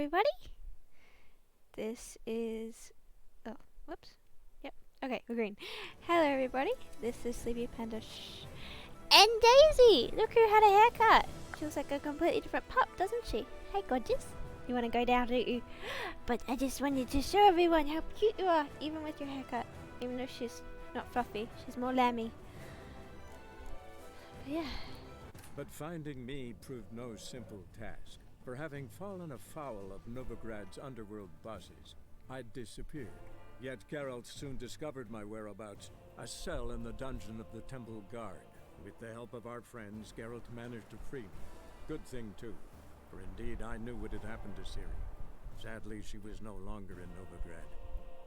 everybody. This is... Oh, whoops. Yep. Okay, we're green. Hello, everybody. This is Sleepy Panda and Daisy! Look who had a haircut! She looks like a completely different pup, doesn't she? Hey, gorgeous. You want to go down, don't you? But I just wanted to show everyone how cute you are, even with your haircut. Even though she's not fluffy, she's more lammy. But yeah. But finding me proved no simple task. For having fallen afoul of Novigrad's underworld bosses, I'd disappeared. Yet Geralt soon discovered my whereabouts, a cell in the dungeon of the Temple Guard. With the help of our friends, Geralt managed to free me. Good thing, too, for indeed I knew what had happened to Ciri. Sadly, she was no longer in Novigrad.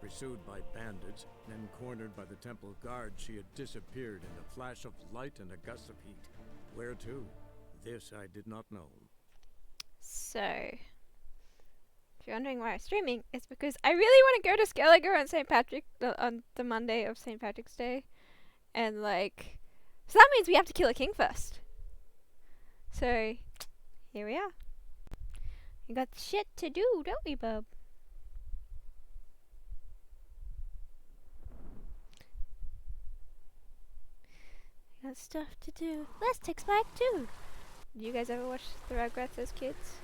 Pursued by bandits, then cornered by the Temple Guard, she had disappeared in a flash of light and a gust of heat. Where to? This I did not know. So, if you're wondering why I'm streaming, it's because I really want to go to Skellige on St. Patrick, on the Monday of St. Patrick's Day. And like, so that means we have to kill a king first. So, here we are. We got shit to do, don't we, bub? We got stuff to do. Let's take Spike too. Did you guys ever watch the Rugrats as kids?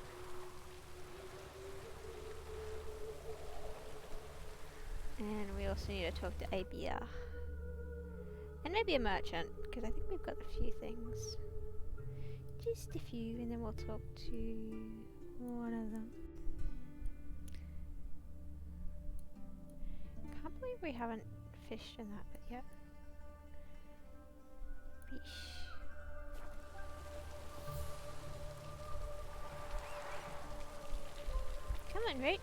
And we also need to talk to ABR. And maybe a merchant, because I think we've got a few things. Just a few, and then we'll talk to one of them. Can't believe we haven't fished in that bit yet. Fish. Come on, Rich.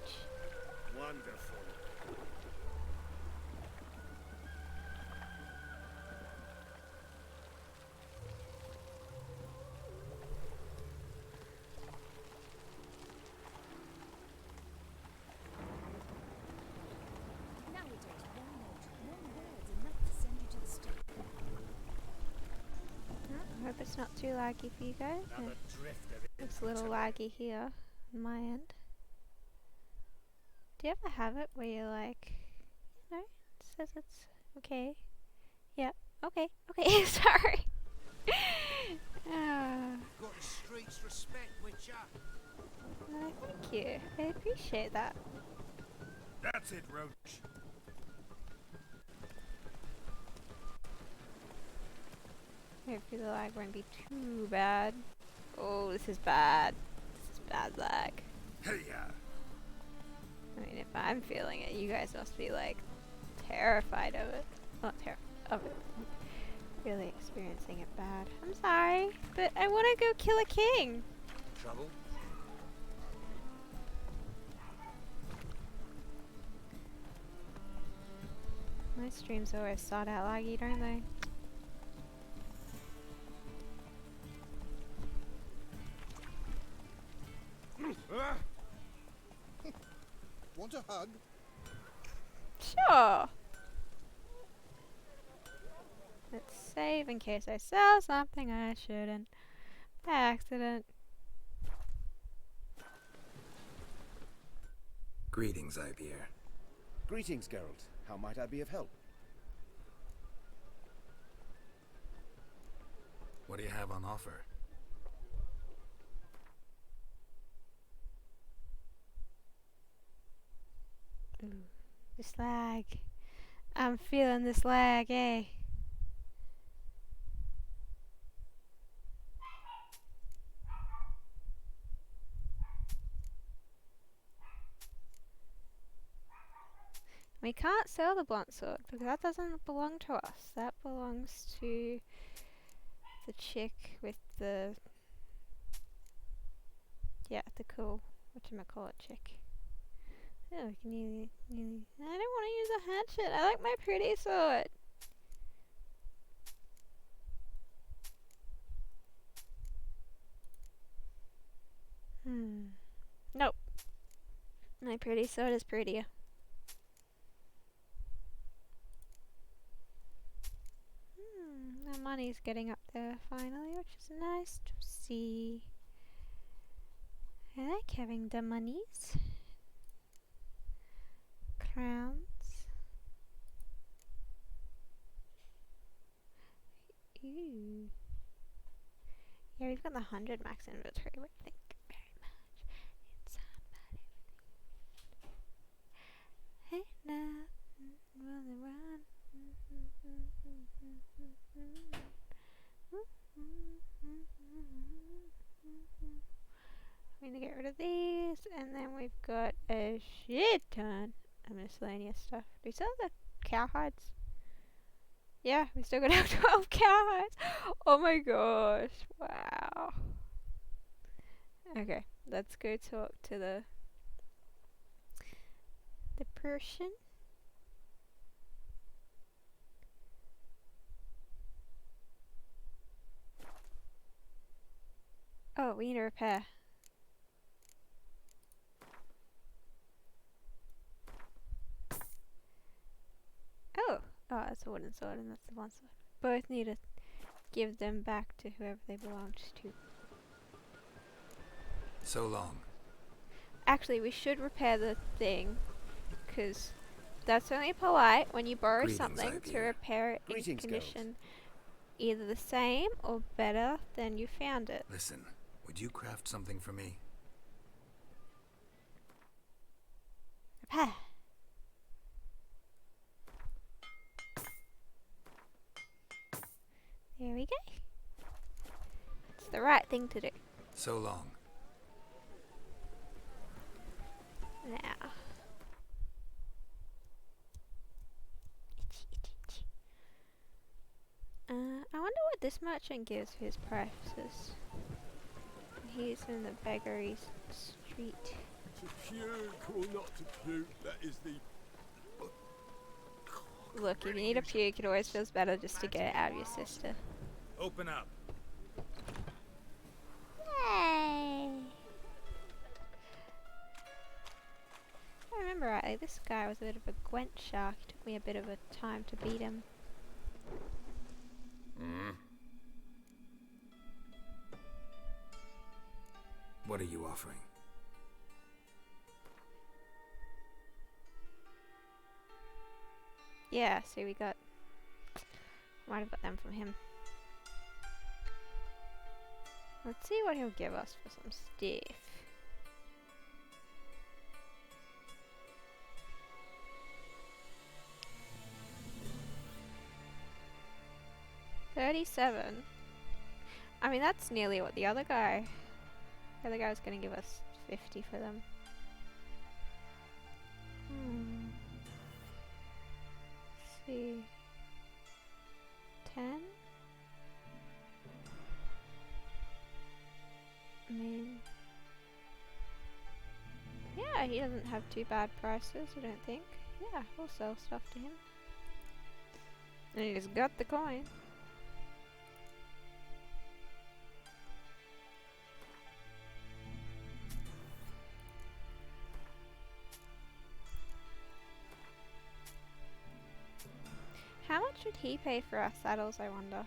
Wonderful. I hope it's not too laggy for you guys. It's a little laggy here on my end. Do you ever have it where you're like, you know, it says it's okay. Yeah, okay, okay, sorry. Got the streets respect, Witcher. Thank you. I appreciate that. That's it, Roach. Hopefully the lag won't be too bad. Oh, this is bad. This is bad lag. Hey, yeah. I mean, if I'm feeling it, you guys must be like terrified of it. Not terrified of it. Really experiencing it bad. I'm sorry, but I want to go kill a king. Trouble? My streams always start out laggy, don't they? Want a hug? Sure. Let's save in case I sell something I shouldn't by accident. Greetings, Ibeer. Greetings, Geralt. How might I be of help? What do you have on offer? Ooh, this lag. I'm feeling this lag, eh? We can't sell the blunt sword because that doesn't belong to us. That belongs to the chick with the... Yeah, the cool, whatchamacallit chick. Oh, we can nearly... I don't want to use a hatchet. I like my pretty sword. Nope. My pretty sword is prettier. My money's getting up there finally, which is nice to see. I like having the monies. Crowns. Ooh. Yeah, we've got the 100 max inventory, which I think very much. It's about everything. Hey now, run, run. I'm gonna get rid of these, and then we've got a shit ton of miscellaneous stuff. Do we still have the cowhides? Yeah, we still got our 12 cowhides. Oh my gosh! Wow. Okay, let's go talk to the person. Oh, we need to repair. Oh, that's a wooden sword and that's the one sword. Both need to give them back to whoever they belonged to. So long. Actually, we should repair the thing, because that's only polite when you borrow Greetings, something to Ibeer. repair it in Greetings, condition either the same or better than you found it. Listen, would you craft something for me? Repair. There we go. It's the right thing to do. So long. Now. I wonder what this merchant gives for his prices. He's in the beggary street. To puke or not to puke, that is the... Look, if you need a puke, it always feels better just to get it out of your sister. Open up. Yay! If I remember rightly, this guy was a bit of a Gwent shark. It took me a bit of a time to beat him. What are you offering? Yeah, see, we got... Might have got them from him. Let's see what he'll give us for some stuff. $37. I mean, that's nearly what the other guy... The other guy was going to give us 50 for them. Let's see. 10? I mean... Yeah, he doesn't have too bad prices, I don't think. Yeah, we'll sell stuff to him. And he's got the coin. How much would he pay for our saddles, I wonder?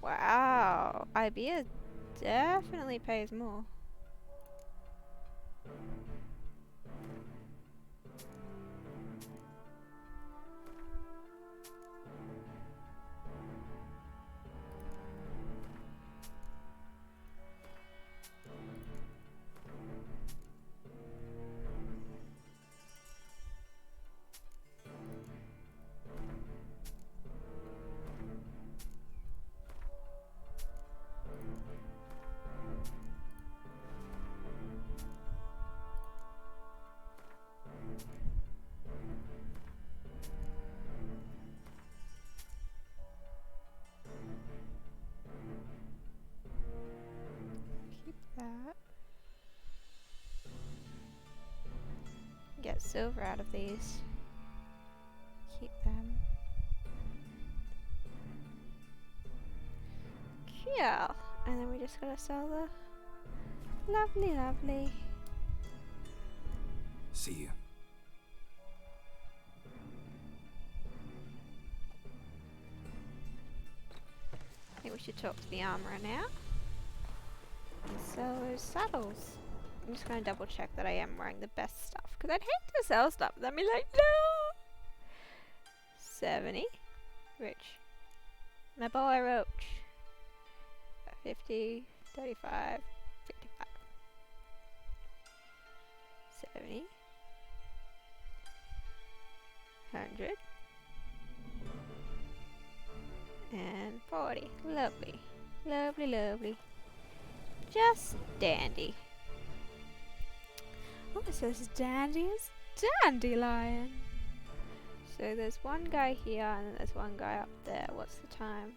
Wow, Ibeer definitely pays more. Keep that. Get silver out of these. Keep them. Cool. And then we just gotta sell the lovely, lovely. See you. I think we should talk to the armorer now. And sell those saddles. I'm just gonna double check that I am wearing the best stuff, because I'd hate to sell stuff and then be like, no! 70. Rich. My boy Roach. 50, 35, 55. 70. 100. And 40. Lovely. Lovely, lovely. Just dandy. Oh, it says dandy is dandelion. So there's one guy here and then there's one guy up there. What's the time?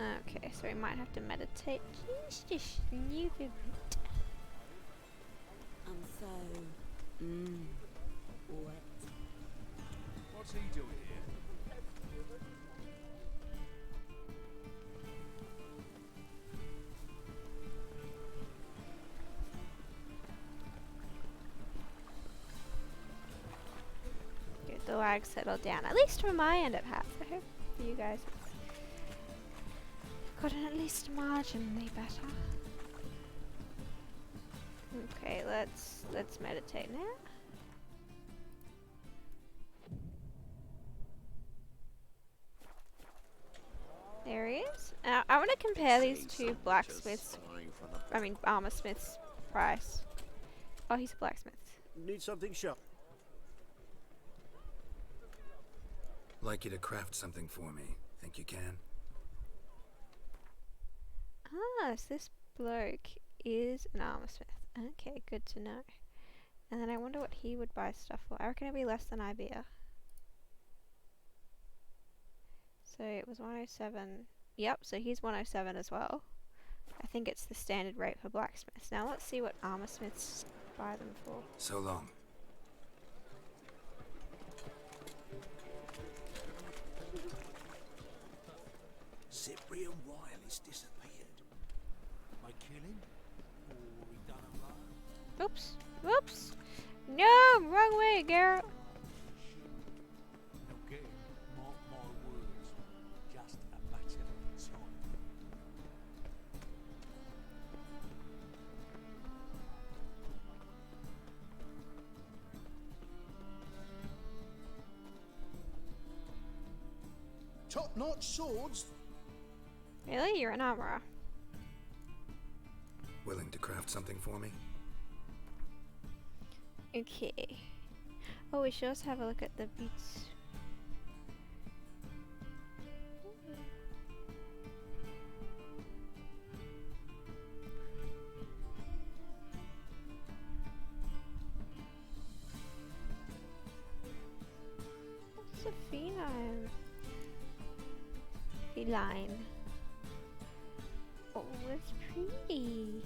Okay, so we might have to meditate just a little bit. I'm so wet. What's he doing here? Get the lag settled down. At least from my end it has. I hope for you guys it's gotten at least marginally better. Okay, let's meditate now. There he is. I want to compare these two blacksmiths. I mean, armorsmiths' price. Oh, he's a blacksmith. Need something sharp. Like you to craft something for me. Think you can? Ah, so this bloke is an armorsmith. Okay, good to know. And then I wonder what he would buy stuff for. I reckon it'd be less than Ibea. So it was 107. Yep, so he's 107 as well. I think it's the standard rate for blacksmiths. Now let's see what armorsmiths buy them for. So long. Cyprian Weil has disappeared. By killing? Or he done a murder? Oops. Whoops. No, wrong way, Garrett. Okay, mark my words. Just a matter of time. Top-notch swords. Really? You're an armorer. Willing to craft something for me? Okay. Oh, we should also have a look at the beats. What's a feline? Feline. Oh, that's pretty.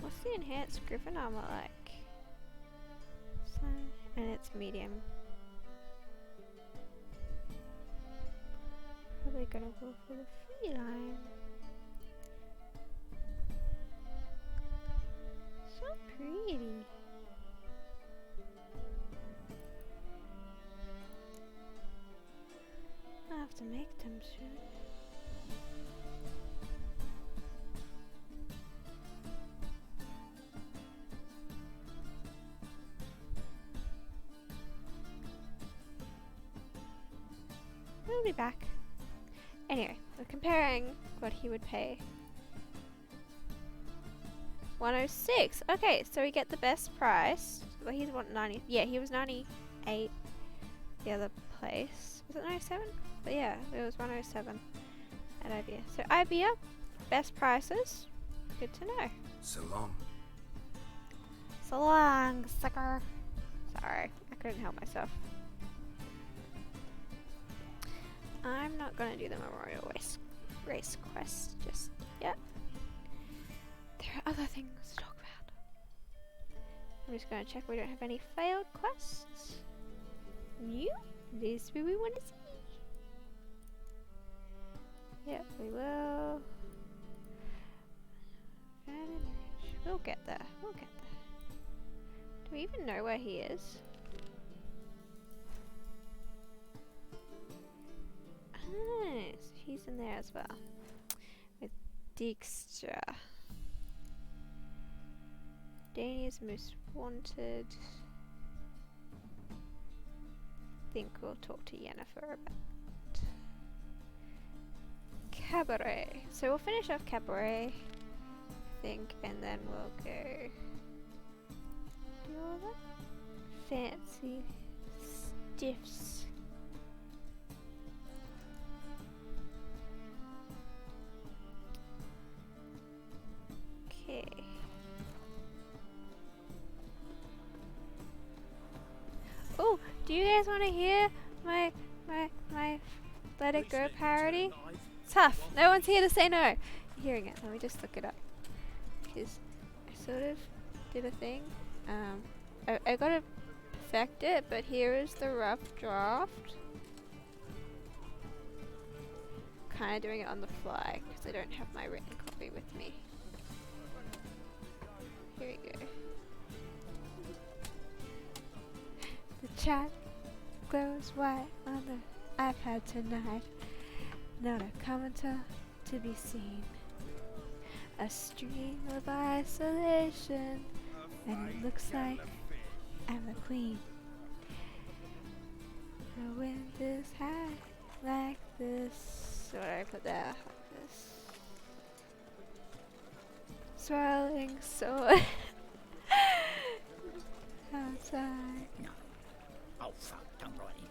What's the enhanced griffin armor like? So, and it's medium. Probably gonna go for the feline. So pretty. I'll have to make them soon. We'll be back. Anyway, we're comparing what he would pay. 106. Okay, so we get the best price. Well, he's 190. Yeah, he was 98. The other place was it 97? But yeah, it was 107 at Ibea. So Ibea, best prices. Good to know. So long. So long, sucker. Sorry, I couldn't help myself. I'm not gonna do the Memorial race quest just yet. There are other things to talk about. I'm just gonna check we don't have any failed quests. New? This is what we want to see. Yep, we will. We'll get there. We'll get there. we even know where he is? Ah, so he's in there as well. With Dijkstra. Dania's most wanted. Think we'll talk to Yennefer about Cabaret. So we'll finish off Cabaret, I think, and then we'll go do all that fancy stiffs. Okay. Oh, do you guys want to hear my Let It Go parody? Tough. No one's here to say no. Hearing it. Let me just look it up. Because I sort of did a thing. I gotta perfect it, but here is the rough draft. Kind of doing it on the fly because I don't have my written copy with me. Here we go. The chat glows white on the iPad tonight. Not a commenter to be seen. A stream of isolation, and it looks like I'm the queen. The wind is high like this. What did I put there? Like this. Swirling sword outside. No. Oh fuck, don't write it now.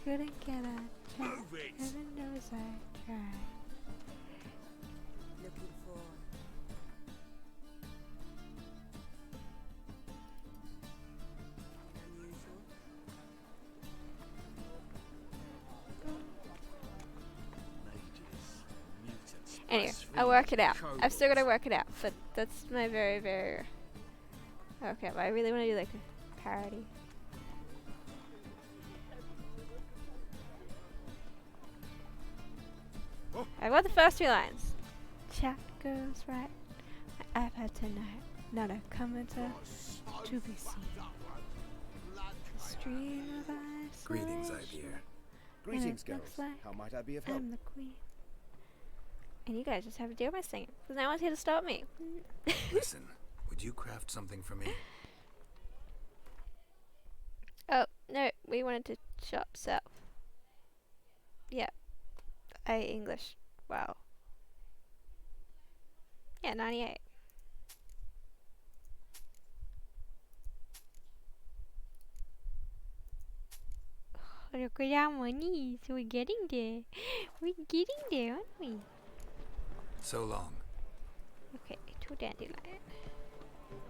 Couldn't get a check. Heaven knows I tried. Looking for unusual. Anyway, I'll work it out. I've still got to work it out, but that's my very, very... Okay, but I really want to do like a parody. I got the first two lines. Chat goes right. My iPad tonight. Not a commenter to be seen. A stream of isolation. Greetings, Ivier. Greetings, it looks girls. like How might I be of help? I'm the queen. And you guys just have to deal with my singing, because no one's here to stop me. Listen, would you craft something for me? Oh, no, we wanted to shop self. Yeah. English. Wow. Yeah, 98. Look at our money. So we're getting there. We're getting there, aren't we? So long. Okay, 2 dandelion.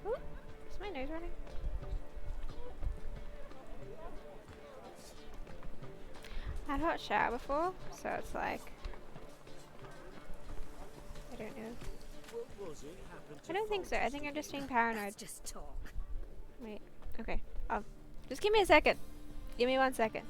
Ooh, is my nose running? I've hot shower before, so it's like... I don't know. I don't think so. I think I'm just being paranoid. Just talk. Wait, okay. Just give me a second. Give me 1 second.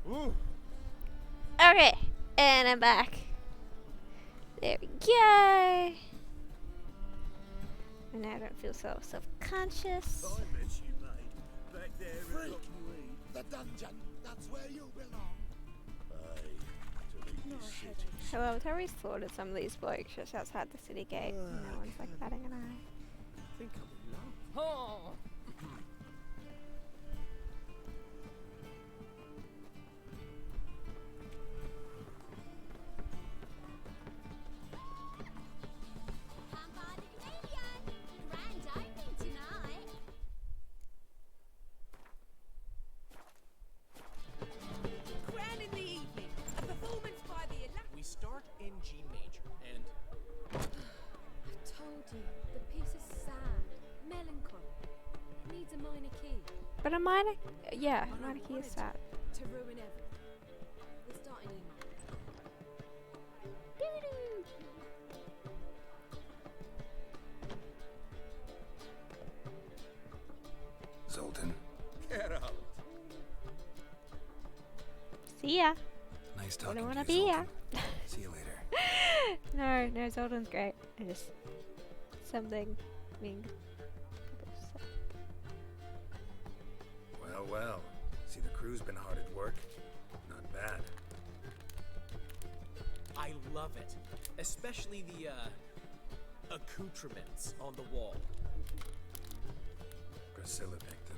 Ooh. Okay, and I'm back. There we go. And now I don't feel so self-conscious. I bet you made back there at Freak. Lockwood. The dungeon, that's where you belong. Hey, to leave No this headache. city. Hello, I've already slaughtered some of these blokes just outside the city gate. And no one's like batting an eye. I think I'm in love. Grand in the evening. A performance by the We start in G major, and I told you, the piece is sad, melancholy. It needs a minor key But a minor... Yeah, a minor key is sad. to ruin everything. We'll start an email. See ya. Nice I talking don't to wanna you, be ya. Zoltan. See you later. No, Zoltan's great. I just something being. Well, well. See, the crew's been hard at work. Not bad. I love it. Especially the, accoutrements on the wall. Priscilla picked them.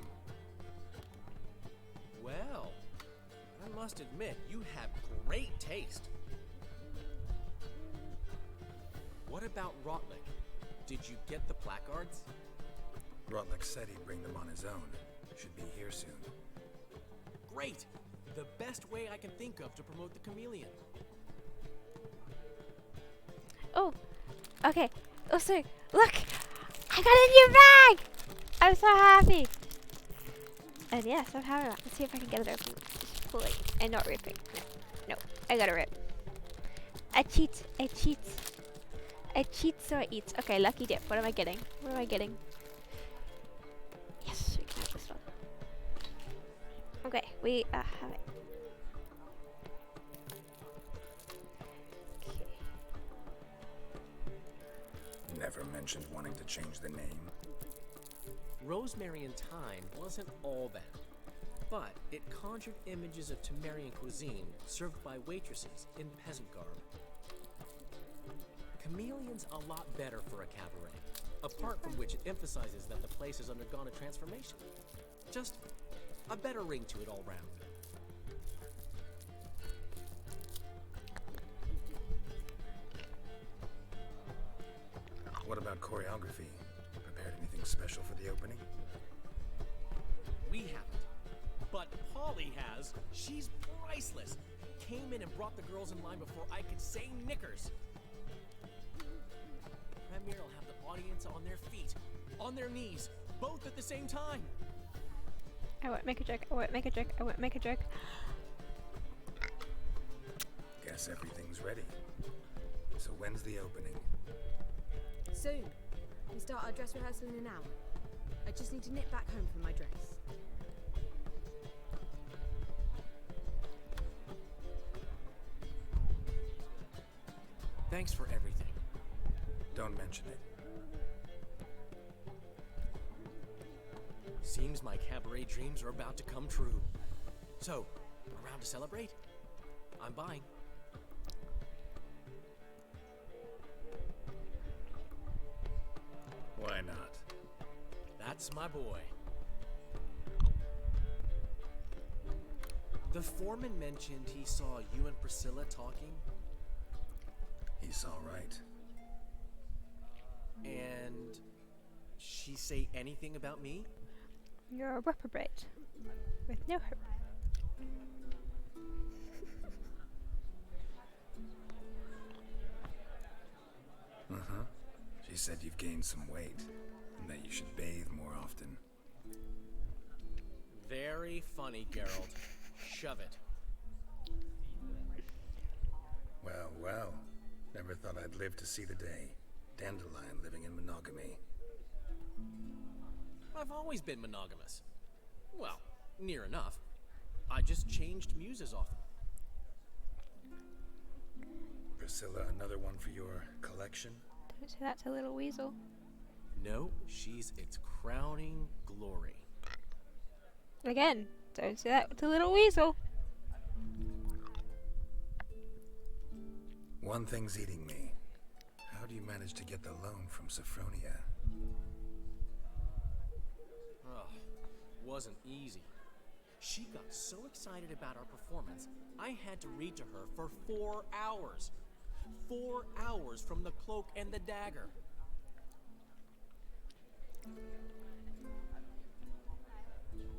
Well, I must admit, you have great taste. What about Rotlick? Did you get the placards? Rotlick said he'd bring them on his own. Should be here soon. Great! The best way I can think of to promote the chameleon. Oh, okay. Also, look! I got a new bag! I'm so happy! And yes, I'm happy. Let's see if I can get it open. Just pulling and not ripping. No, I gotta rip. I cheat. I cheat. I cheat so I eat. Okay, lucky dip. What am I getting? What am I getting? Yes, we can have this one. Okay, we have it. Never mentioned wanting to change the name. Rosemary and Thyme wasn't all that, but it conjured images of Temerian cuisine served by waitresses in peasant garb. Chameleon's a lot better for a cabaret, apart from which it emphasizes that the place has undergone a transformation. Just a better ring to it all round. What about choreography? Prepared anything special for the opening? We haven't, but Polly has. She's priceless. Came in and brought the girls in line before I could say knickers. Premier will have the audience on their feet, on their knees, both at the same time. I won't make a joke. I won't make a joke. I won't make a joke. Guess everything's ready. So when's the opening? Soon. We start our dress rehearsal in an hour. I just need to nip back home for my dress. Thanks for everything. Don't mention it. Seems my cabaret dreams are about to come true. So, around to celebrate? I'm buying. Why not? That's my boy. The foreman mentioned he saw you and Priscilla talking. He's all right. And she say anything about me? You're a reprobate with no hope. Uh-huh. She said you've gained some weight, and that you should bathe more often. Very funny, Geralt. Shove it. Well, well. Never thought I'd live to see the day. Dandelion living in monogamy. I've always been monogamous. Well, near enough. I just changed muses often. Priscilla, another one for your collection? Don't say that to little weasel. No, she's its crowning glory. Again, don't say that to little weasel. One thing's eating me. How do you manage to get the loan from Sophronia? Ugh, wasn't easy. She got so excited about our performance, I had to read to her for 4 hours. 4 hours from the cloak and the dagger.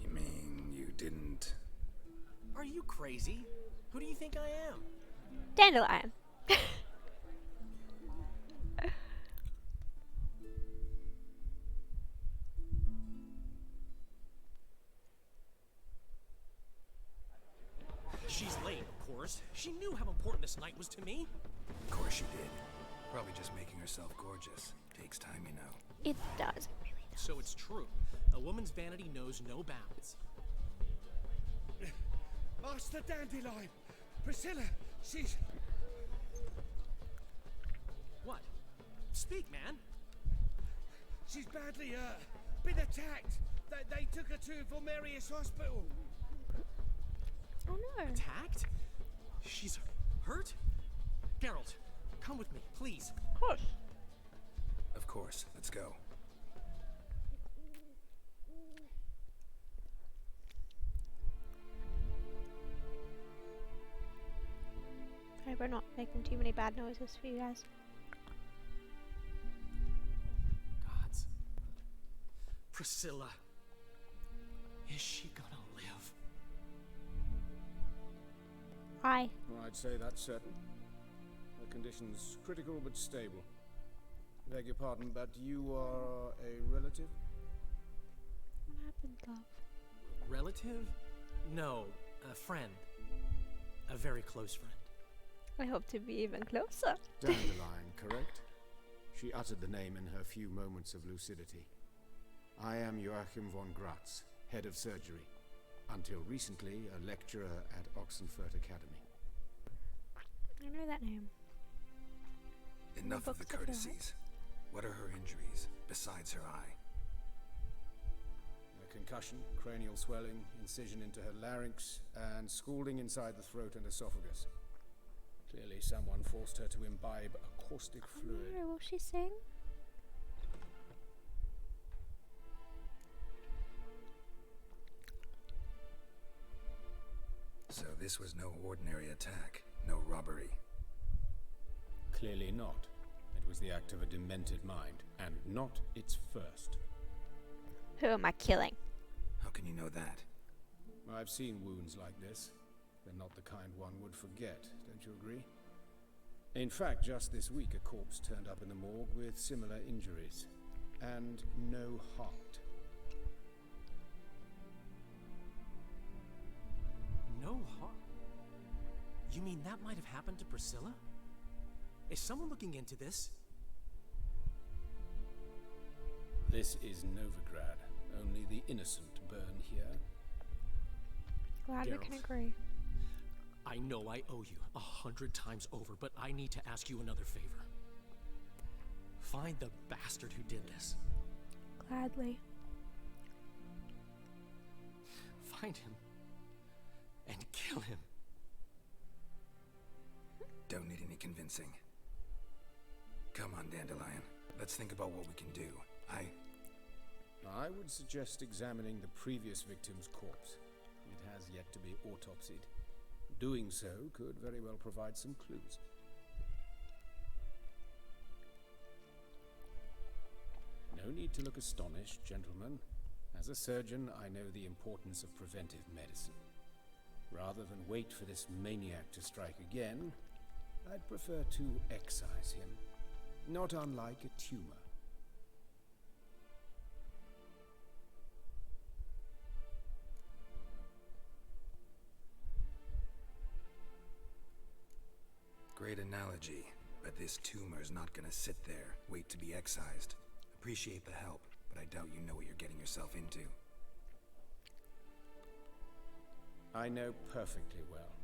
You mean you didn't... Are you crazy? Who do you think I am? Dandelion. She's late, of course. She knew how important this night was to me. Of course she did. Probably just making herself gorgeous. Takes time, you know. It does. It really does. So it's true. A woman's vanity knows no bounds. Master Dandelion, Priscilla, she's... What? Speak, man. She's badly hurt. Been attacked. They took her to Vulmerius Hospital. Oh no. Attacked? She's hurt? Geralt, come with me, please. Of course. Of course, let's go. I hope we're not making too many bad noises for you guys. Gods. Priscilla. Is she gonna live? Hi. I'd say that's certain. The condition's critical but stable. Beg your pardon, but you are a relative? What happened, love? Relative? No, a friend. A very close friend. I hope to be even closer. Dandelion, correct? She uttered the name in her few moments of lucidity. I am Joachim von Gratz, head of surgery. Until recently, a lecturer at Oxenfurt Academy. I know that name. Enough of the books of courtesies. What are her injuries, besides her eye? A concussion, cranial swelling, incision into her larynx, and scalding inside the throat and esophagus. Clearly someone forced her to imbibe a caustic fluid. No, will she sing? So this was no ordinary attack, no robbery. Clearly not. It was the act of a demented mind, and not its first. Who am I killing? How can you know that? I've seen wounds like this. They're not the kind one would forget, don't you agree? In fact, just this week a corpse turned up in the morgue with similar injuries. And no heart. No harm. You mean that might have happened to Priscilla? Is someone looking into this? This is Novigrad. Only the innocent burn here. Glad we can Geralt. agree. I know I owe you 100 times over, but I need to ask you another favor. Find the bastard who did this. Gladly. Find him. And kill him. Don't need any convincing. Come on, Dandelion. Let's think about what we can do. I would suggest examining the previous victim's corpse. It has yet to be autopsied. Doing so could very well provide some clues. No need to look astonished, gentlemen. As a surgeon, I know the importance of preventive medicine. Rather than wait for this maniac to strike again, I'd prefer to excise him. Not unlike a tumor. Great analogy, but this tumor's not gonna sit there, wait to be excised. Appreciate the help, but I doubt you know what you're getting yourself into. I know perfectly well,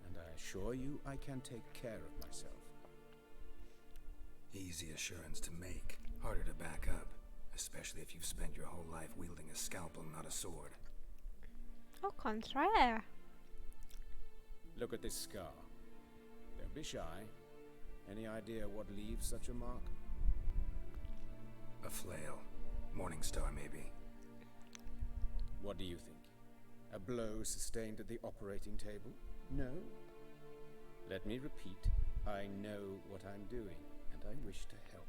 and I assure you I can take care of myself. Easy assurance to make, harder to back up, especially if you've spent your whole life wielding a scalpel, not a sword. Au contraire. Look at this scar. Don't be shy. Any idea what leaves such a mark? A flail. Morning star, maybe. What do you think? A blow sustained at the operating table? No? Let me repeat. I know what I'm doing, and I wish to help.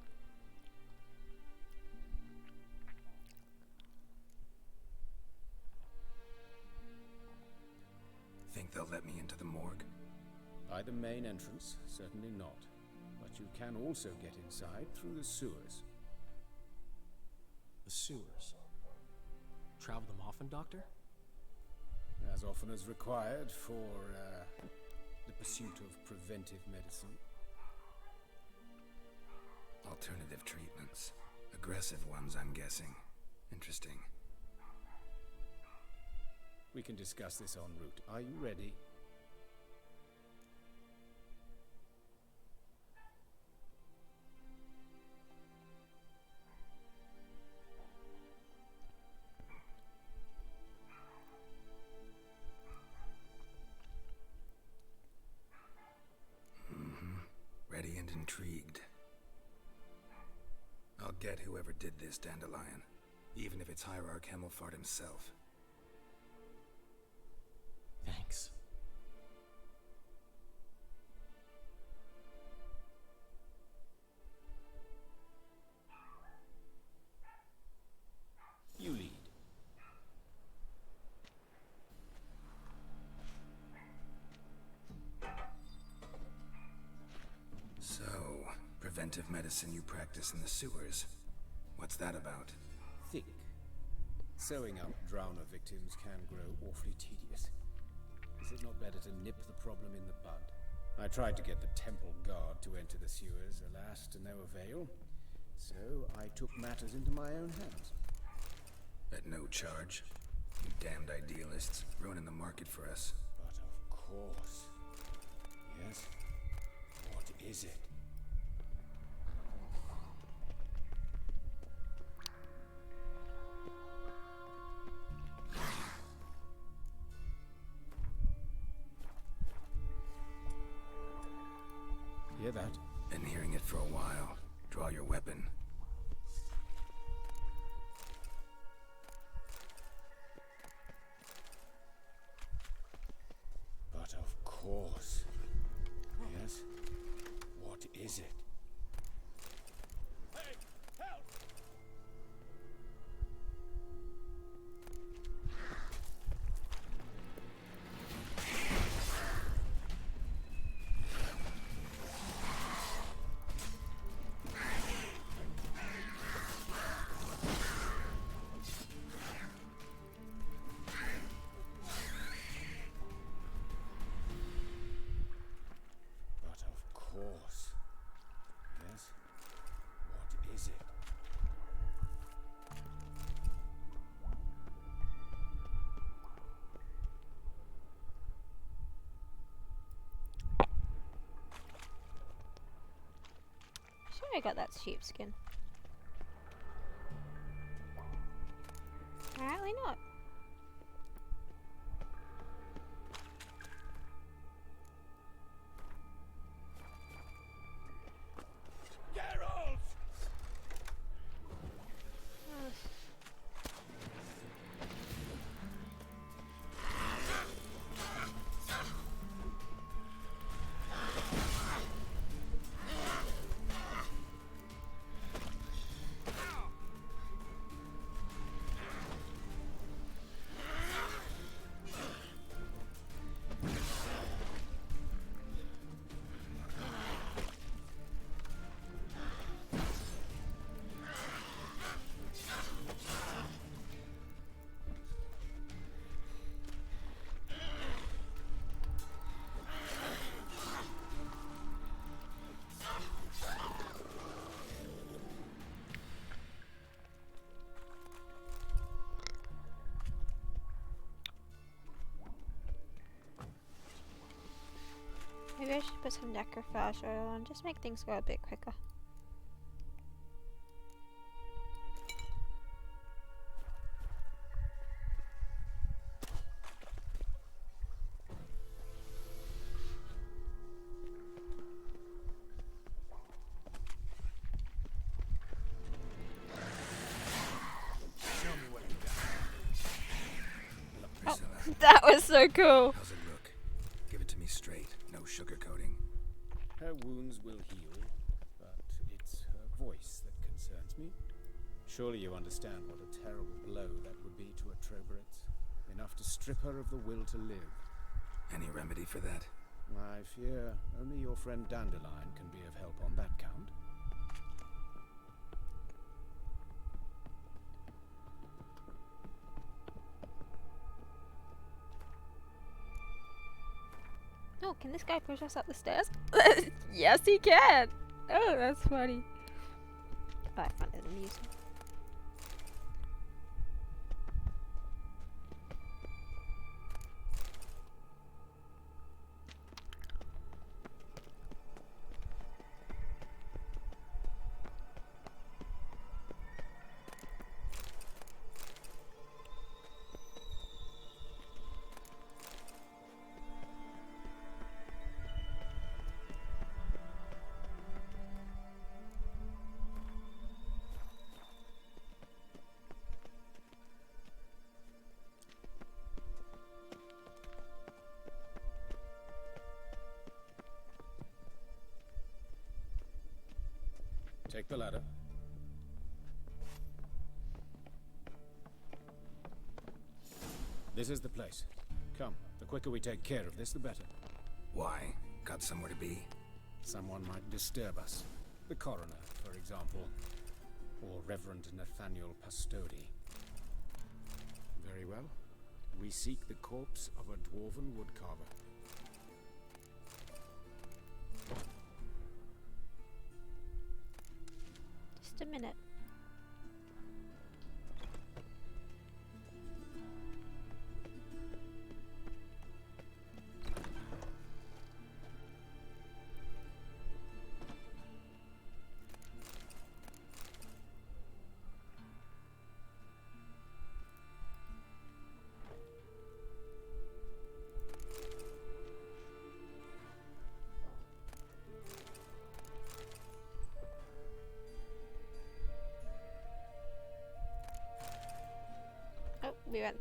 Think they'll let me into the morgue? By the main entrance, certainly not. But you can also get inside through the sewers. The sewers. Travel them often, Doctor? As often as required for the pursuit of preventive medicine. Alternative treatments. Aggressive ones, I'm guessing. Interesting. We can discuss this en route. Are you ready? intrigued. I'll get whoever did this, Dandelion. Even if it's Hierarch Hemmelfart himself. Thanks. You lead. So, preventive medicine you practice in the sewers. What's that about? Think. Sewing up drowner victims can grow awfully tedious. Is it not better to nip the problem in the bud? I tried to get the temple guard to enter the sewers, alas, to no avail. So I took matters into my own hands. At no charge. You damned idealists, ruining the market for us. But of course. Yes? What is it? Hear that? Been hearing it for a while. Draw your weapon. But of course. Yes? What is it? Hey, help! But of course. Yes? What is it? Sure, I got that sheepskin. Apparently not. Geralt! Maybe I should put some necrophage oil on, just make things go a bit quicker. Show me what you got. Priscilla, That was so cool! how's it look? Give it to me straight, no sugarcoating. Her wounds will heal, but it's her voice that concerns me. Surely you understand what a terrible blow that would be to a Troberet. Enough to strip her of the will to live. Any remedy for that? I fear only your friend Dandelion can be of help on that count. Oh, can this guy push us up the stairs? Yes, he can! Oh, that's funny. Oh, I find it amusing. Take the ladder. This is the place. Come, the quicker we take care of this, the better. Why? Got somewhere to be? Someone might disturb us. The coroner, for example. Or Reverend Nathaniel Pastodi. Very well. We seek the corpse of a dwarven woodcarver. Just a minute. Oh, we went.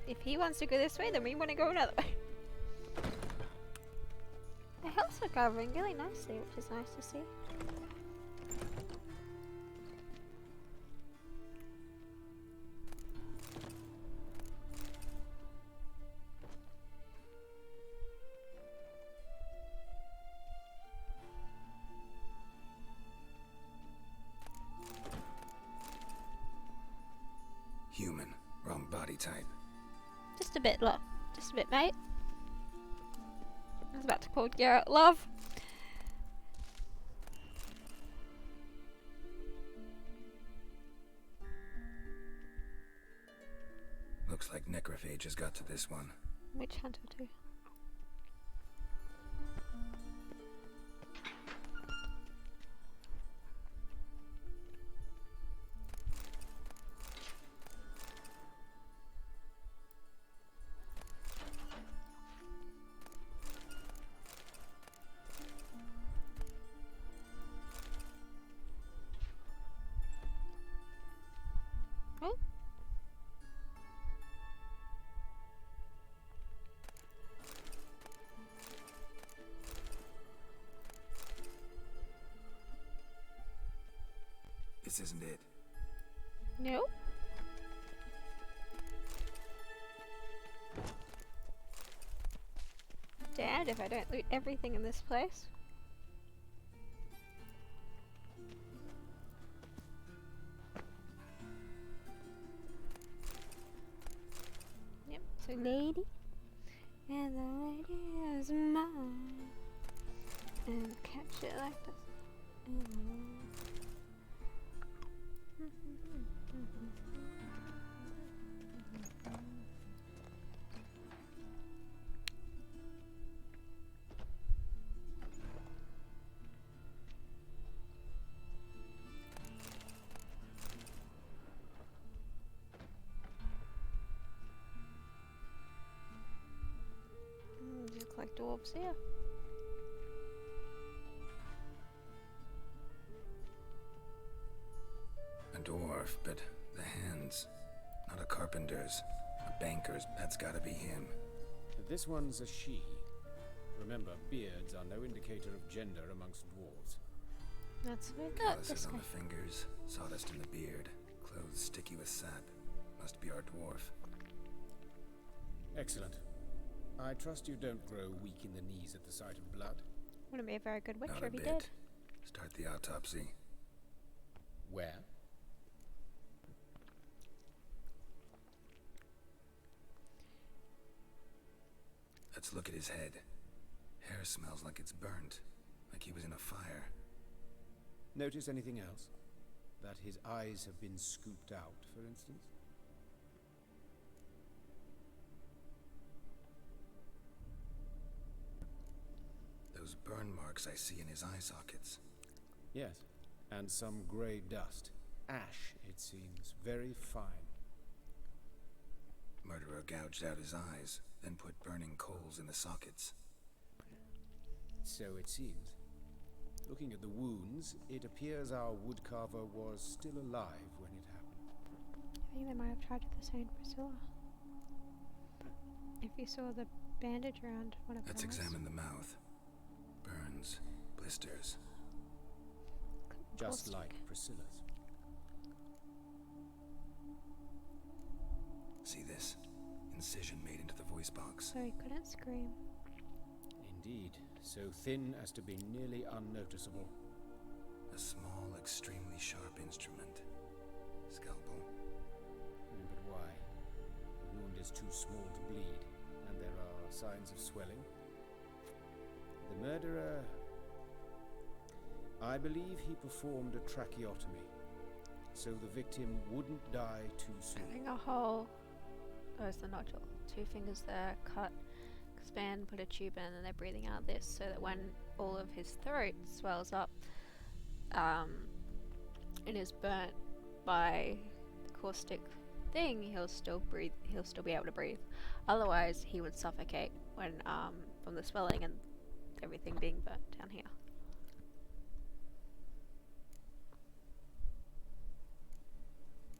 If he wants to go this way, then we want to go another way. The hills are covering really nicely, which is nice to see. Human. Wrong body type. Just a bit, look. Just a bit, mate. I was about to call Garrett love. Looks like necrophages got to this one. Witch hunter too. Oh. This isn't it. No. Damned if I don't loot everything in this place. Yep, so lady. And the lady is mine. And catch it like this. Look like dwarves here. A dwarf, but the hands. Not a carpenter's. A banker's. That's gotta be him. This one's a she. Remember, beards are no indicator of gender amongst dwarves. That's what I thought. This Calluses on guy. the fingers, sawdust in the beard, clothes sticky with sap. Must be our dwarf. Excellent. I trust you don't grow weak in the knees at the sight of blood. Wouldn't be a very good witcher Not a if he bit. did. Start the autopsy. Where? Let's look at his head. Hair smells like it's burnt, like he was in a fire. Notice anything else? That his eyes have been scooped out, for instance? Those burn marks I see in his eye sockets. Yes. And some grey dust. Ash, it seems. Very fine. Murderer gouged out his eyes, then put burning coals in the sockets. So it seems. Looking at the wounds, it appears our woodcarver was still alive when it happened. I think they might have tried with the same Priscilla. If you saw the bandage around one of Let's her eyes. examine the mouth. Burns, blisters. just caustic. like Priscilla's. See this? Incision made into the voice box. So he couldn't scream. Indeed, so thin as to be nearly unnoticeable. A small, extremely sharp instrument. Scalpel. But why? The wound is too small to bleed, and there are signs of swelling. The murderer... I believe he performed a tracheotomy, so the victim wouldn't die too soon. Cutting a hole. Oh, it's the nodule. 2 fingers there, cut, expand, put a tube in, and they're breathing out this so that when all of his throat swells up and is burnt by the caustic thing, he'll still breathe. He'll still be able to breathe. Otherwise, he would suffocate when from the swelling and everything being burnt down here.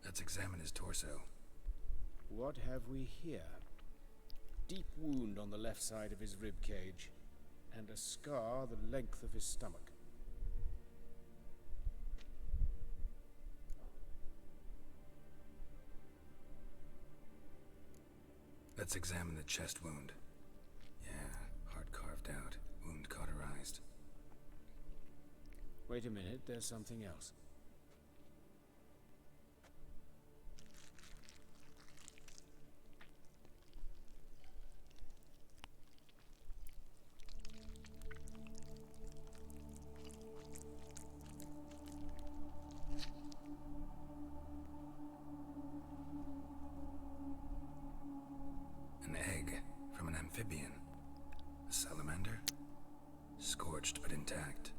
Let's examine his torso. What have we here? Deep wound on the left side of his rib cage, and a scar the length of his stomach. Let's examine the chest wound. Yeah, heart carved out, wound cauterized. Wait a minute, there's something else. An egg from an amphibian. A salamander? Scorched but intact.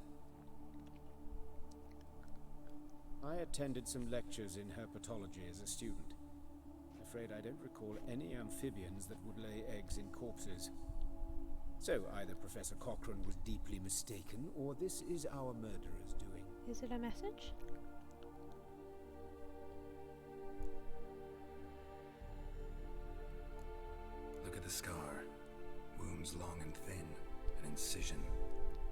I attended some lectures in herpetology as a student. Afraid I don't recall any amphibians that would lay eggs in corpses. So either Professor Cochrane was deeply mistaken, or this is our murderer's doing. Is it a message? Look at the scar. Wounds long and thin. An incision.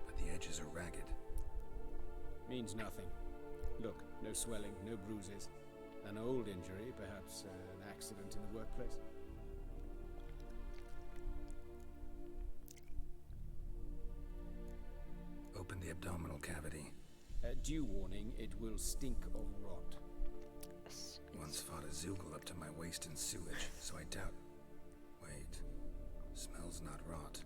But the edges are ragged. Means nothing. Look, no swelling, no bruises. An old injury, perhaps an accident in the workplace. Open the abdominal cavity. Due warning, it will stink of rot. Once fought a Zoogle up to my waist in sewage, so I doubt... Wait. Smells not rot.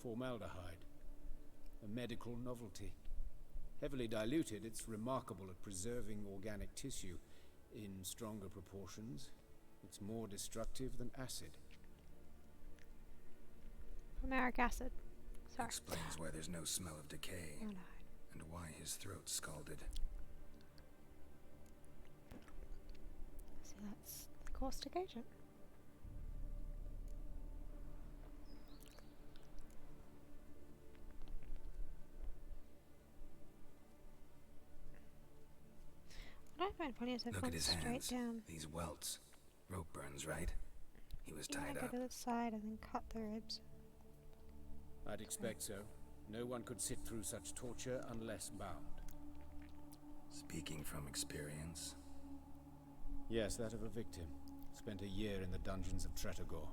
Formaldehyde. A medical novelty. Heavily diluted, it's remarkable at preserving organic tissue. In stronger proportions, it's more destructive than acid. Formaric acid. Sorry. Explains why there's no smell of decay. Formaldehyde. And why his throat's scalded. So that's the caustic agent. What I find funny is I've Look gone at his straight hands. down. These welts. Rope burns, right? He was You tied might up. go to the side and then cut the ribs. I'd expect so. No one could sit through such torture unless bound. Speaking from experience. Yes, that of a victim. Spent a year in the dungeons of Tretogor.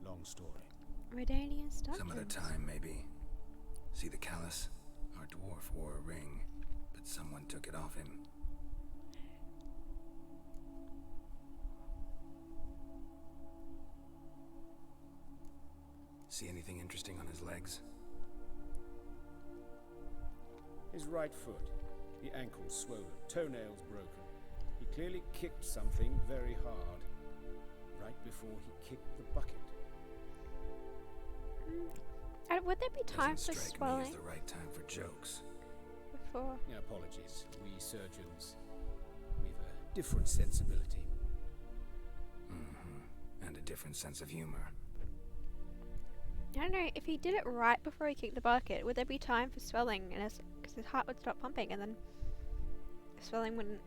Long story. Redanius dungeons. Some other time, maybe. See the callus? Our dwarf wore a ring, but someone took it off him. See anything interesting on his legs? His right foot. The ankle's swollen, toenails broken. He clearly kicked something very hard. Right before he kicked the bucket. Would there be time Doesn't for strike me swelling as the right time for jokes. before? Apologies. We surgeons, we've a different sensibility. And a different sense of humor. I don't know, if he did it right before he kicked the bucket, would there be time for swelling? And because his heart would stop pumping and then the swelling wouldn't...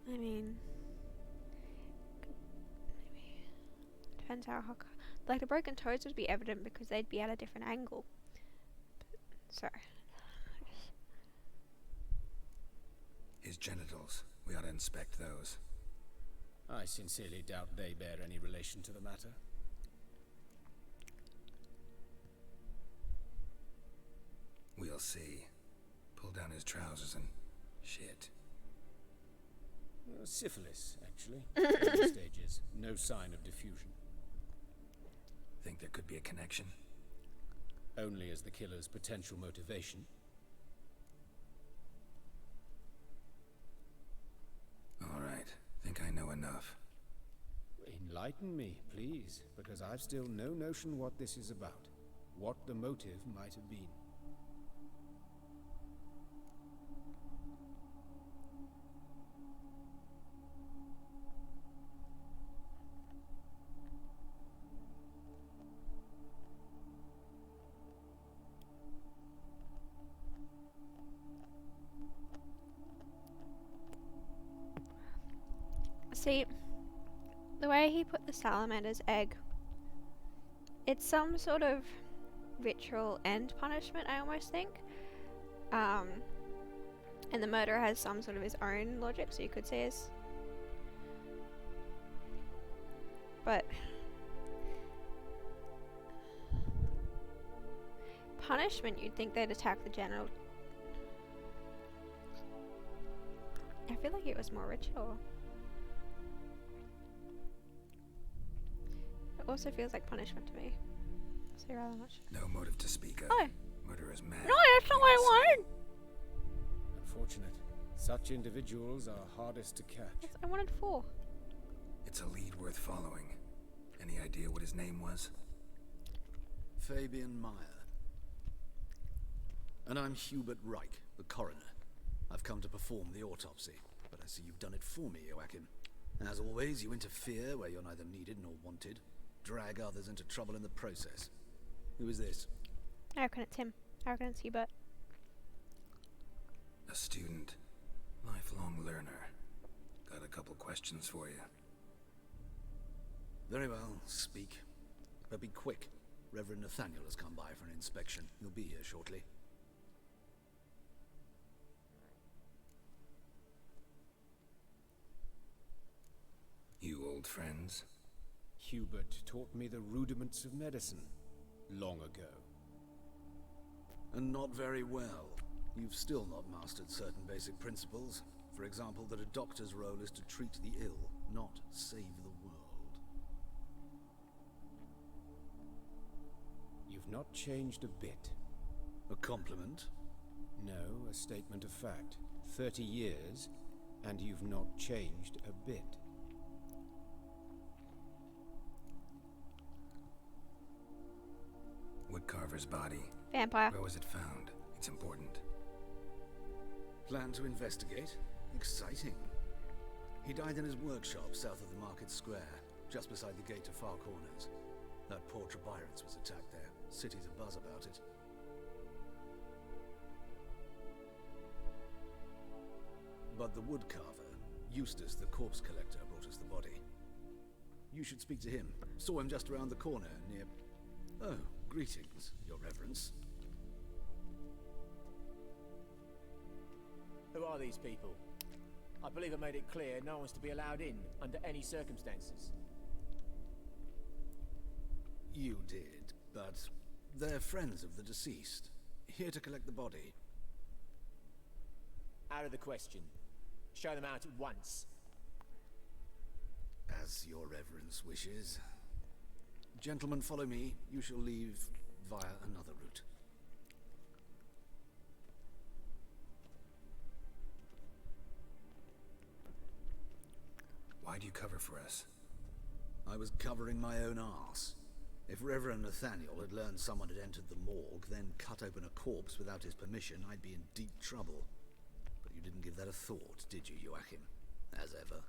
I mean... Maybe... Depends how... Like, the broken toes would be evident because they'd be at a different angle. Sorry. His genitals. We ought to inspect those. I sincerely doubt they bear any relation to the matter. We'll see. Pull down his trousers and... shit. Syphilis, actually. Early stages. No sign of diffusion. Think there could be a connection? Only as the killer's potential motivation. All right. Think I know enough. Enlighten me, please, because I've still no notion what this is about. What the motive might have been. See, the way he put the salamander's egg, it's some sort of ritual and punishment, I almost think. And the murderer has some sort of his own logic, so you could say is. But punishment, you'd think they'd attack the general. I feel like it was more ritual. It also feels like punishment to me. So rather much. No motive to speak of. Oh. Murderer's mad. No, that's not what I wanted. Unfortunate. Such individuals are hardest to catch. Yes, I wanted 4. It's a lead worth following. Any idea what his name was? Fabian Meyer. And I'm Hubert Reich, the coroner. I've come to perform the autopsy, but I see you've done it for me, Joachim. As always, you interfere where you're neither needed nor wanted. Drag others into trouble in the process. Who is this? I reckon it's him. I reckon it's Hubert. A student. Lifelong learner. Got a couple questions for you. Very well, speak. But be quick. Reverend Nathaniel has come by for an inspection. He'll be here shortly. You old friends? Hubert taught me the rudiments of medicine long ago. And not very well. You've still not mastered certain basic principles. For example, that a doctor's role is to treat the ill, not save the world. You've not changed a bit. A compliment? No, a statement of fact. 30 years, and you've not changed a bit. Woodcarver's body. Vampire. Where was it found? It's important. Plan to investigate? Exciting. He died in his workshop south of the market square, just beside the gate to Far Corners. That poor Trebirans was attacked there. City's abuzz about it. But the woodcarver, Eustace the corpse collector, brought us the body. You should speak to him. Saw him just around the corner near... Oh, greetings, Your Reverence. Who are these people? I believe I made it clear no one's to be allowed in under any circumstances. You did, but they're friends of the deceased, here to collect the body. Out of the question. Show them out at once. As Your Reverence wishes. Gentlemen, follow me. You shall leave via another route. Why do you cover for us? I was covering my own arse. If Reverend Nathaniel had learned someone had entered the morgue, then cut open a corpse without his permission, I'd be in deep trouble. But you didn't give that a thought, did you, Joachim? As ever.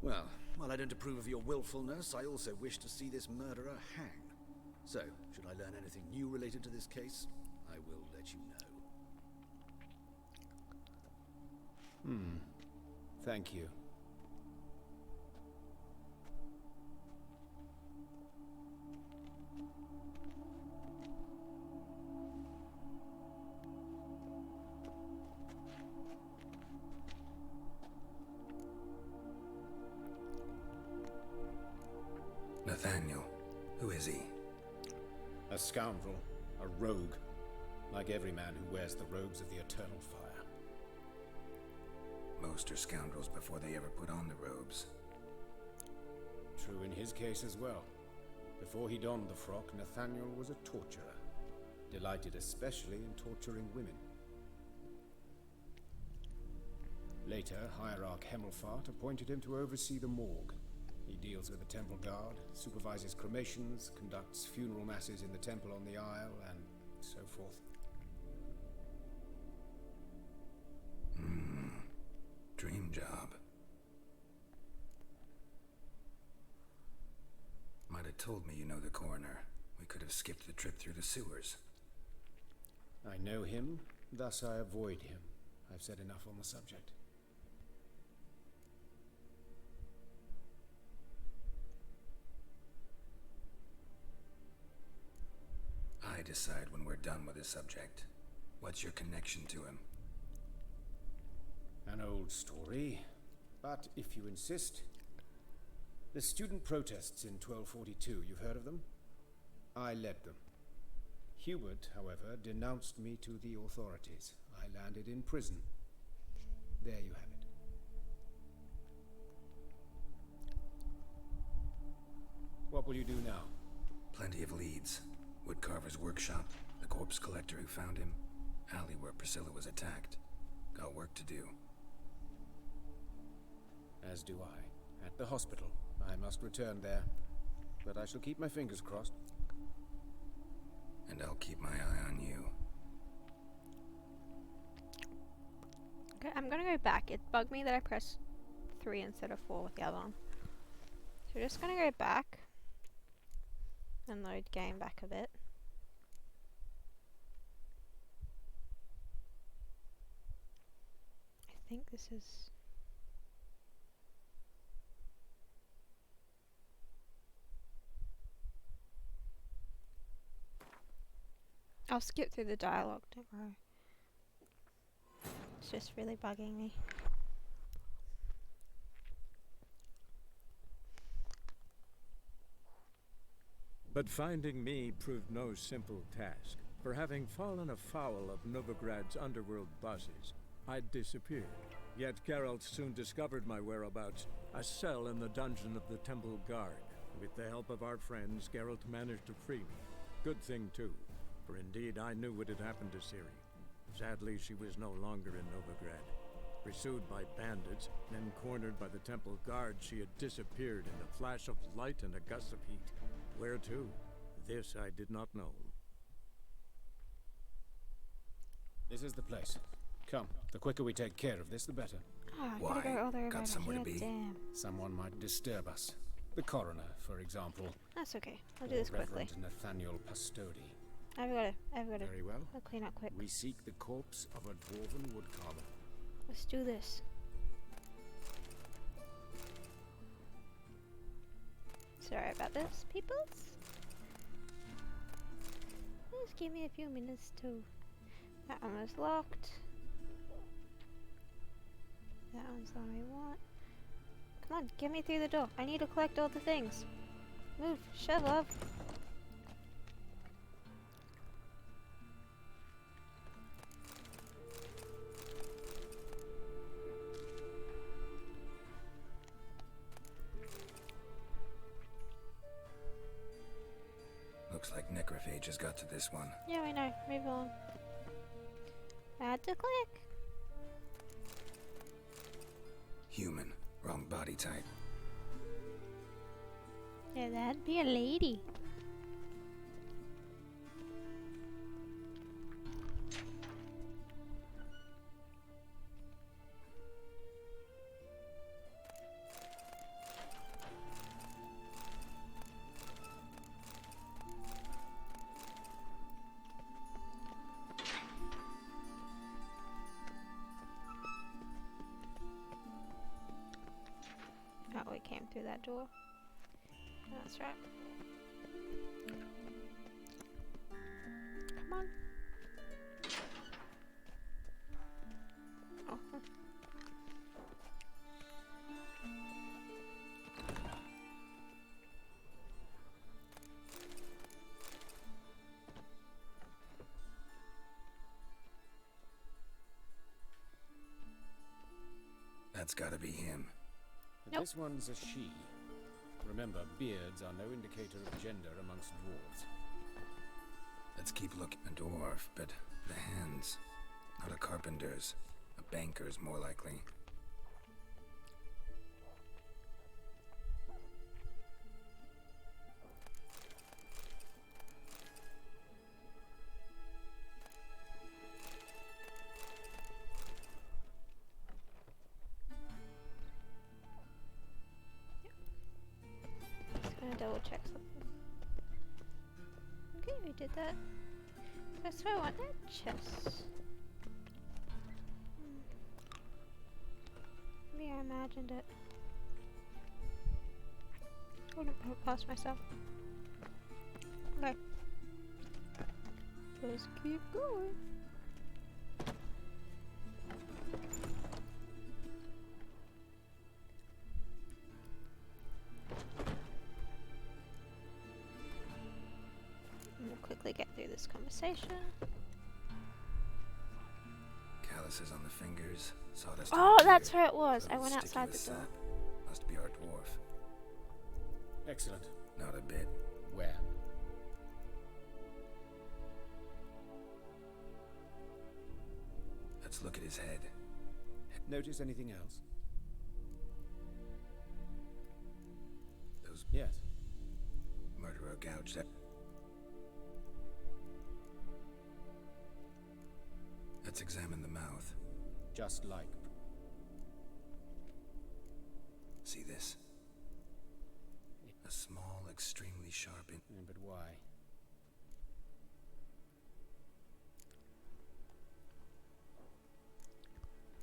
Well, while I don't approve of your willfulness, I also wish to see this murderer hang. So, should I learn anything new related to this case, I will let you know. Thank you. Nathaniel. Who is he? A scoundrel, a rogue, like every man who wears the robes of the Eternal Fire. Most are scoundrels before they ever put on the robes. True in his case as well. Before he donned the frock, Nathaniel was a torturer, delighted especially in torturing women. Later, Hierarch Hemmelfart appointed him to oversee the morgue. He deals with the temple guard, supervises cremations, conducts funeral masses in the temple on the Isle, and so forth. Dream job. Might have told me you know the coroner. We could have skipped the trip through the sewers. I know him, thus I avoid him. I've said enough on the subject. I decide when we're done with the subject. What's your connection to him? An old story, but if you insist. The student protests in 1242, you've heard of them? I led them. Hubert, however, denounced me to the authorities. I landed in prison. There you have it. What will you do now? Plenty of leads. Woodcarver's workshop, the corpse collector who found him, alley where Priscilla was attacked. Got work to do. As do I. At the hospital. I must return there. But I shall keep my fingers crossed. And I'll keep my eye on you. Okay, I'm gonna go back. It bugged me that I pressed 3 instead of 4 with the other one. So we're just gonna go back and load game back a bit. I think this is... I'll skip through the dialogue, don't worry. It's just really bugging me. But finding me proved no simple task. For having fallen afoul of Novigrad's underworld bosses, I'd disappeared. Yet Geralt soon discovered my whereabouts, a cell in the dungeon of the Temple Guard. With the help of our friends, Geralt managed to free me. Good thing, too, for indeed I knew what had happened to Ciri. Sadly, she was no longer in Novigrad. Pursued by bandits, then cornered by the Temple Guard, she had disappeared in a flash of light and a gust of heat. Where to? This I did not know. This is the place. Come, the quicker we take care of this, the better. Oh, I Why? gotta go all the way Got around somewhere to here, be? damn. Someone might disturb us. The coroner, for example. That's okay. I'll do this quickly. Reverend Nathaniel Pastodi. I've got to Very well. I'll clean up quick. We seek the corpse of a dwarven woodcarver. Let's do this. Sorry about this, peoples. Just give me a few minutes to... That one was locked. That one's the one we want. Come on, get me through the door. I need to collect all the things. Move, shove up. Looks like necrophage has got to this one. Yeah, I know. Move on. Add to click. Human. Wrong body type. Yeah, that'd be a lady. Oh, we came through that door. That's right. Come on. Oh. That's gotta be him. Nope. This one's a she. Remember, beards are no indicator of gender amongst dwarves. Let's keep looking. A dwarf, but the hands. Not a carpenter's. A banker's, more likely. Just gonna double check something. Okay, we did that. That's why I want that chest. Maybe I imagined it. Wouldn't put it past myself. Okay. Just keep going. We'll quickly get through this conversation. Calluses on the fingers, sawdust. Oh, on the that's beard. where it was. I Little went sticky outside with the door. sap. Must be our dwarf. Excellent. Not a bit. Where? Let's look at his head. Notice anything else? Those Yes. murderer gouged at. Let's examine the mouth. Just like. See this? A small, extremely sharp But why?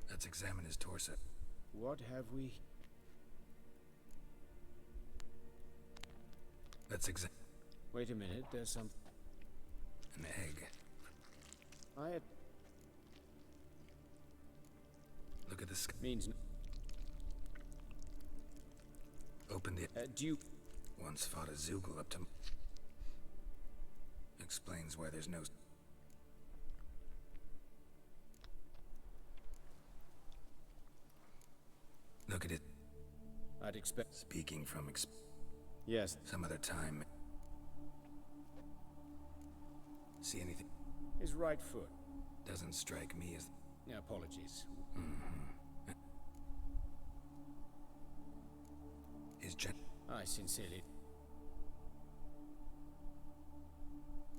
Let's examine his torso. What have we? Let's examine Wait a minute. There's some. an egg. I Look at the means. Open the. Do you? Once fought a Zoogle up to. Explains why there's no. Look at it. I'd expect. Speaking from Yes. some other time. See anything? His right foot. Doesn't strike me as. Apologies. His gen. I sincerely.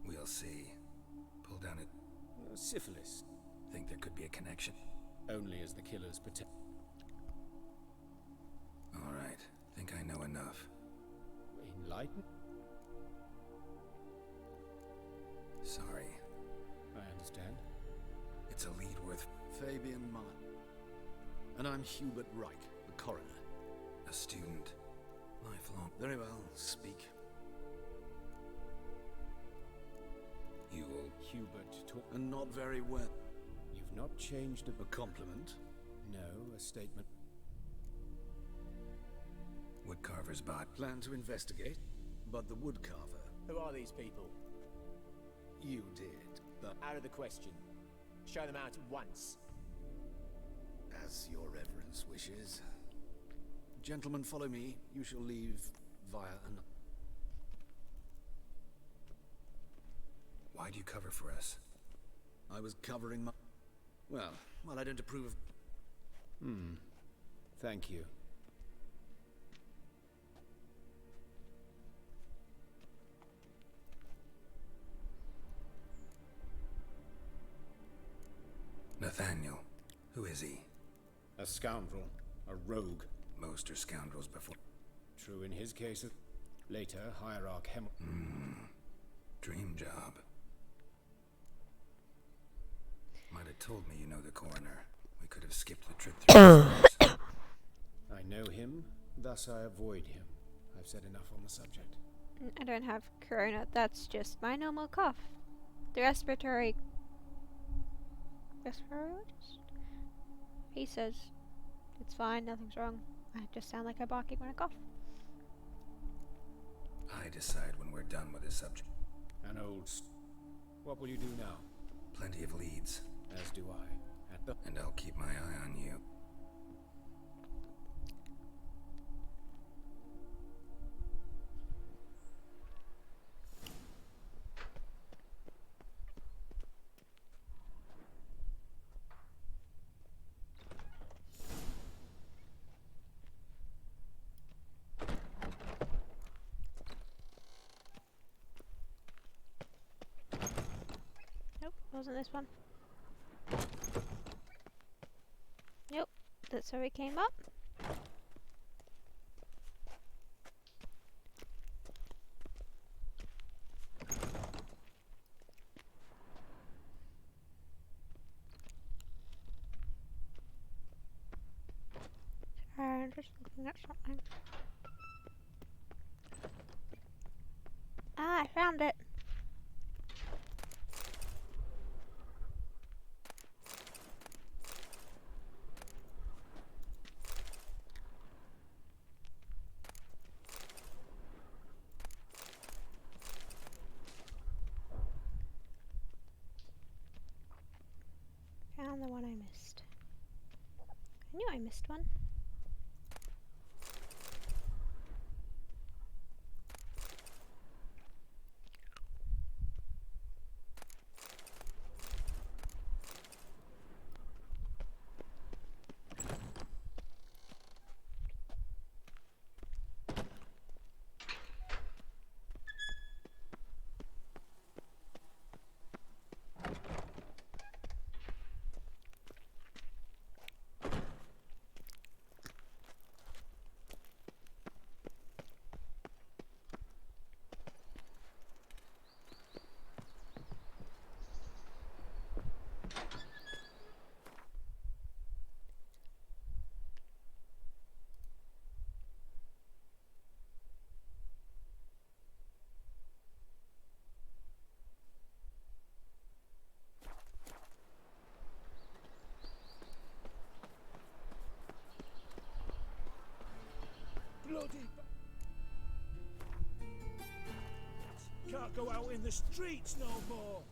We'll see. Pull down it. Syphilis. Think there could be a connection. Only as the killer's protect. All right. Think I know enough. Enlighten. Sorry. I understand. It's a lead worth. Fabian Martin. And I'm Hubert Reich, the coroner. A student. Lifelong. Very well, speak. You will. Hubert talk. And not very well. You've not changed a. A compliment. No, a statement. Woodcarver's bot. Plan to investigate, but the woodcarver, Who are these people? you did. But Out of the question. Show them out at once. as your reverence wishes. Gentlemen, follow me. You shall leave via an... Why do you cover for us? I was covering my... Well, I don't approve of... Thank you. Nathaniel. Who is he? A scoundrel. A rogue. Most are scoundrels before. True in his case. Later, Hierarch Dream job. Might have told me you know the coroner. We could have skipped the trip through the forest. I know him, thus I avoid him. I've said enough on the subject. I don't have corona. That's just my normal cough. The respiratory... Respirologist? He says it's fine, nothing's wrong. I just sound like I'm barking when I cough. I decide when we're done with this subject. An What will you do now? Plenty of leads. As do I. At the... And I'll keep my eye on you. Wasn't this one? Yep, that's where we came up. I'm just looking at something. Ah, I found it. Found the one I missed. I knew I missed one. Bloody... Can't go out in the streets no more.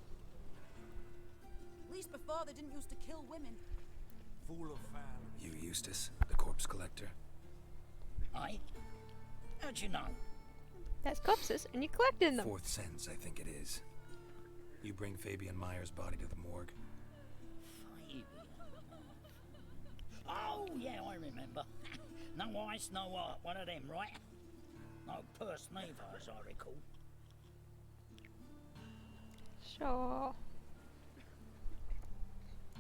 At least before they didn't used to kill women. Full of family. You Eustace, the corpse collector? Aye? How'd you know? That's corpses, and you're collecting them. Fourth sense, I think it is. You bring Fabian Meyer's body to the morgue. Fabian. Oh, yeah, I remember. No eyes, no heart, one of them, right? No purse neither, as I recall. Sure.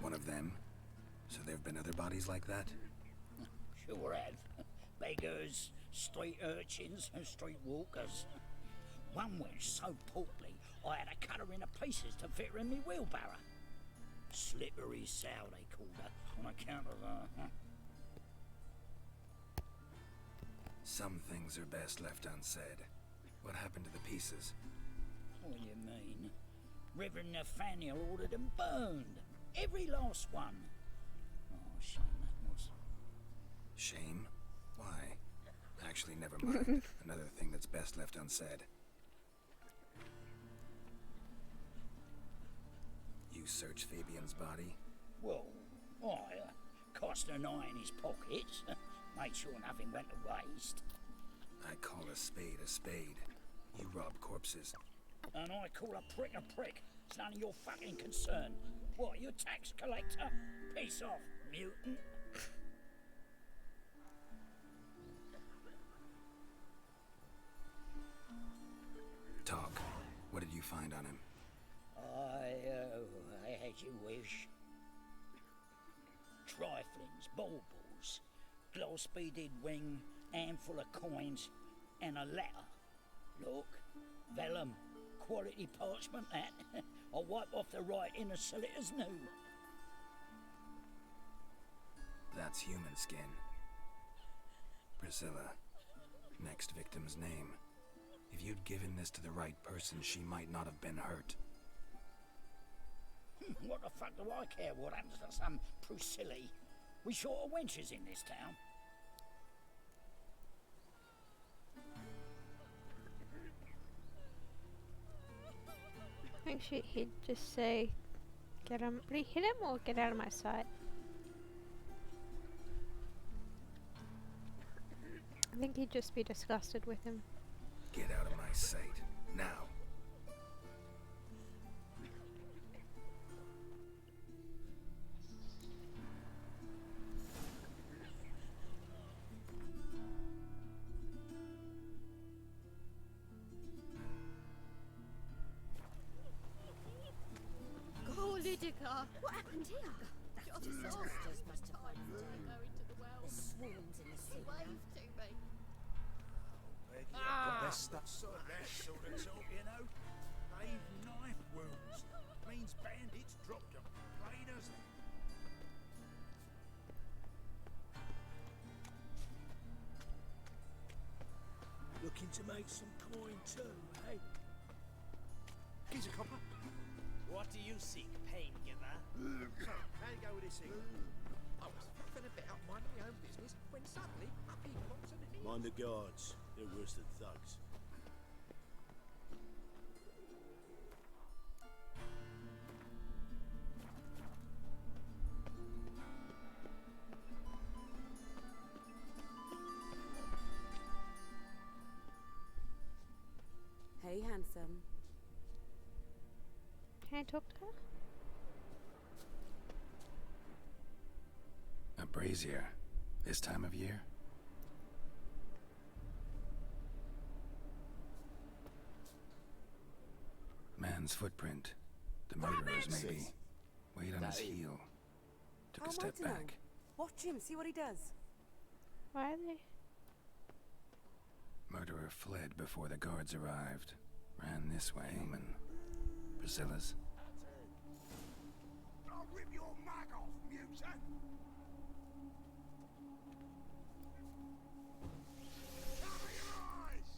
One of them? So there have been other bodies like that? Sure have. Beggars, street urchins, and street walkers. One was so portly, I had to cut her into pieces to fit her in me wheelbarrow. Slippery sow, they called her, on account of her. Some things are best left unsaid. What happened to the pieces? What do you mean? Reverend Nathaniel ordered them burned. Every last one. Oh, shame that was. Shame? Why? Actually, never mind. Another thing that's best left unsaid. You searched Fabian's body? Well, I cast an eye in his pockets. Made sure nothing went to waste. I call a spade a spade. You rob corpses. And I call a prick a prick. It's none of your fucking concern. What, you tax collector? Piss off, mutant. Talk. What did you find on him? I as you wish. Triflings, baubles, gloss-beaded ring, handful of coins, and a letter. Look, vellum, quality parchment that. I'll wipe off the writing and sell it as new. That's human skin. Priscilla. Next victim's name. If you'd given this to the right person, she might not have been hurt. What the fuck do I care what happens to some Priscilla? We short of wenches in this town. I think he'd just say, get him. Would he hit him or get out of my sight? I think he'd just be disgusted with him. Get out of my sight. Now. Sugar! What happened here? That disasters must have gone down. Go into the well. There's swarms in the sea now. Wave to me. That's that sort of talk, you know. They've knife wounds. Means bandits dropped them. Plain as that. Looking to make some coin too, hey? Here's a copper. What do you seek, pain giver? So, how you go with this thing? I was fucking about minding my own business when suddenly up he pops and he... Mind the guards. They're worse than thugs. Hey, handsome. Can I talk to her? A brazier. This time of year? Man's footprint. The murderer's maybe. Weight on his heel. Took a step back. Watch him, see what he does. Why are they? Murderer fled before the guards arrived. Ran this way. Human. Priscilla's. I'll rip your mug off, mutant! Cover your eyes!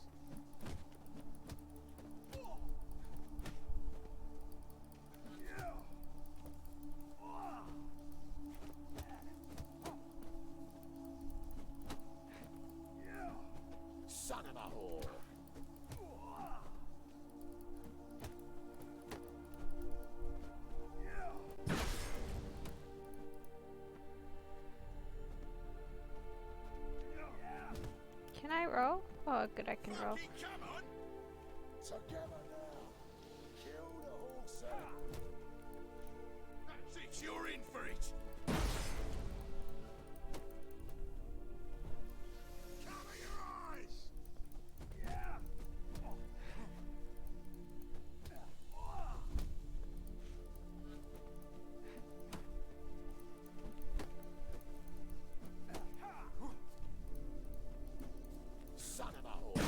Son of a whore! Can I roll? Oh, good, I can roll. Come on! Together now! Kill the whole set! That's it, you're in for it! Cover your eyes! Yeah! Son of a whore!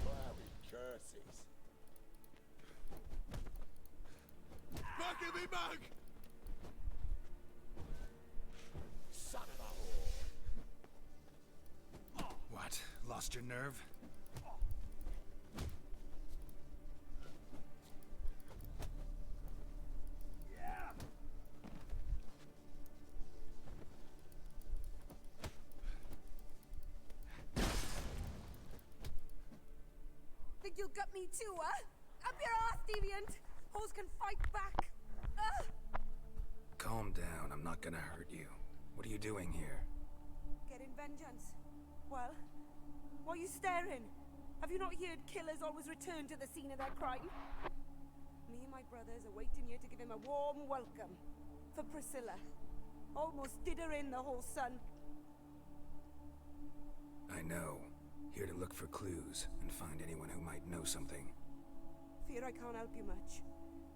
Bloody curses! Bucket me mug! Son of a whore! What? Lost your nerve? Think you'll gut me too, huh? Up your ass, deviant! Hoes can fight back! Calm down. I'm not gonna hurt you. What are you doing here? Getting vengeance. Well, why are you staring? Have you not heard killers always return to the scene of their crime? Me and my brothers are waiting here to give him a warm welcome. For Priscilla. Almost did her in, the whole son. I know. Here to look for clues and find anyone who might know something. Fear I can't help you much.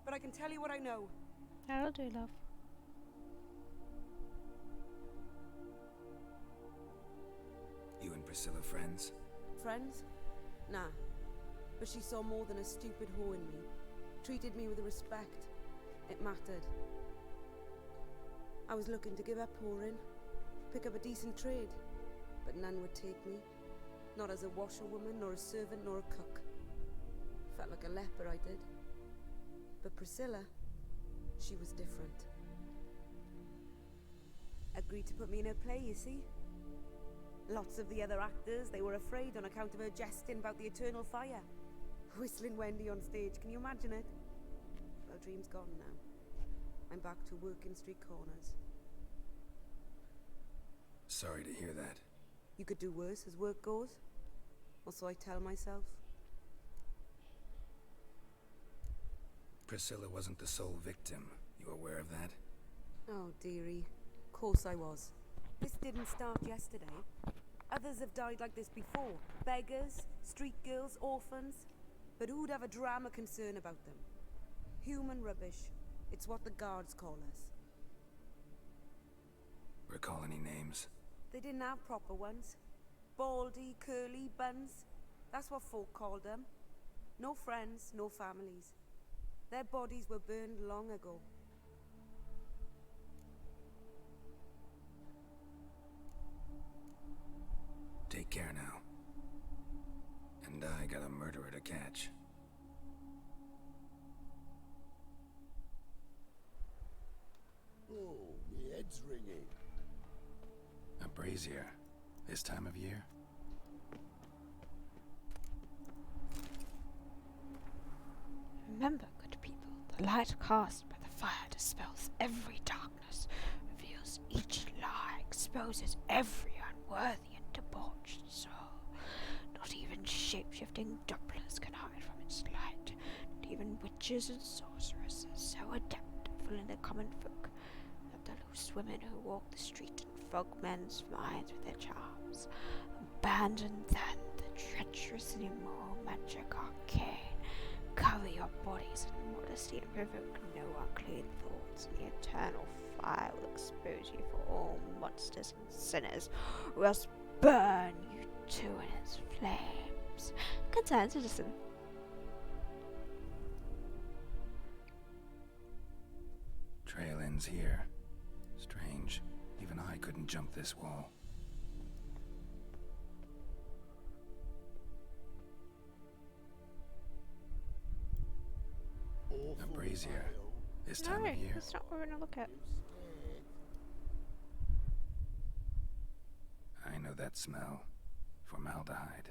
But I can tell you what I know. That'll do, love. You and Priscilla friends? Friends? Nah. But she saw more than a stupid whore in me. Treated me with respect. It mattered. I was looking to give up whoring. Pick up a decent trade. But none would take me. Not as a washerwoman, nor a servant, nor a cook. Felt like a leper, I did. But Priscilla, she was different. Agreed to put me in her play, you see? Lots of the other actors, they were afraid on account of her jesting about the eternal fire. Whistling Wendy on stage, can you imagine it? Well, dream's gone now. I'm back to working street corners. Sorry to hear that. You could do worse as work goes. Or so I tell myself. Priscilla wasn't the sole victim. You aware of that? Oh, dearie. Course I was. This didn't start yesterday. Others have died like this before. Beggars, street girls, orphans. But who'd have a drama concern about them? Human rubbish. It's what the guards call us. Recall any names? They didn't have proper ones. Baldy, curly, buns. That's what folk called them. No friends, no families. Their bodies were burned long ago. Take care now. And I got a murderer to catch. Oh, my head's ringing. A brazier. This time of year? Remember, good people, the light cast by the fire dispels every darkness, reveals each lie, exposes every unworthy and debauched soul. Not even shape-shifting dopplers can hide from its light. Not even witches and sorceresses, so adept at fooling the common folk, that the loose women who walk the street and fog men's minds with their charms. Abandon then the treacherous and immoral magic arcane. Cover your bodies in modesty and provoke no unclean thoughts, and the eternal fire will expose you for all monsters and sinners, or else burn you too in its flames. Concerned citizen. Trail ends here. Strange. Even I couldn't jump this wall. A brazier. This time of year. That's not what we're gonna look at. I know that smell. Formaldehyde.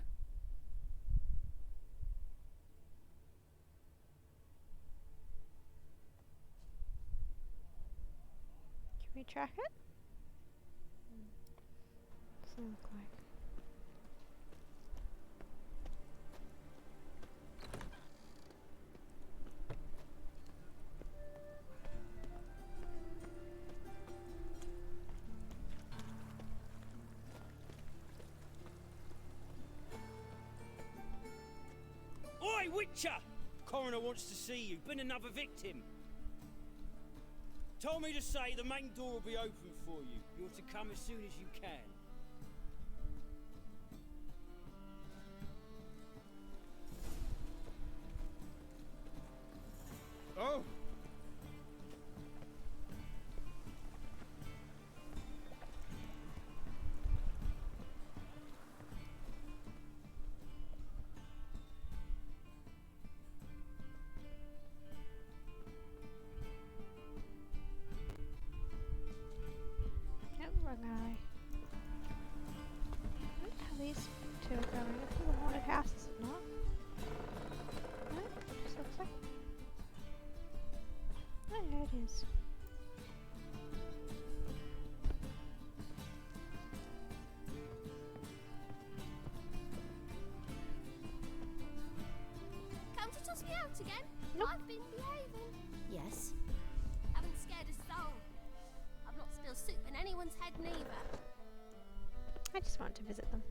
Can we track it? Doesn't look like. Oi, Witcher! Coroner wants to see you. Been another victim. Told me to say the main door will be open for you. You're to come as soon as you can. Oh! Wrong eye. What are these two going? Into the haunted house, is it not? No? Just looks like. Oh, there it is. Come to toss me out again? Nope. I've been behaving. Yes? Haven't scared a soul. I'm not still soup in anyone's head neither. I just want to visit them.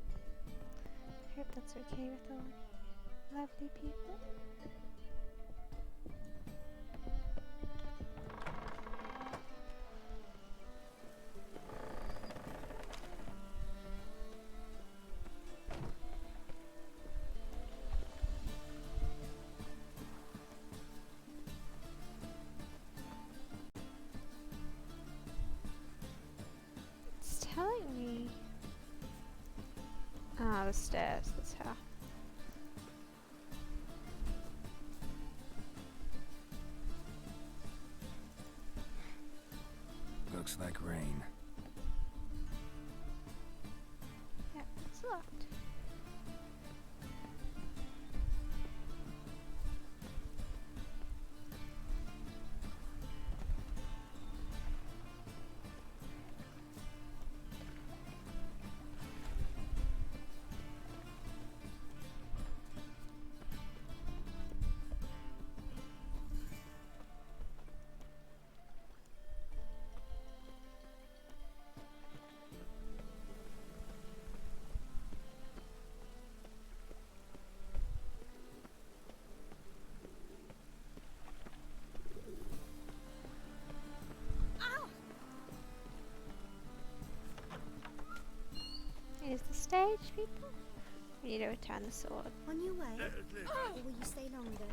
I hope that's okay with all lovely people. It's telling me. Ah, the stairs. That's how. Looks like rain. Yeah, it's locked. people? We need to return the sword. On your way? Or will you stay longer?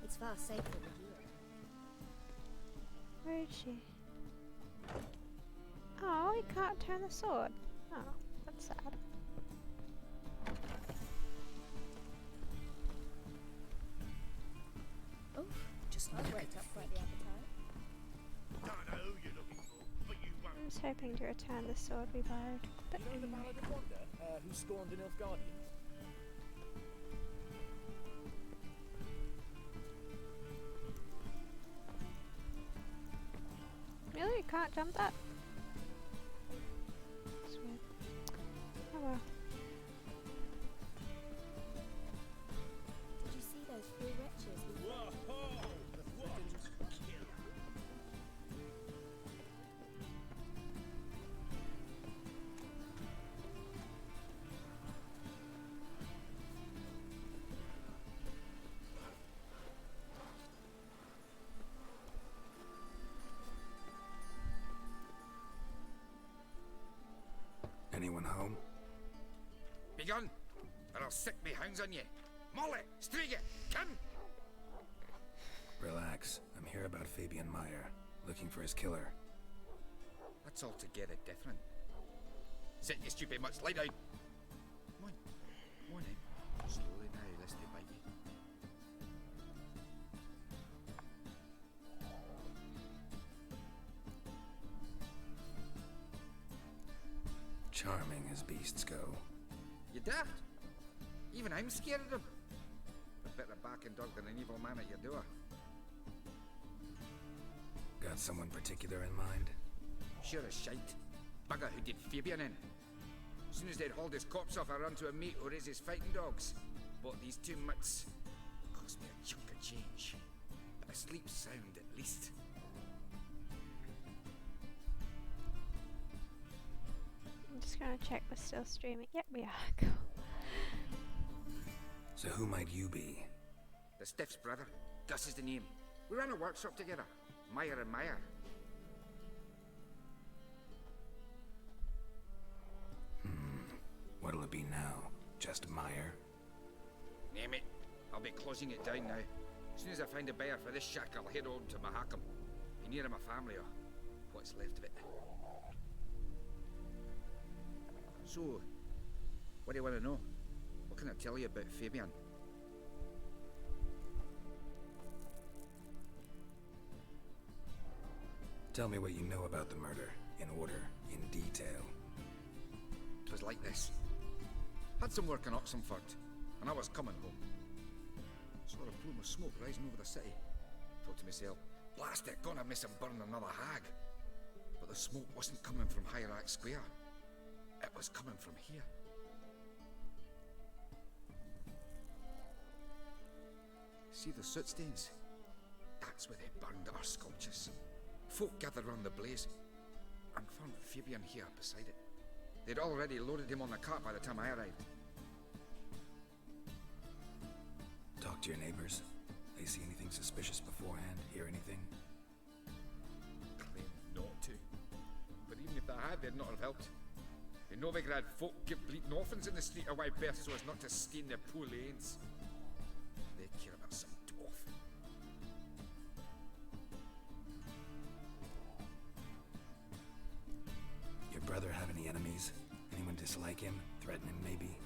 It's far safer with you. Where is she? Oh, we can't turn the sword. Oh, that's sad. Oh, just worked up quite the appetite. Don't know who you're looking for, but you I won't. was hoping to return the sword we borrowed, but You know the anyway. Ballad of Wonder, who scorned the Nilfgaardians? Really? You can't jump that? That's weird. Oh well. Did you see those three wretches? Whoa! What a killer! Anyone home? Begun, or I'll sick me hounds on you. Molly, Striga, come! Relax. I'm here about Fabian Meyer, looking for his killer. That's altogether different. Sit you stupid much, lie down. Come on, come on in. Slowly now, lest they bite you. Charming as beasts go. You daft? Even I'm scared of them. A better barking dog than an evil man at your door. Got someone particular in mind? Sure as shite. Bugger who did Fabian in. As soon as they'd hauled his corpse off, I ran to a mate who raised his fighting dogs. Bought these 2 mutts. Cost me a chunk of change. But I sleep sound at least. I'm just gonna check we're still streaming. Yep, we are. Cool. So who might you be? The Stiff's brother. Gus is the name. We ran a workshop together. Meyer and Meyer. What'll it be now? Just Meyer? Name it. I'll be closing it down now. As soon as I find a buyer for this shack, I'll head on to Mahakam. Be near my family or what's left of it. So, what do you want to know? What can I tell you about Fabian? Tell me what you know about the murder, in order, in detail. It was like this. Had some work in Oxenford, and I was coming home. Saw a plume of smoke rising over the city. Thought to myself, blast it, gonna miss him burn another hag. But the smoke wasn't coming from Hierarch Square. It was coming from here. See the soot stains? That's where they burned our sculptures. Folk gathered round the blaze, and found Fabian here beside it. They'd already loaded him on the cart by the time I arrived. Talk to your neighbors. They see anything suspicious beforehand? Hear anything? Claimed not to. But even if they had, they'd not have helped. In Novigrad, folk give bleating orphans in the street a wide berth so as not to stain their poor lanes. They care about some dwarf. Your brother have any enemies? Anyone dislike him? Threaten him, maybe?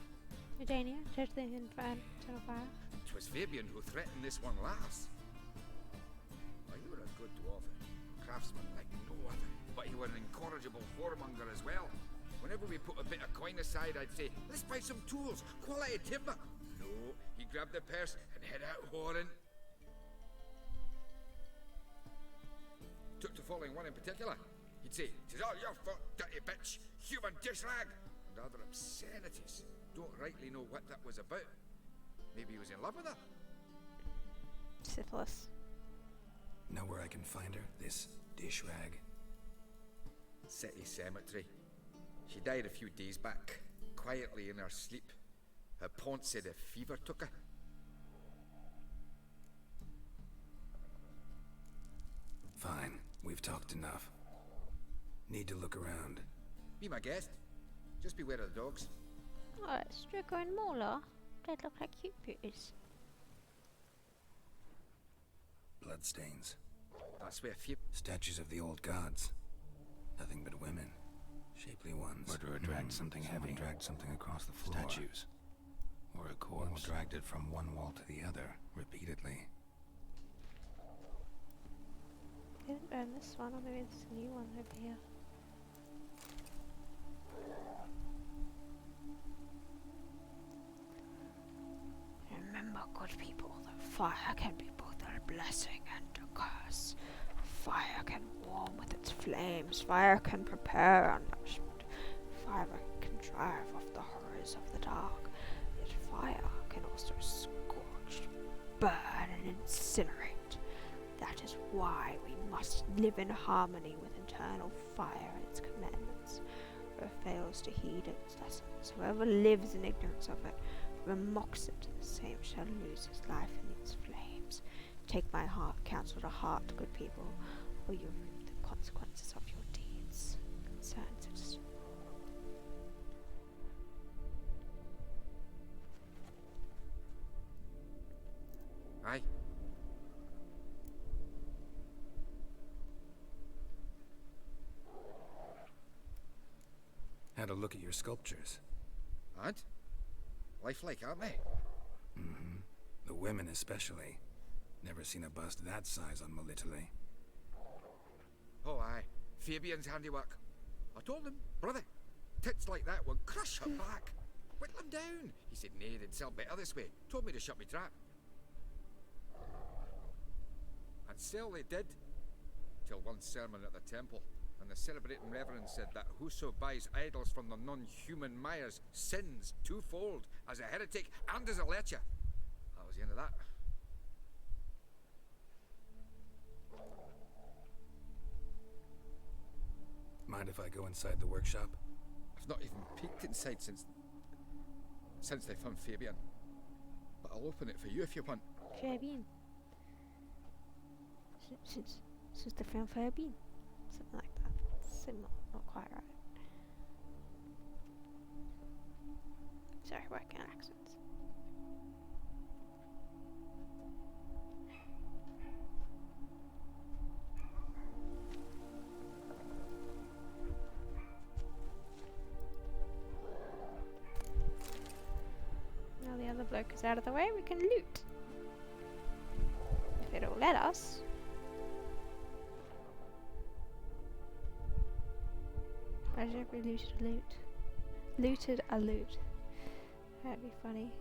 Eugenia, judge the infant fire. 'Twas Fabian who threatened this one last. Well, you were a good dwarf, craftsman like no other, but you were an incorrigible whoremonger as well. Whenever we put a bit of coin aside, I'd say, let's buy some tools, quality timber. No, he grabbed the purse and head out whoring. Took to following one in particular. He'd say, "'Tis all your fault, dirty bitch, human dish rag," and other obscenities. Don't rightly know what that was about. Maybe he was in love with her. Syphilis. Know where I can find her? This dish rag? City cemetery. She died a few days back, quietly in her sleep. Her pont said a fever took her. Fine, we've talked enough. Need to look around. Be my guest. Just beware of the dogs. Alright, Stricker and Mauler. They look like cute beauties. Bloodstains. That's where few Statues of the old gods. Nothing but women. Shapely ones. Murderer dragged something heavy. Dragged something across the floor. Statues. Or a corpse. Or dragged it from one wall to the other, repeatedly. Didn't burn this one, or maybe it's a new one over here. Remember, good people, that fire can be both a blessing and a curse. Fire can warm with its flames. Fire can prepare our nourishment. Fire can drive off the horrors of the dark. Yet fire can also scorch, burn, and incinerate. That is why we must live in harmony with eternal fire and its commandments. Whoever fails to heed its lessons, whoever lives in ignorance of it, whoever mocks it, the same shall lose his life in its flames. Take my counsel to heart, good people, or you reap the consequences of your deeds. Concerned citizen. Aye. Had a look at your sculptures. And? Lifelike, aren't they? Mm-hmm. The women especially. Never seen a bust that size on Melitele. Oh, aye. Fabian's handiwork. I told him, brother, tits like that would crush her back. Whittle him down. He said, nay, they'd sell better this way. Told me to shut me trap. And sell they did. Till one sermon at the temple, and the celebrating reverend said that whoso buys idols from the non-human Mayas sins twofold, as a heretic and as a lecher. That was the end of that. Mind if I go inside the workshop? I've not even peeked inside since they found Fabian. But I'll open it for you if you want. Fabian. Since they found Fabian. Something like that. Similar, not quite right. Sorry, working on accents. Now the other bloke is out of the way, we can loot. If it'll let us. Imagine if we looted a loot. Looted a loot. That'd be funny.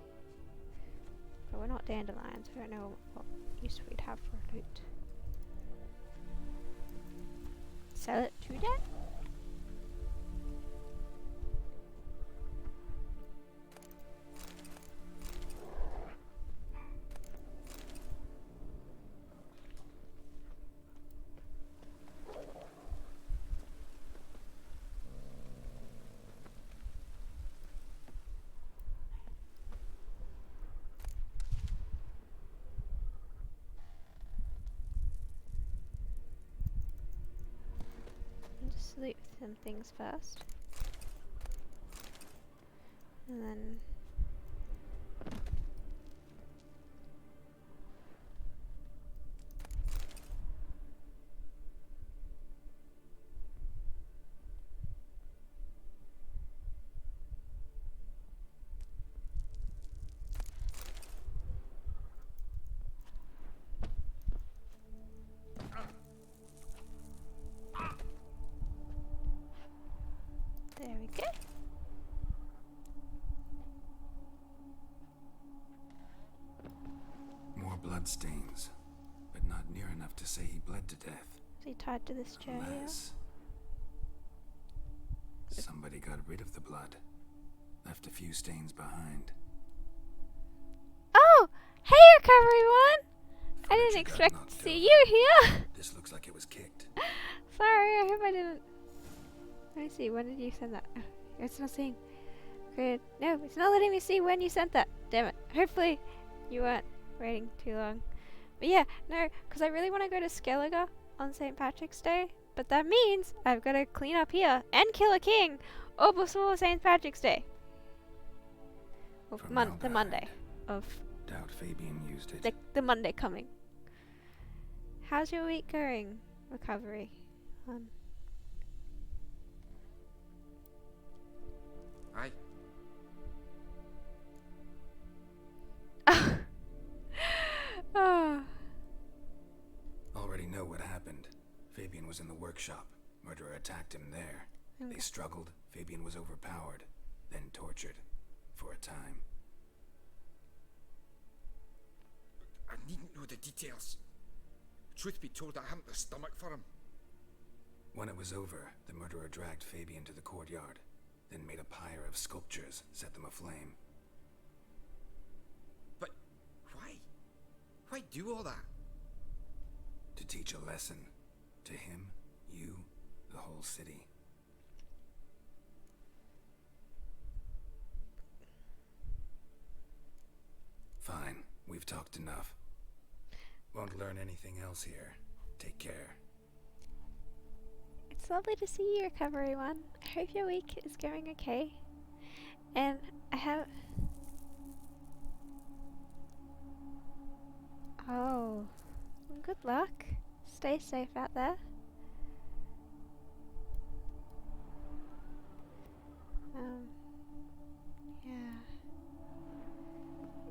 But we're not dandelions, we don't know what use we'd have for a loot. Sell it to that? Just loot some things first. And then there we go. More bloodstains, but not near enough to say he bled to death. Is he tied to this chair here? Unless somebody got rid of the blood, left a few stains behind. Oh! Hey, recovery one! I didn't expect to see you here! This looks like it was kicked. Sorry, I hope I didn't. Let me see, when did you send that? Oh, it's not saying. Good. No, it's not letting me see when you sent that. Damn it. Hopefully you weren't waiting too long. But yeah, no, because I really want to go to Skellige on St. Patrick's Day. But that means I've got to clean up here and kill a king all before St. Patrick's Day. Of From now the Monday of Doubt Fabian used it. the Monday coming. How's your week going? Recovery. Aye. Oh. Already know what happened. Fabian was in the workshop. Murderer attacked him there. They struggled. Fabian was overpowered, then tortured. For a time. I needn't know the details. Truth be told, I haven't the stomach for him. When it was over, the murderer dragged Fabian to the courtyard, then made a pyre of sculptures, set them aflame. But why? Why do all that? To teach a lesson. To him, you, the whole city. Fine, we've talked enough. Won't learn anything else here. Take care. It's lovely to see you recover, everyone. I hope your week is going okay. And I have... Oh. Good luck. Stay safe out there. Yeah.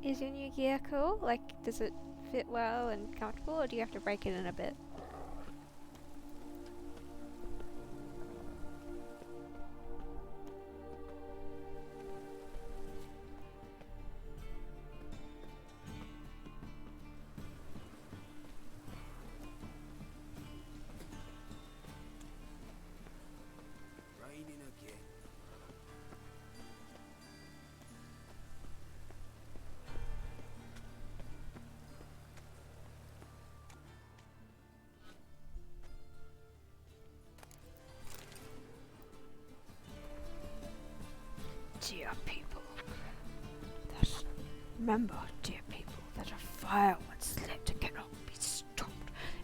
Is your new gear cool? Like, does it fit well and comfortable, or do you have to break it in a bit? Raining again. Dear people, remember, dear people, that a fire once lit cannot be stopped.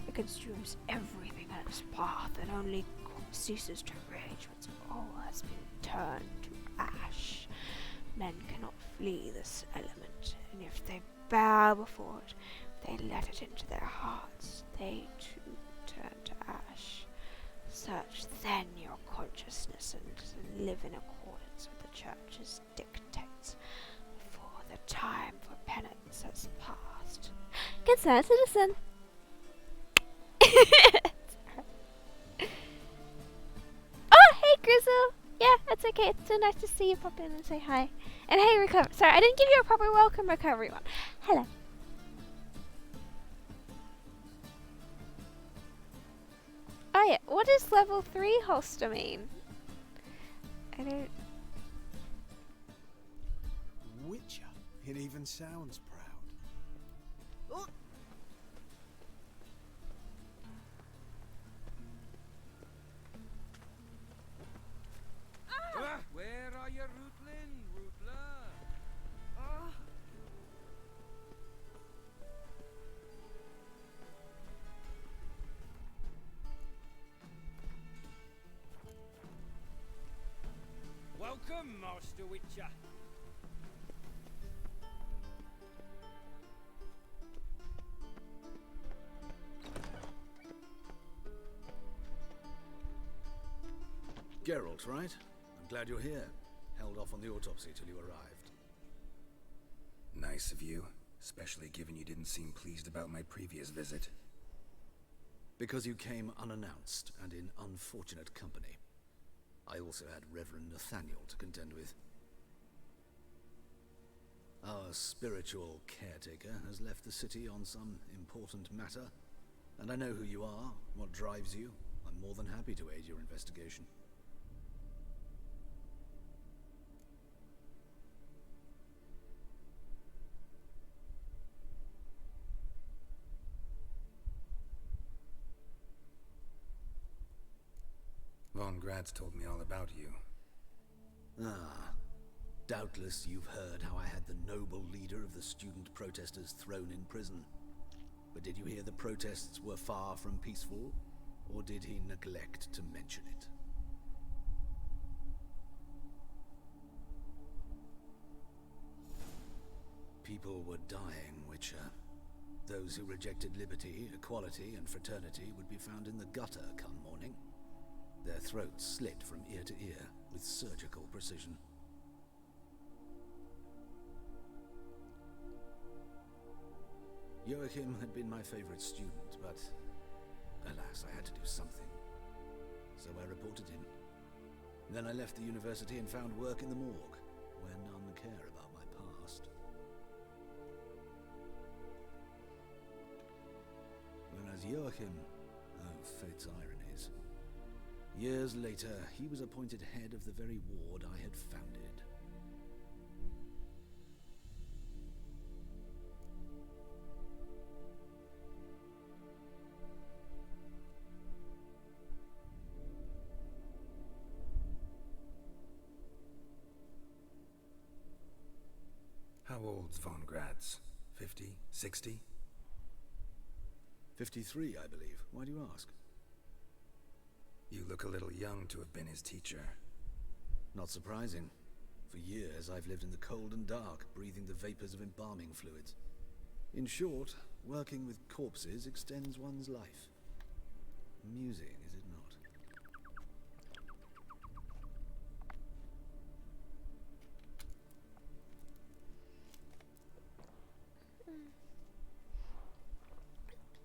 It consumes everything in its path and only ceases to rage once all has been turned to ash. Men cannot flee this element, and if they bow before it, if they let it into their hearts, they too turn to ash. Search then your consciousness and live in accordance with the Church's dictates, for the time for penance has passed. Concerned citizen! Oh, hey, Grizzle! Yeah, it's okay. It's so nice to see you pop in and say hi. And hey, Recover. Sorry, I didn't give you a proper welcome, Recovery one. Hello. Oh yeah, what does level 3 holster mean? I don't... Witcher. It even sounds proud. Oh. Where are you, Rootlin? Rootler? Welcome, Master Witcher. Geralt, right? I'm glad you're here. Held off on the autopsy till you arrived. Nice of you, especially given you didn't seem pleased about my previous visit. Because you came unannounced and in unfortunate company. I also had Reverend Nathaniel to contend with. Our spiritual caretaker has left the city on some important matter, and I know who you are, what drives you. I'm more than happy to aid your investigation. Von Grad's told me all about you. Ah, doubtless you've heard how I had the noble leader of the student protesters thrown in prison. But did you hear the protests were far from peaceful, or did he neglect to mention it? People were dying, Witcher. Those who rejected liberty, equality, and fraternity would be found in the gutter come morning. Their throats slit from ear to ear with surgical precision. Joachim had been my favorite student, but alas, I had to do something. So I reported him. Then I left the university and found work in the morgue, where none care about my past. Whereas Joachim, oh, fate's ironies. Years later, he was appointed head of the very ward I had founded. How old's von Graz? 50? 60? 53, I believe. Why do you ask? You look a little young to have been his teacher. Not surprising. For years, I've lived in the cold and dark, breathing the vapors of embalming fluids. In short, working with corpses extends one's life. Amusing, is it not?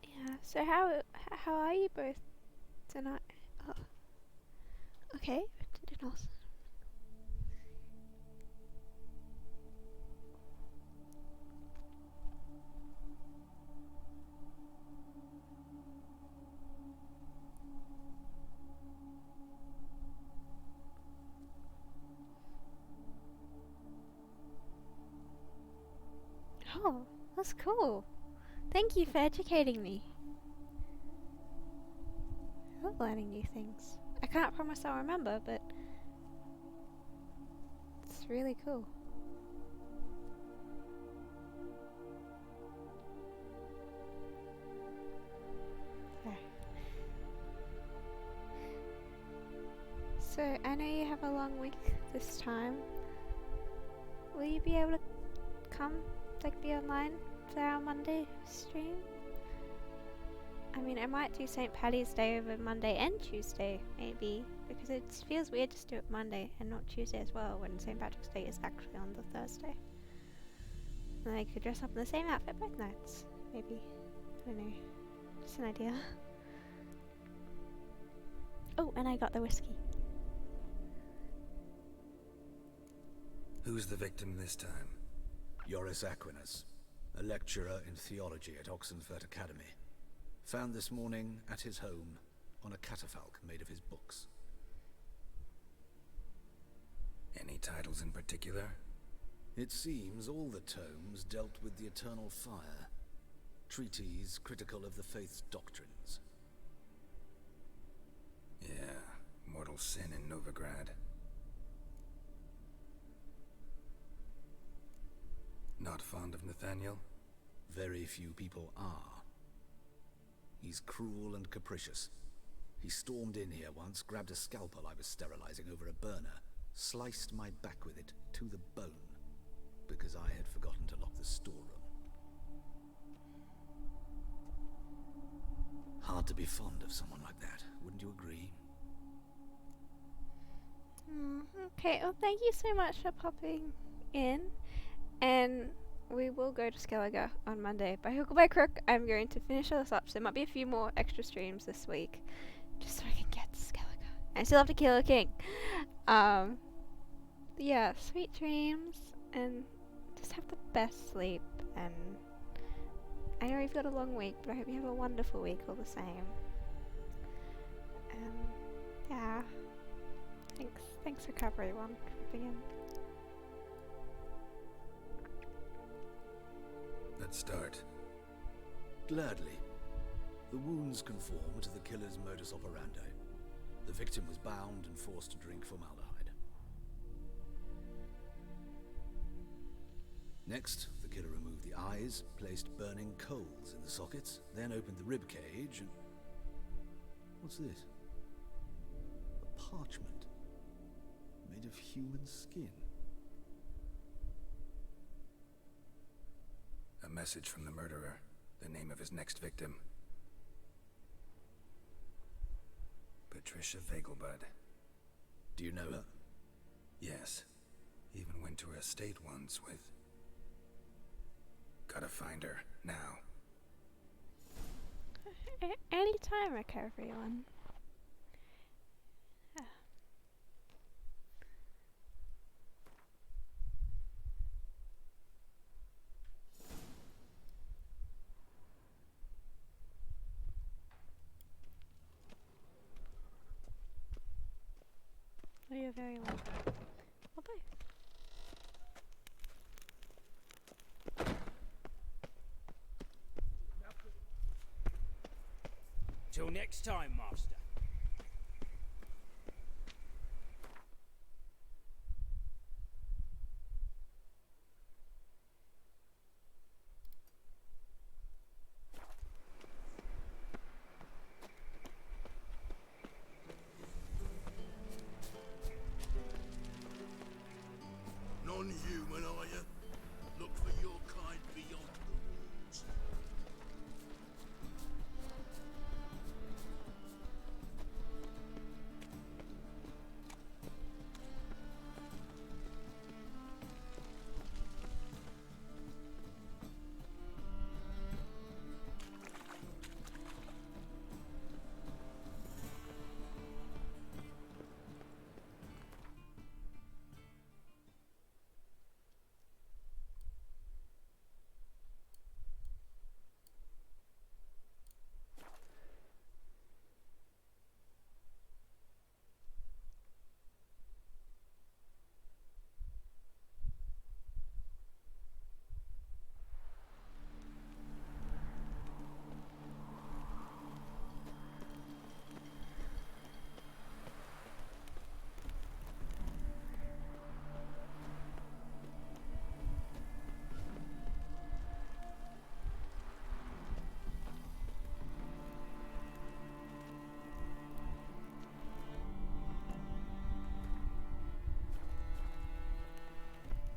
Yeah, so how are you both tonight? Oh. Okay, didn't ask. Oh, that's cool. Thank you for educating me. I love learning new things. I can't promise I'll remember, but it's really cool. Okay. So, I know you have a long week this time. Will you be able to come, like, be online for our Monday stream? I mean, I might do St. Paddy's Day over Monday and Tuesday, maybe, because it feels weird to do it Monday and not Tuesday as well, when St. Patrick's Day is actually on the Thursday. And I could dress up in the same outfit both nights, maybe. I don't know. Just an idea. Oh, and I got the whiskey. Who's the victim this time? Joris Aquinas, a lecturer in theology at Oxenfurt Academy. Found this morning at his home on a catafalque made of his books. Any titles in particular? It seems all the tomes dealt with the eternal fire. Treatises critical of the faith's doctrines. Yeah, mortal sin in Novigrad. Not fond of Nathaniel? Very few people are. He's cruel and capricious. He stormed in here once, grabbed a scalpel I was sterilizing over a burner, sliced my back with it to the bone, because I had forgotten to lock the storeroom. Hard to be fond of someone like that, wouldn't you agree? Okay, well, thank you so much for popping in, and we will go to Skellige on Monday. By hook or by crook, I'm going to finish this up, so there might be a few more extra streams this week, just so I can get to Skellige. I still have to kill a king. Yeah, sweet dreams, and just have the best sleep, and I know you've got a long week, but I hope you have a wonderful week all the same. And yeah, thanks for everyone for being. Let's start. Gladly. The wounds conform to the killer's modus operandi. The victim was bound and forced to drink formaldehyde. Next, the killer removed the eyes, placed burning coals in the sockets, then opened the rib cage and... What's this? A parchment made of human skin. A message from the murderer. The name of his next victim. Patricia Vegelbud. Do you know her? Yes. Even went to her estate once with... Gotta find her, now. Anytime recovery one. Oh, you're very welcome. Bye-bye. Till next time, Master. Non-human, are you? Look for your kind beyond the walls.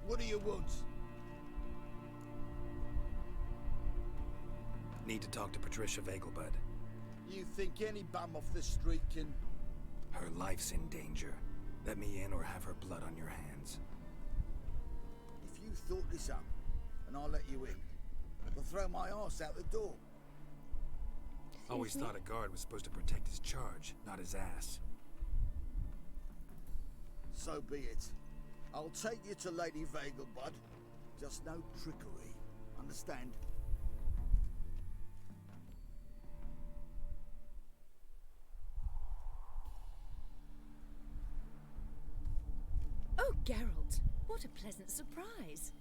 What do you want? Need to talk to Patricia Vegelbud. You think any bum off the street can... Her life's in danger. Let me in or have her blood on your hands. If you thought this up, and I'll let you in, I'll throw my arse out the door. Always thought a guard was supposed to protect his charge, not his ass. So be it. I'll take you to Lady Vegelbud. Just no trickery. Understand? Oh, Geralt, what a pleasant surprise.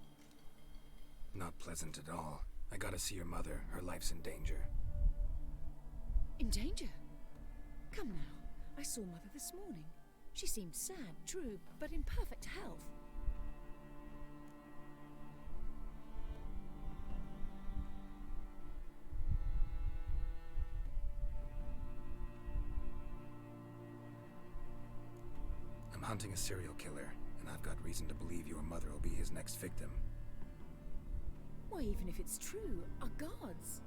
Not pleasant at all. I gotta see your mother. Her life's in danger. In danger? Come now, I saw Mother this morning. She seemed sad, true, but in perfect health. I'm hunting a serial killer, and I've got reason to believe your mother will be his next victim. Why, even if it's true, our gods.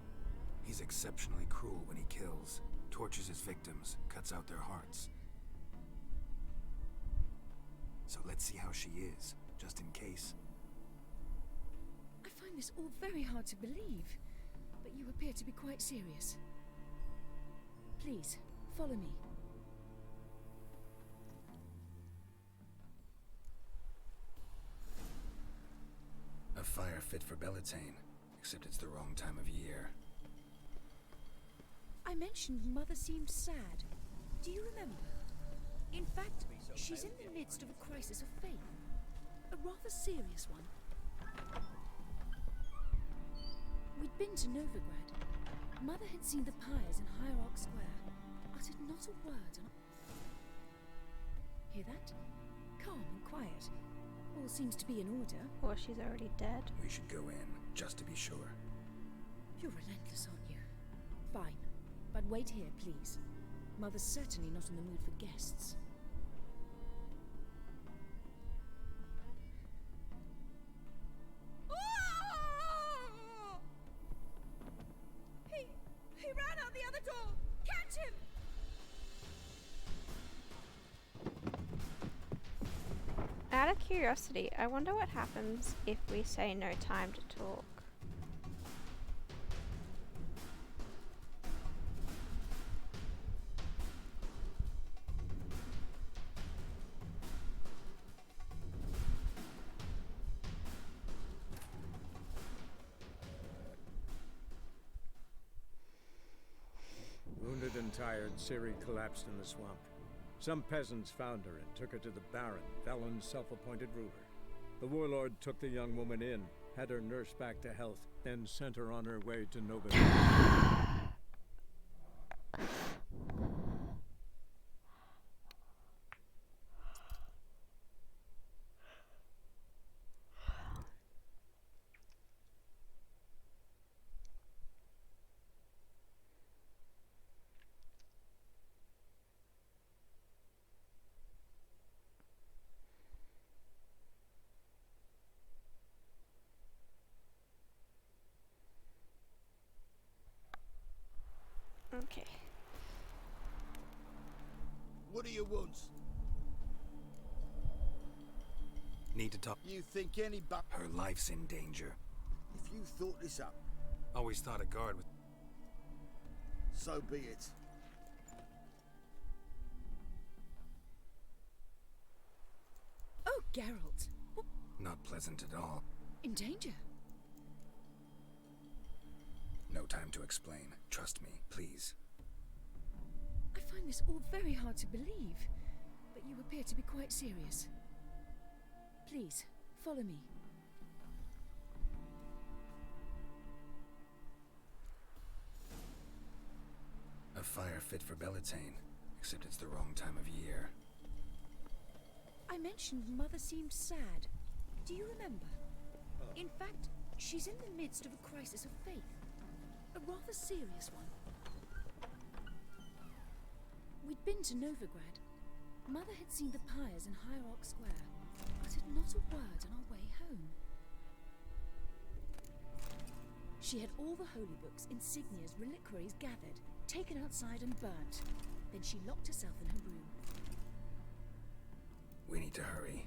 He's exceptionally cruel when he kills, tortures his victims, cuts out their hearts. So let's see how she is, just in case. I find this all very hard to believe, but you appear to be quite serious. Please, follow me. A fire fit for Bellatane, except it's the wrong time of year. I mentioned Mother seemed sad. Do you remember? In fact, she's in the midst of a crisis of faith. A rather serious one. We'd been to Novigrad. Mother had seen the pyres in Hierarch Square, uttered not a word, and... Hear that? Calm and quiet. All seems to be in order. Or she's already dead. We should go in, just to be sure. You're relentless, aren't you? Fine. But wait here, please. Mother's certainly not in the mood for guests. Out of curiosity, I wonder what happens if we say no time to talk. Wounded and tired, Ciri collapsed in the swamp. Some peasants found her and took her to the Baron, Valen's self-appointed ruler. The warlord took the young woman in, had her nursed back to health, then sent her on her way to Novigrad. Okay. What do you want? Need to talk. You think any Her life's in danger. If you thought this up, Always thought a guard was... so be it. Oh, Geralt. Not pleasant at all. In danger? No time to explain. Trust me, please. I find this all very hard to believe, but you appear to be quite serious. Please, follow me. A fire fit for Bellatane, except it's the wrong time of year. I mentioned Mother seemed sad. Do you remember? In fact, she's in the midst of a crisis of faith. A rather serious one. We'd been to Novigrad. Mother had seen the pyres in Hierarch Square, uttered not a word on our way home. She had all the holy books, insignias, reliquaries gathered, taken outside and burnt. Then she locked herself in her room. We need to hurry.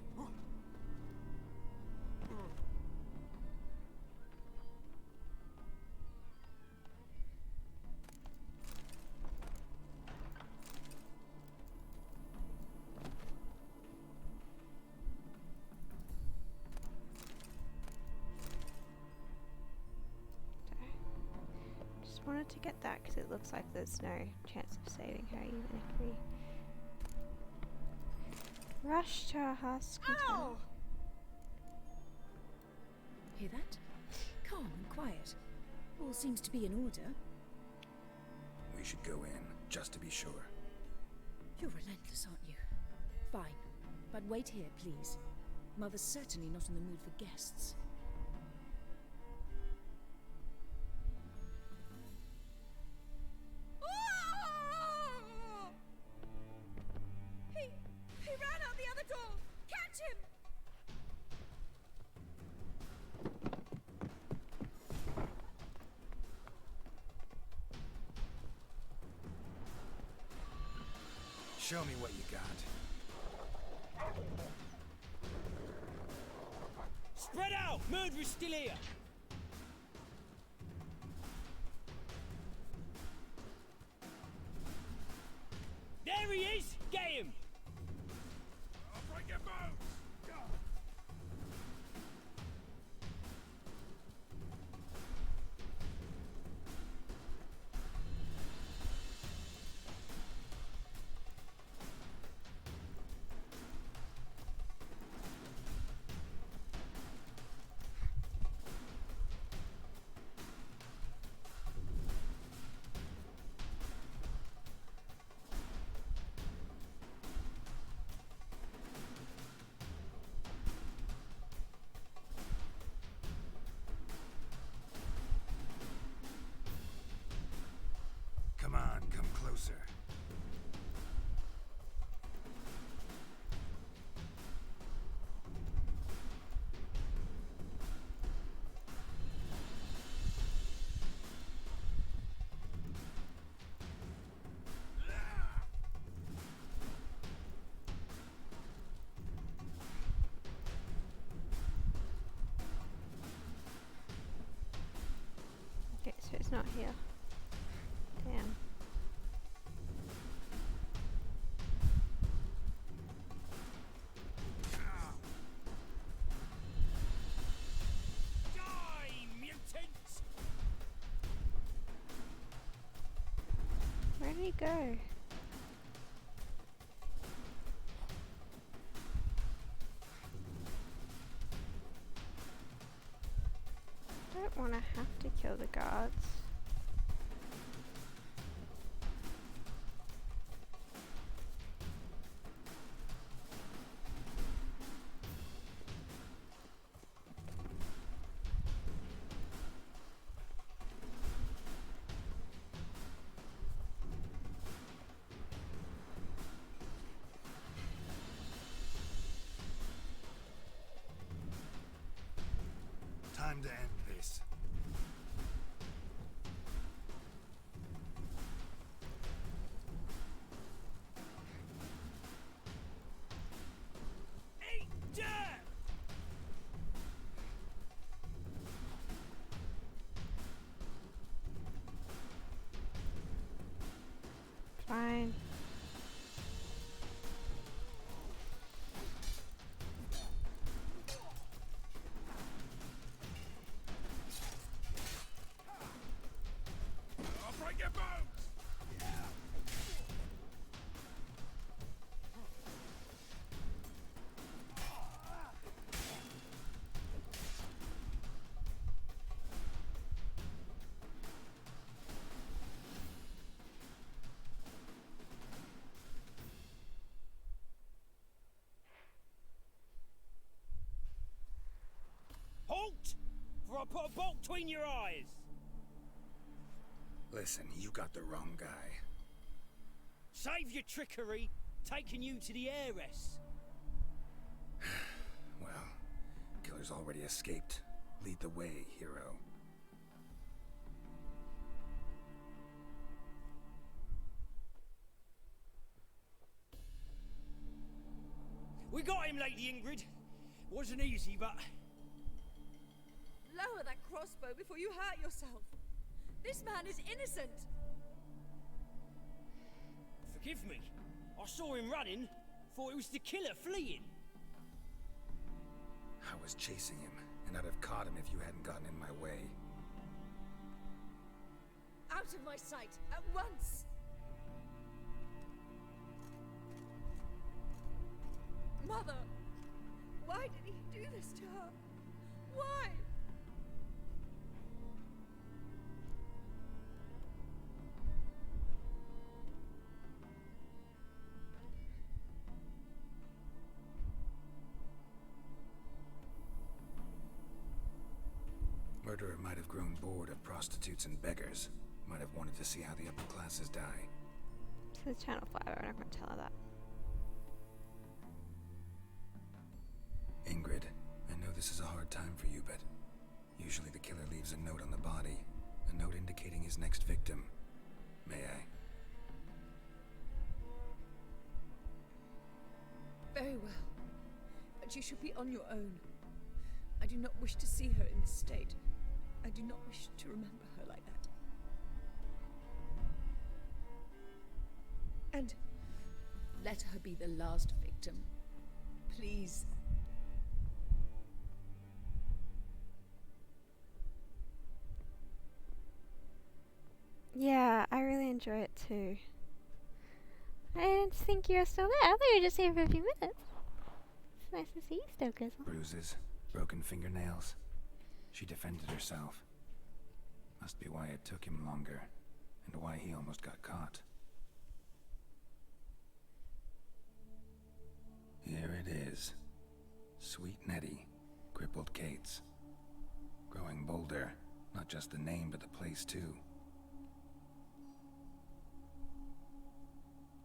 Just wanted to get that because it looks like there's no chance of saving her even if we rush to our heart's content. Hear that? Calm and quiet. All seems to be in order. We should go in, just to be sure. You're relentless, aren't you? Fine. But wait here, please. Mother's certainly not in the mood for guests. He ran out the other door! Catch him! Show me what you got. Spread out! Murderer's still here! There he is! Get him! I'll break your bones! it's not here. Damn. Die, mutants! Where did he go? I don't want to have to kill the guards. Time to end this. Eat dirt! Fine. I'll break your bones! Halt! For I put a bolt between your eyes! Listen, you got the wrong guy. Save your trickery, taking you to the heiress. Well, killer's already escaped. Lead the way, hero. We got him, Lady Ingrid. Wasn't easy, but... Lower that crossbow before you hurt yourself. This man is innocent. Forgive me. I saw him running. Thought it was the killer fleeing. I was chasing him, and I'd have caught him if you hadn't gotten in my way. Out of my sight, at once! Mother! Why did he do this to her? Why? Murderer might have grown bored of prostitutes and beggars. Might have wanted to see how the upper classes die. This is Channel 5, I'm not going to tell her that. Ingrid, I know this is a hard time for you, but usually the killer leaves a note on the body. A note indicating his next victim. May I? Very well. But you should be on your own. I do not wish to see her in this state. I do not wish to remember her like that. And let her be the last victim. Please. Yeah, I really enjoy it too. I didn't think you were still there. I thought you were just here for a few minutes. It's nice to see you still, Grizzle. Bruises, broken fingernails. She defended herself. Must be why it took him longer, and why he almost got caught. Here it is. Sweet Nettie, crippled Kate's. Growing bolder, not just the name but the place too.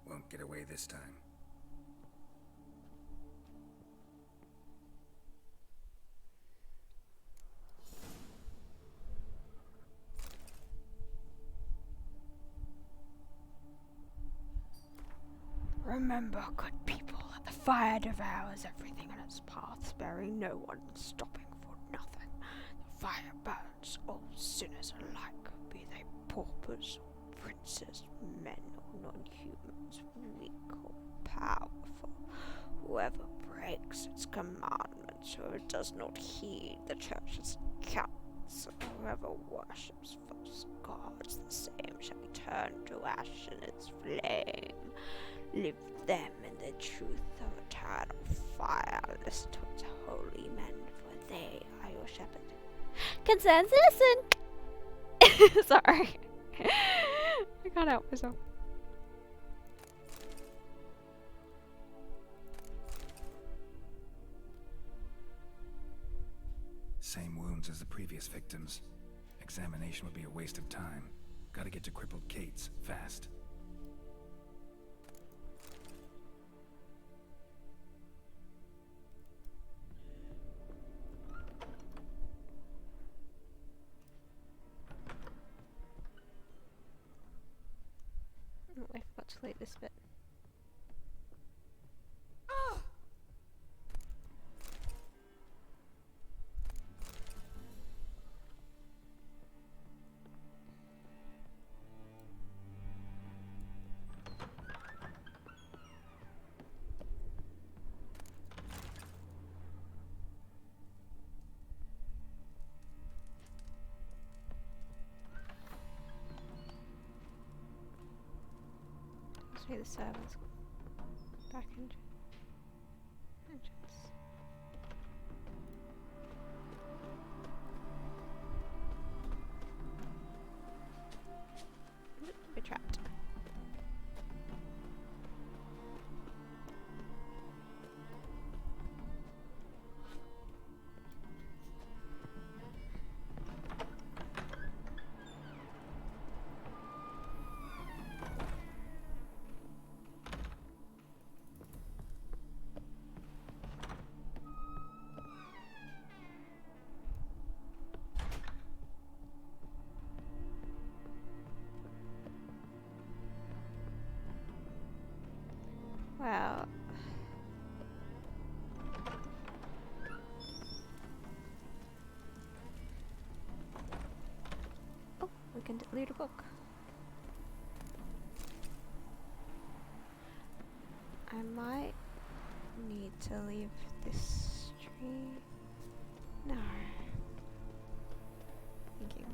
Won't get away this time. Remember, good people, that the fire devours everything in its path, sparing no one, stopping for nothing. The fire burns all sinners alike, be paupers, princes, men or non-humans, weak or powerful. Whoever breaks its commandments or does not heed the church's counsel, whoever worships false gods, the same shall be turned to ash in its flame. Leave them in the truth of eternal fire. Listen to its holy men, for they are your shepherd. Concerned citizen! Sorry. I can't help myself. Same wounds as the previous victims. Examination would be a waste of time. Gotta get to crippled Kate's, fast. Oh, I forgot to delete this bit. Let's the servants back into entrance. We're trapped. Well, oh, we can loot a book. I might need to leave this tree. No. Thinking.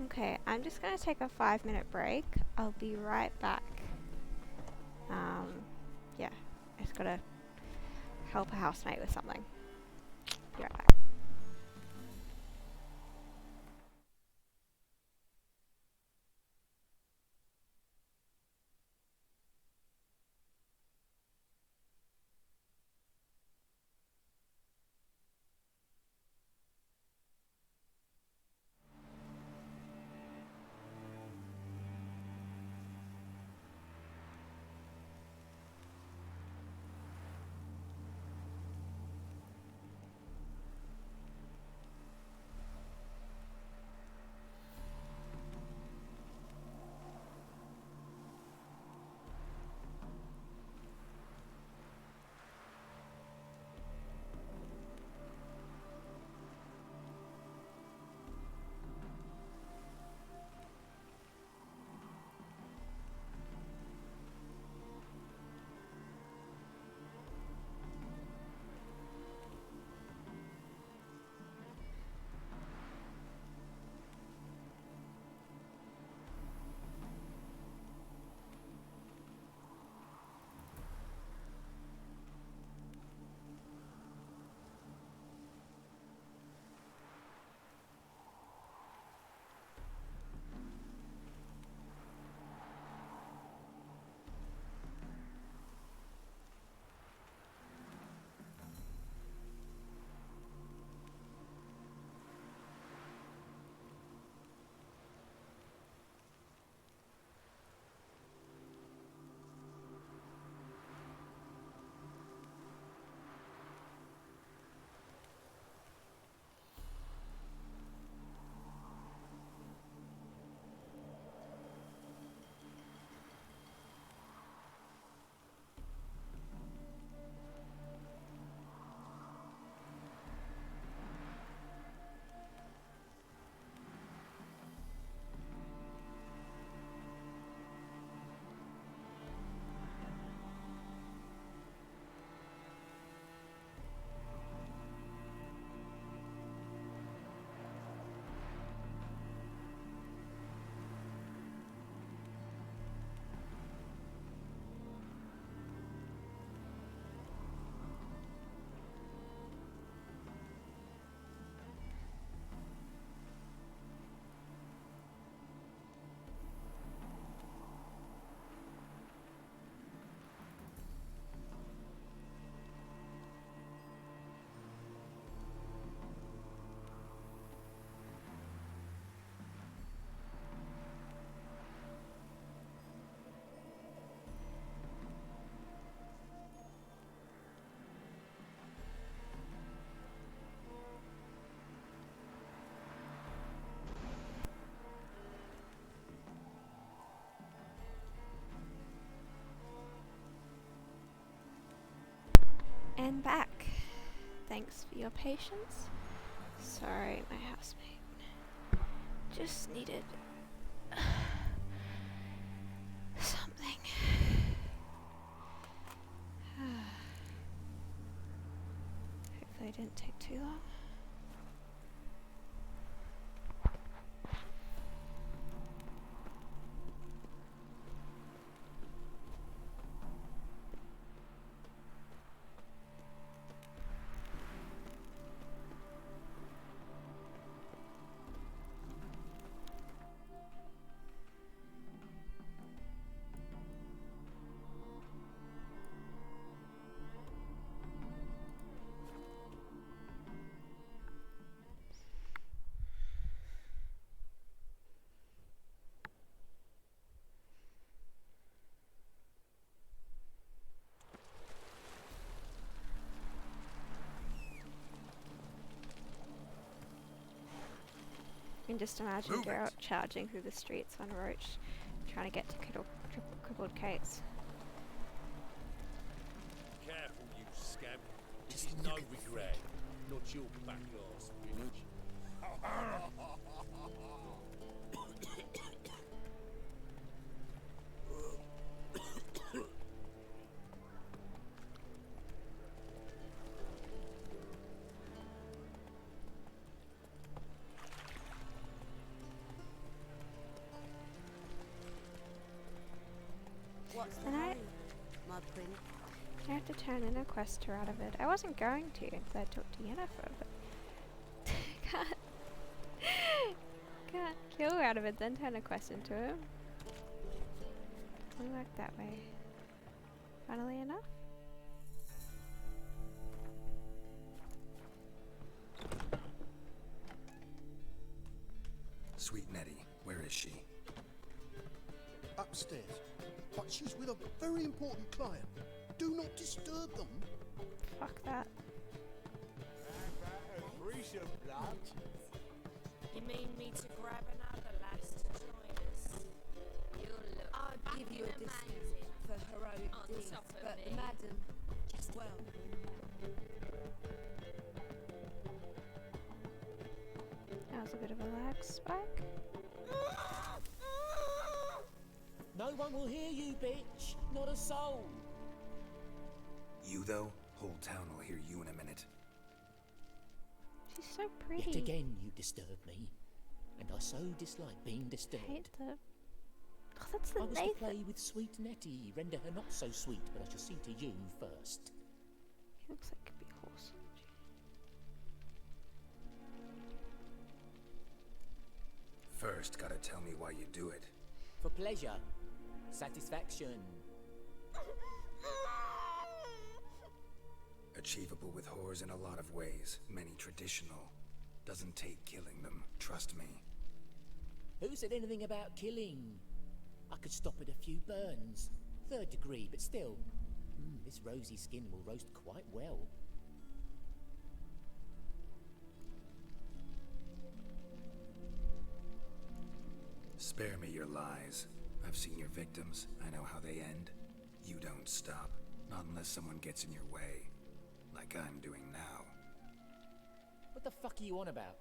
Okay, I'm just gonna take a 5-minute break. I'll be right back. Yeah, I just gotta help a housemate with something. Be right back. back. Thanks for your patience. Sorry, my housemate. Just needed something. Hopefully it didn't take too long. You can just imagine Geralt charging through the streets on Roach, trying to get to crippled Kate's. Careful, you scamp. This is no regret. Not your back arse, village. What's the And hurry, my prince? I have to turn in a quest out of it. I wasn't going to until I talked to Yennefer, but can't kill her out of it, then turn a quest into him. Doesn't work that way. Funnily enough. Sweet Nettie, where is she? Upstairs. But she's with a very important client. Do not disturb them. Fuck that. You mean me to grab another lass to join us? You'll look I'd give you a discount for heroic on deeds, top of but me. madam, well, That was a bit of a lag spike. No one will hear you, bitch. Not a soul. You, though? Whole town will hear you in a minute. She's so pretty. Yet again you disturb me. And I so dislike being disturbed. Hate the... Oh, that's the I was Nathan. to play with sweet Nettie, render her not so sweet, but I shall see to you first. He looks like a big horse. First, gotta tell me why you do it. For pleasure. Satisfaction. Achievable with whores in a lot of ways, many traditional. Doesn't take killing them, trust me. Who said anything about killing? I could stop at a few burns. 3rd degree, but still. This rosy skin will roast quite well. Spare me your lies. I've seen your victims. I know how they end. You don't stop. Not unless someone gets in your way. Like I'm doing now. What the fuck are you on about?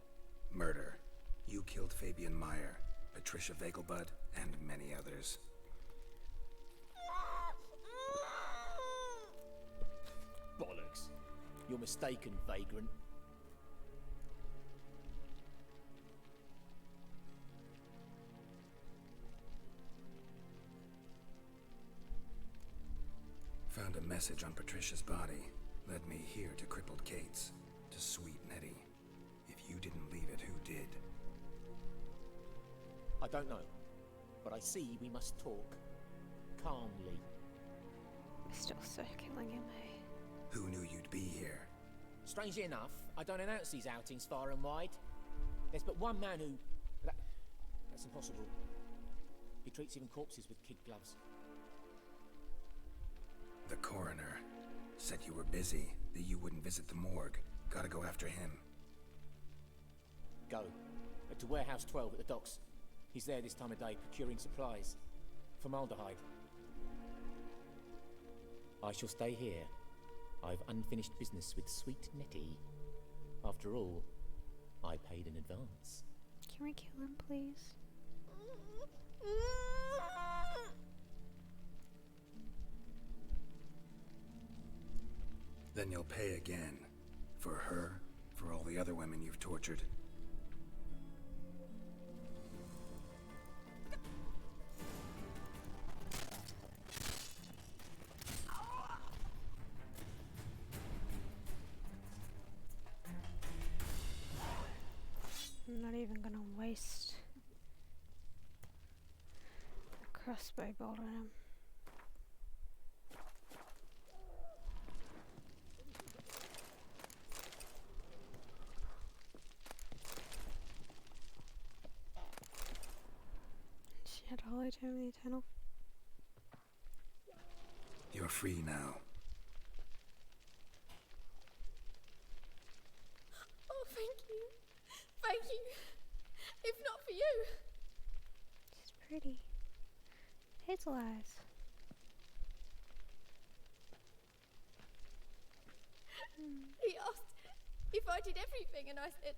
Murder. You killed Fabian Meyer, Patricia Vegelbud, and many others. Bollocks. You're mistaken, vagrant. Found a message on Patricia's body. Led me here to crippled Kate's. To sweet Nettie. If you didn't leave it, who did? I don't know. But I see we must talk. Calmly. We're still circling him, eh? Who knew you'd be here? Strangely enough, I don't announce these outings far and wide. There's but one man who... That's impossible. He treats even corpses with kid gloves. The coroner. Said you were busy, that you wouldn't visit the morgue. Gotta go after him. Go. To Warehouse 12 at the docks. He's there this time of day, procuring supplies. Formaldehyde. I shall stay here I've unfinished business with sweet Nettie. After all, I paid in advance. Can we kill him, please? Then you'll pay again. For her, for all the other women you've tortured. I'm not even gonna waste a crossbow bolt on him. She had a hollow tomb of the eternal. You're free now. Oh, thank you. Thank you. If not for you. She's pretty. Hazel eyes. He asked if I did everything, and I said,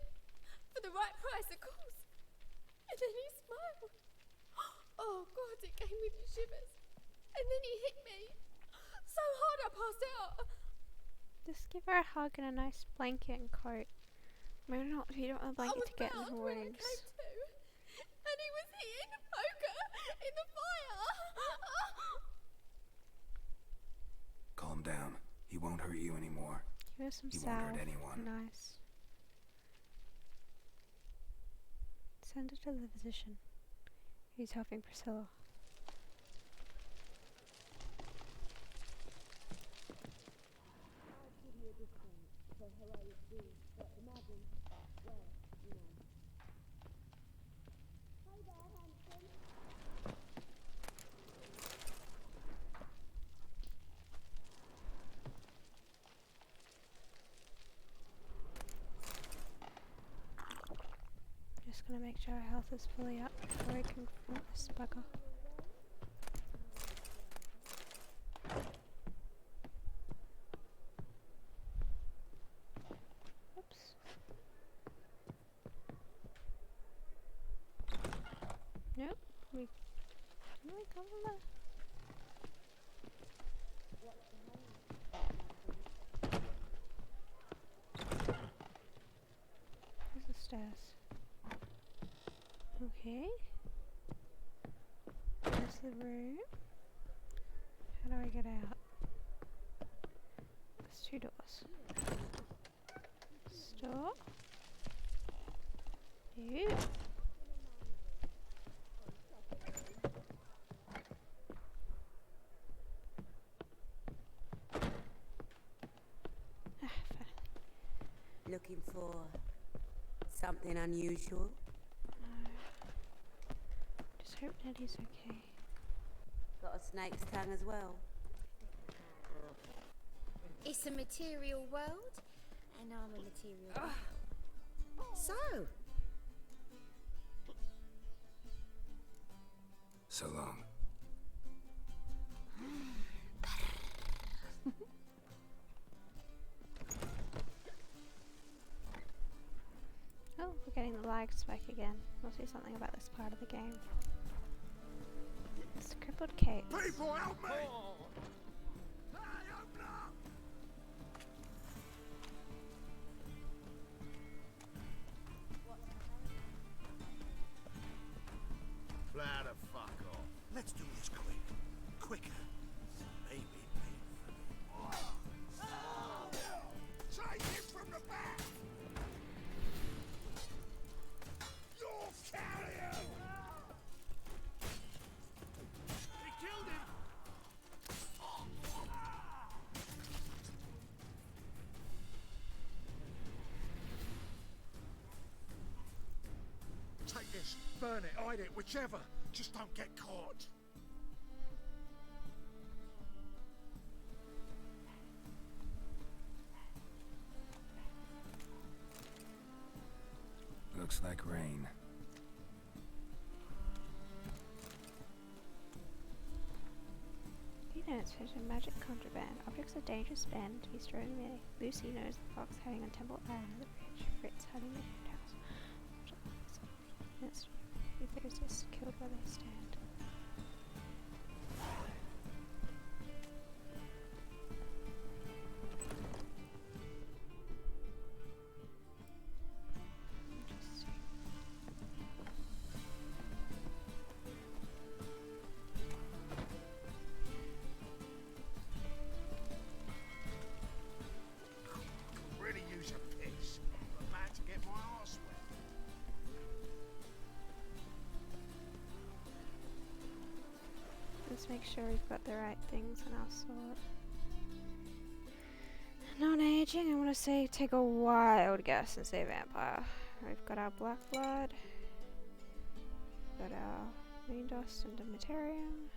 for the right price, of course. And then he smiled. Oh, God, it gave me the shivers. And then he hit me so hard I passed out. Just give her a hug and a nice blanket and coat. Maybe not if you don't want a blanket to get in her wounds. And he was hitting the poker in the fire. Calm down. He won't hurt you anymore. Give her some He won't salve. hurt anyone. Nice. Send her to the physician. He's helping Priscilla. Just gonna make sure our health is fully up before we confront this bugger. Oops. Nope. Didn't we come from there? There's the stairs. Okay. There's the room. How do I get out? There's two doors. Stop. You. Looking for something unusual? Just hope Nettie's okay. Got a snake's tongue as well. It's a material world, and I'm a material world. So, So long. Oh, we're getting the lag spike again. Must be something about this part of the game. It's crippled case. People, help me! Hey, open up! Fly the fuck off. Let's do this quick. Quicker. Maybe Take him from the back! You'll carry him! He killed him! Take this, burn it, hide it, whichever. Just don't get caught. Looks like rain. You don't transmitted magic contraband. Objects of dangerous banned to be thrown away. Lucy knows the fox hiding on Temple Island, the bridge. Fritz hiding in the house. If there's this killed where they stand. Really use a piss. I'm about to get my arse wet. Let's make sure we've got the right things in our sword. Non-aging, I want to say take a wild guess and say vampire. We've got our black blood. We've got our green dust and Demeterium.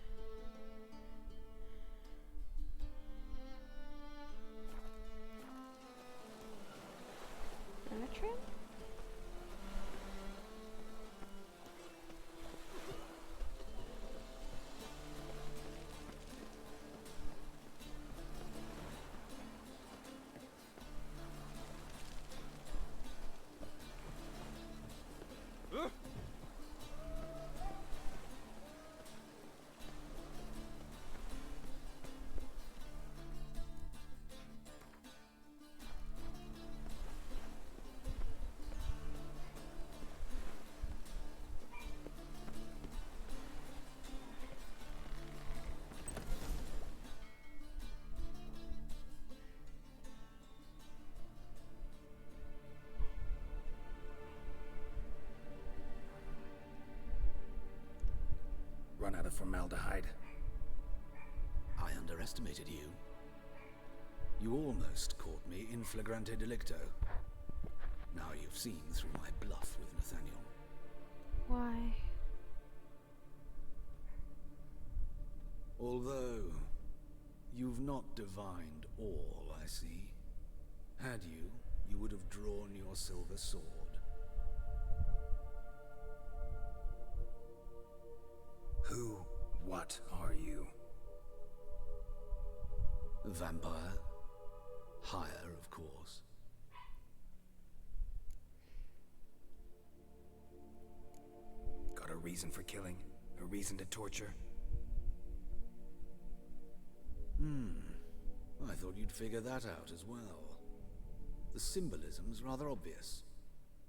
Demetrium? Run out of formaldehyde. I underestimated you. You almost caught me in flagrante delicto. Now you've seen through my bluff with Nathaniel. Why? Although, you've not divined all, I see. Had you, you would have drawn your silver sword. Who, what are you? Vampire. Higher, of course. Got a reason for killing? A reason to torture? I thought you'd figure that out as well. The symbolism's rather obvious.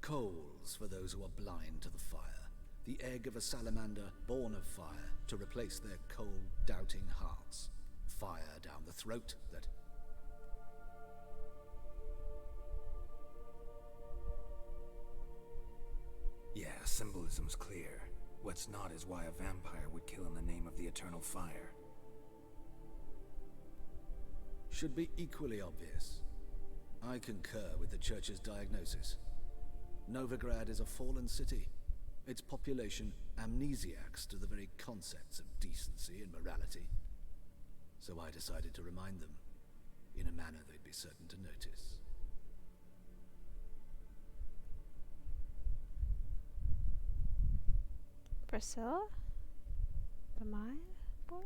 Coals for those who are blind to the fire. The egg of a salamander born of fire to replace their cold, doubting hearts. Fire down the throat that... Yeah, symbolism's clear. What's not is why a vampire would kill in the name of the eternal fire. Should be equally obvious. I concur with the Church's diagnosis. Novigrad is a fallen city. Its population amnesiacs to the very concepts of decency and morality. So I decided to remind them, in a manner they'd be certain to notice. Priscilla? The Maya boy?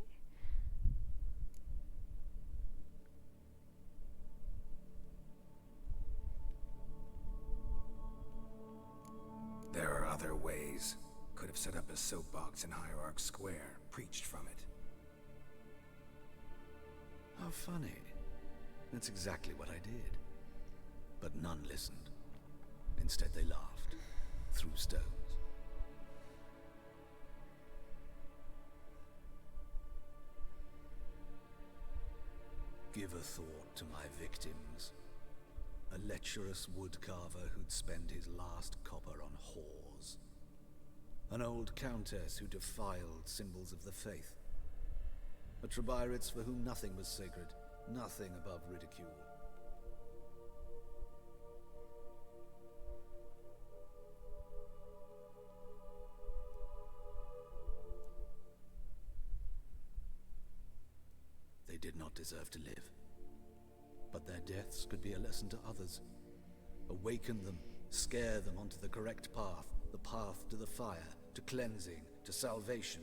There are other ways. Could have set up a soapbox in Hierarch Square, preached from it. How funny. That's exactly what I did. But none listened. Instead they laughed. Threw stones. Give a thought to my victims. A lecherous woodcarver who'd spend his last copper on whores. An old countess who defiled symbols of the faith. A Trebyrits for whom nothing was sacred, nothing above ridicule. They did not deserve to live. But their deaths could be a lesson to others. Awaken them, scare them onto the correct path, the path to the fire, to cleansing, to salvation.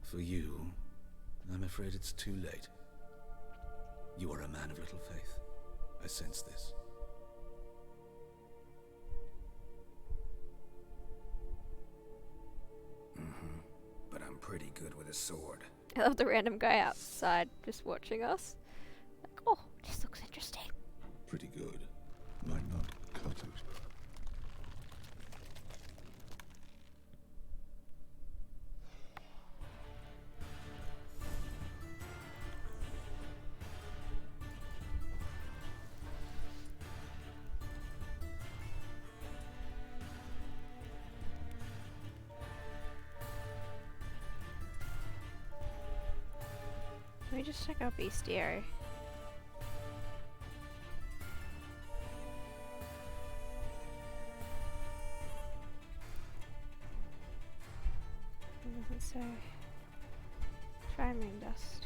For you, I'm afraid it's too late. You are a man of little faith. I sense this. But I'm pretty good with a sword. I love the random guy outside just watching us. Like, oh, this looks interesting. Pretty good. Might not cut it. Let me just check out bestiary. It doesn't say. Try and ring dust.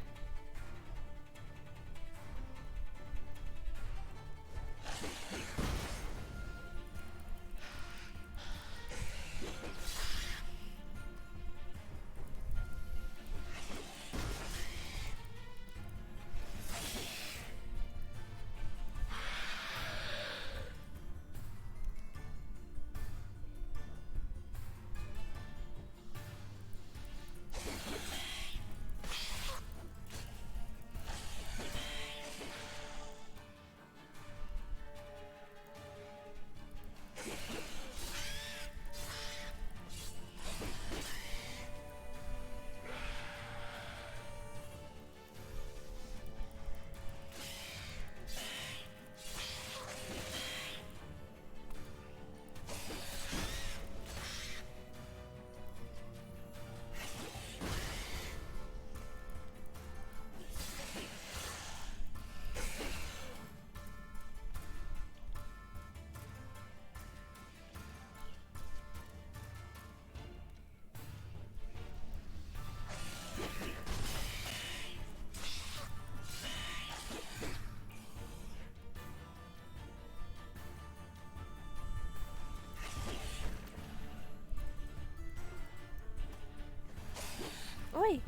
Oi!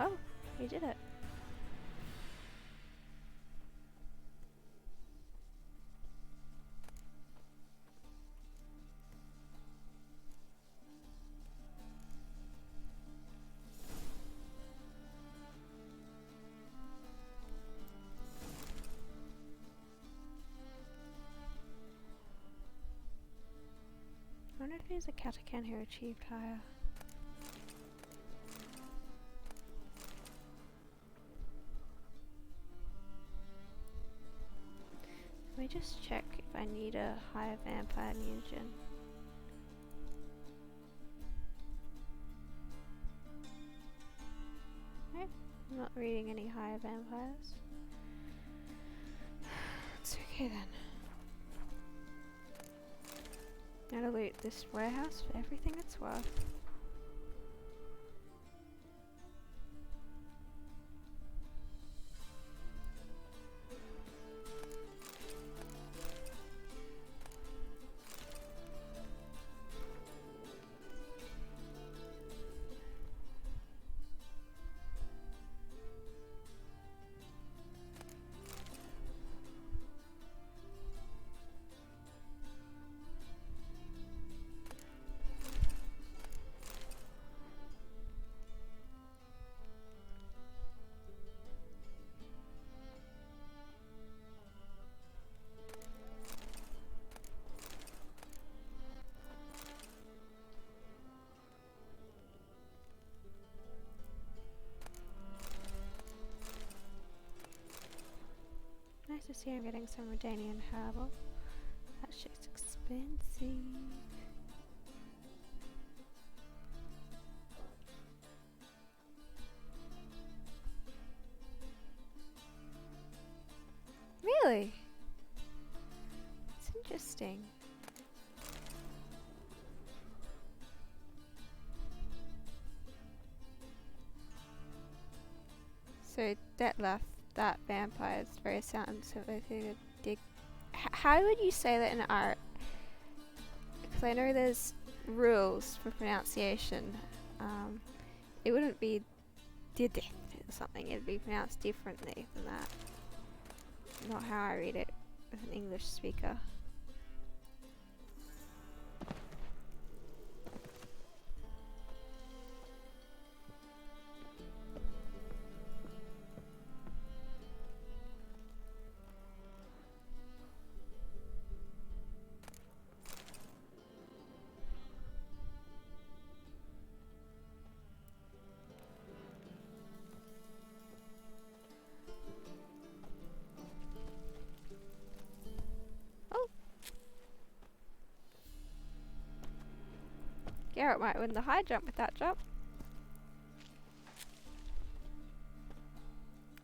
Oh, you did it. I wonder if there's a Katakan who achieved higher. Let me just check if I need a higher vampire mutagen. Nope, I'm not reading any higher vampires. It's okay then. Now to loot this warehouse for everything it's worth. Nice to see I'm getting some Redanian herbal. That shit's expensive. Really? It's interesting. So that left that vampire is very sound, so I think dig. How would you say that in art? Because I know there's rules for pronunciation. It wouldn't be did or something. It'd be pronounced differently than that. Not how I read it with an English speaker. Garrett might win the high jump with that jump.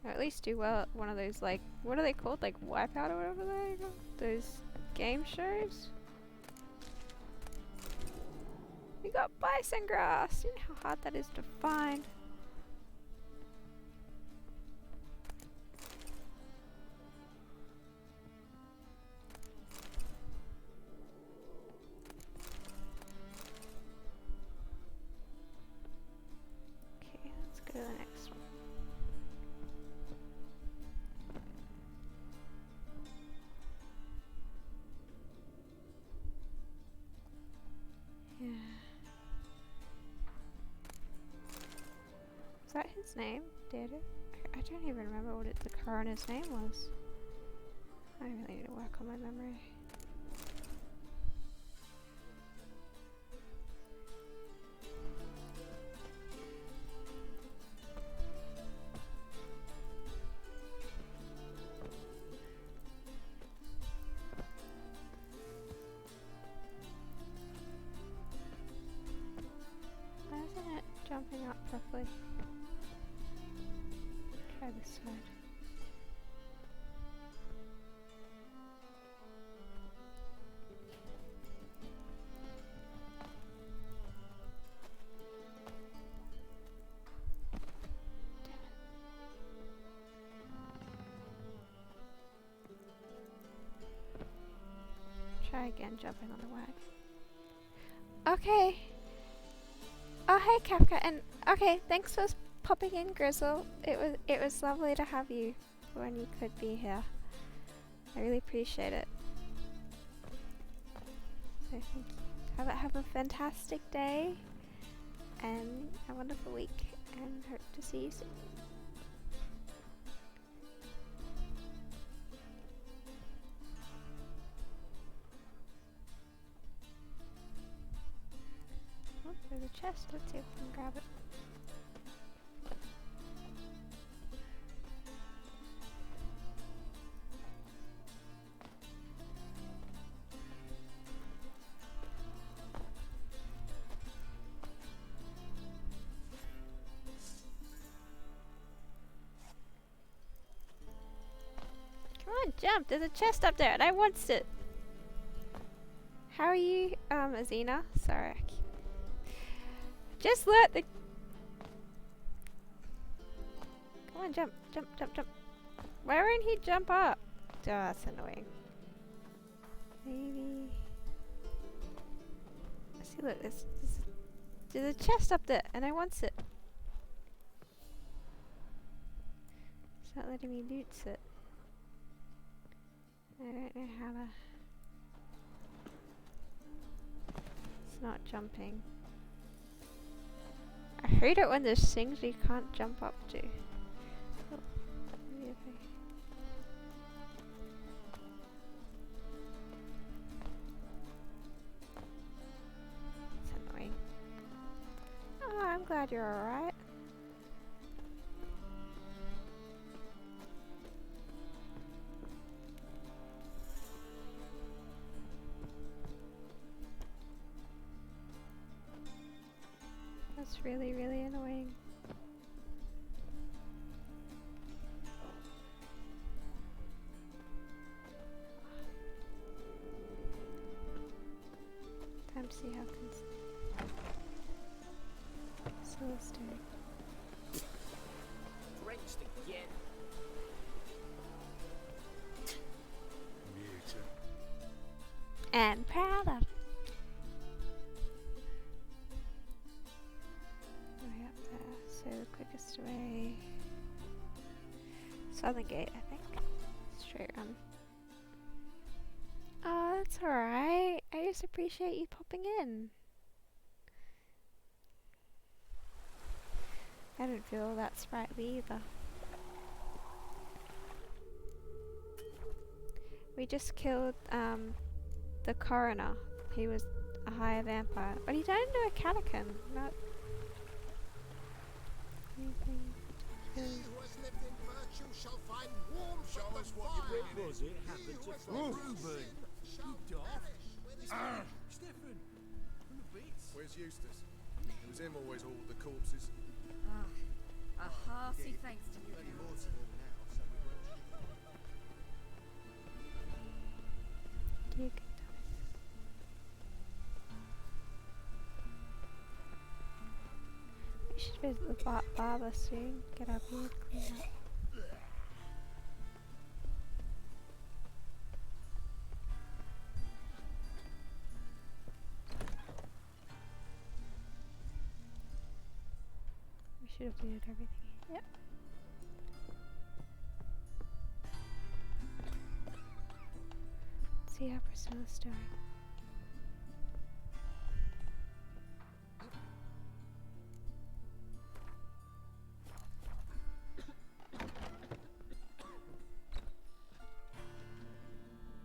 Or at least do well at one of those, like, what are they called? Like Wipeout or whatever they are? Those game shows? We got bison grass! You know how hard that is to find. Okay, let's go to the next one. Yeah. Is that his name? Did it? I don't even remember what the coroner's name was. I really need to work on my memory. Why isn't it jumping up properly? Try this side. Try again jumping on the wag. Okay. Oh hey Kafka, and okay, thanks for popping in, Grizzle. It was lovely to have you when you could be here. I really appreciate it. So thank you. Have a fantastic day and a wonderful week, and hope to see you soon. Oh, there's a chest. Let's see if we can grab it. Come on, jump! There's a chest up there and I want it! How are you, Azina? Sorry, just let the... Come on, jump, jump, jump, jump. Why won't he jump up? Oh, that's annoying. Maybe... See, look, there's a chest up there, and I want it. It's not letting me loot it. I don't know how to... It's not jumping. I hate it when there's things you can't jump up to. Oh, maybe if It's annoying. Oh, I'm glad you're alright. That's really, really annoying. Time to see how Priscilla's doing. Drenched again. Mutant. And proud of. Southern Gate, I think. Straight run. Oh, that's alright. I just appreciate you popping in. I didn't feel that sprightly either. We just killed the coroner. He was a higher vampire, but he turned into a catacomb. Not. He who has lived in virtue shall find warmth. Show us what you bring. Was it happened to Ruben? You daft. Stefan, from the beats. Where's Eustace? It was him always all the corpses. A hearty thanks to you. You can we should visit the barber soon. Get our beard cleaned up. We should have cleared everything. Yep. See how Priscilla's doing.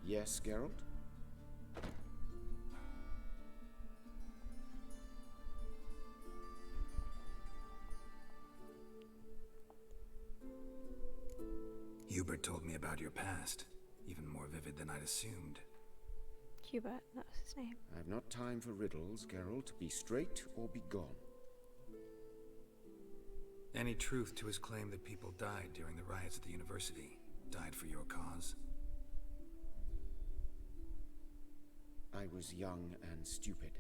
Yes, Geralt? Hubert told me about your past, even more vivid than I'd assumed. Hubert, that was his name. I've not time for riddles, Geralt. Be straight or be gone. Any truth to his claim that people died during the riots at the university? Died for your cause? I was young and stupid.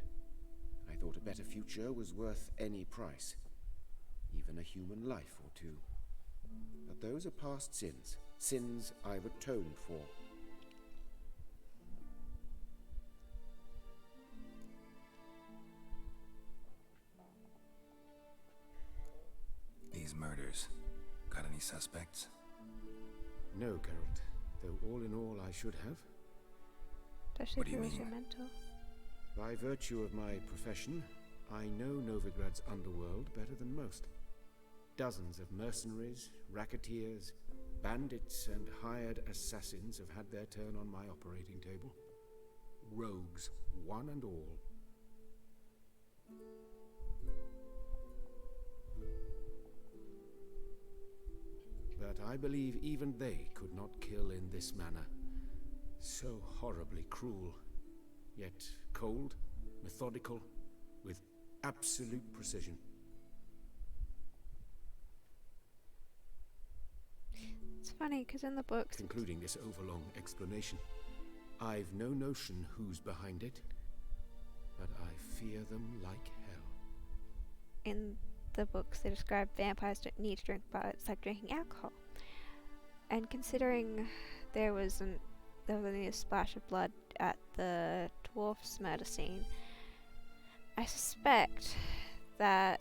I thought a better future was worth any price. Even a human life or two. But those are past sins. Sins I've atoned for. These murders. Got any suspects? No, Geralt. Though all in all I should have. Especially if it was your mentor. By virtue of my profession, I know Novigrad's underworld better than most. Dozens of mercenaries, racketeers, bandits, and hired assassins have had their turn on my operating table. Rogues, one and all. But I believe even they could not kill in this manner. So horribly cruel, yet cold, methodical, with absolute precision. It's funny, because in the books... Concluding this overlong explanation, I've no notion who's behind it, but I fear them like hell. In the books, they describe vampires don't need to drink, but it's like drinking alcohol. And considering there was only a splash of blood at the dwarf's murder scene, I suspect that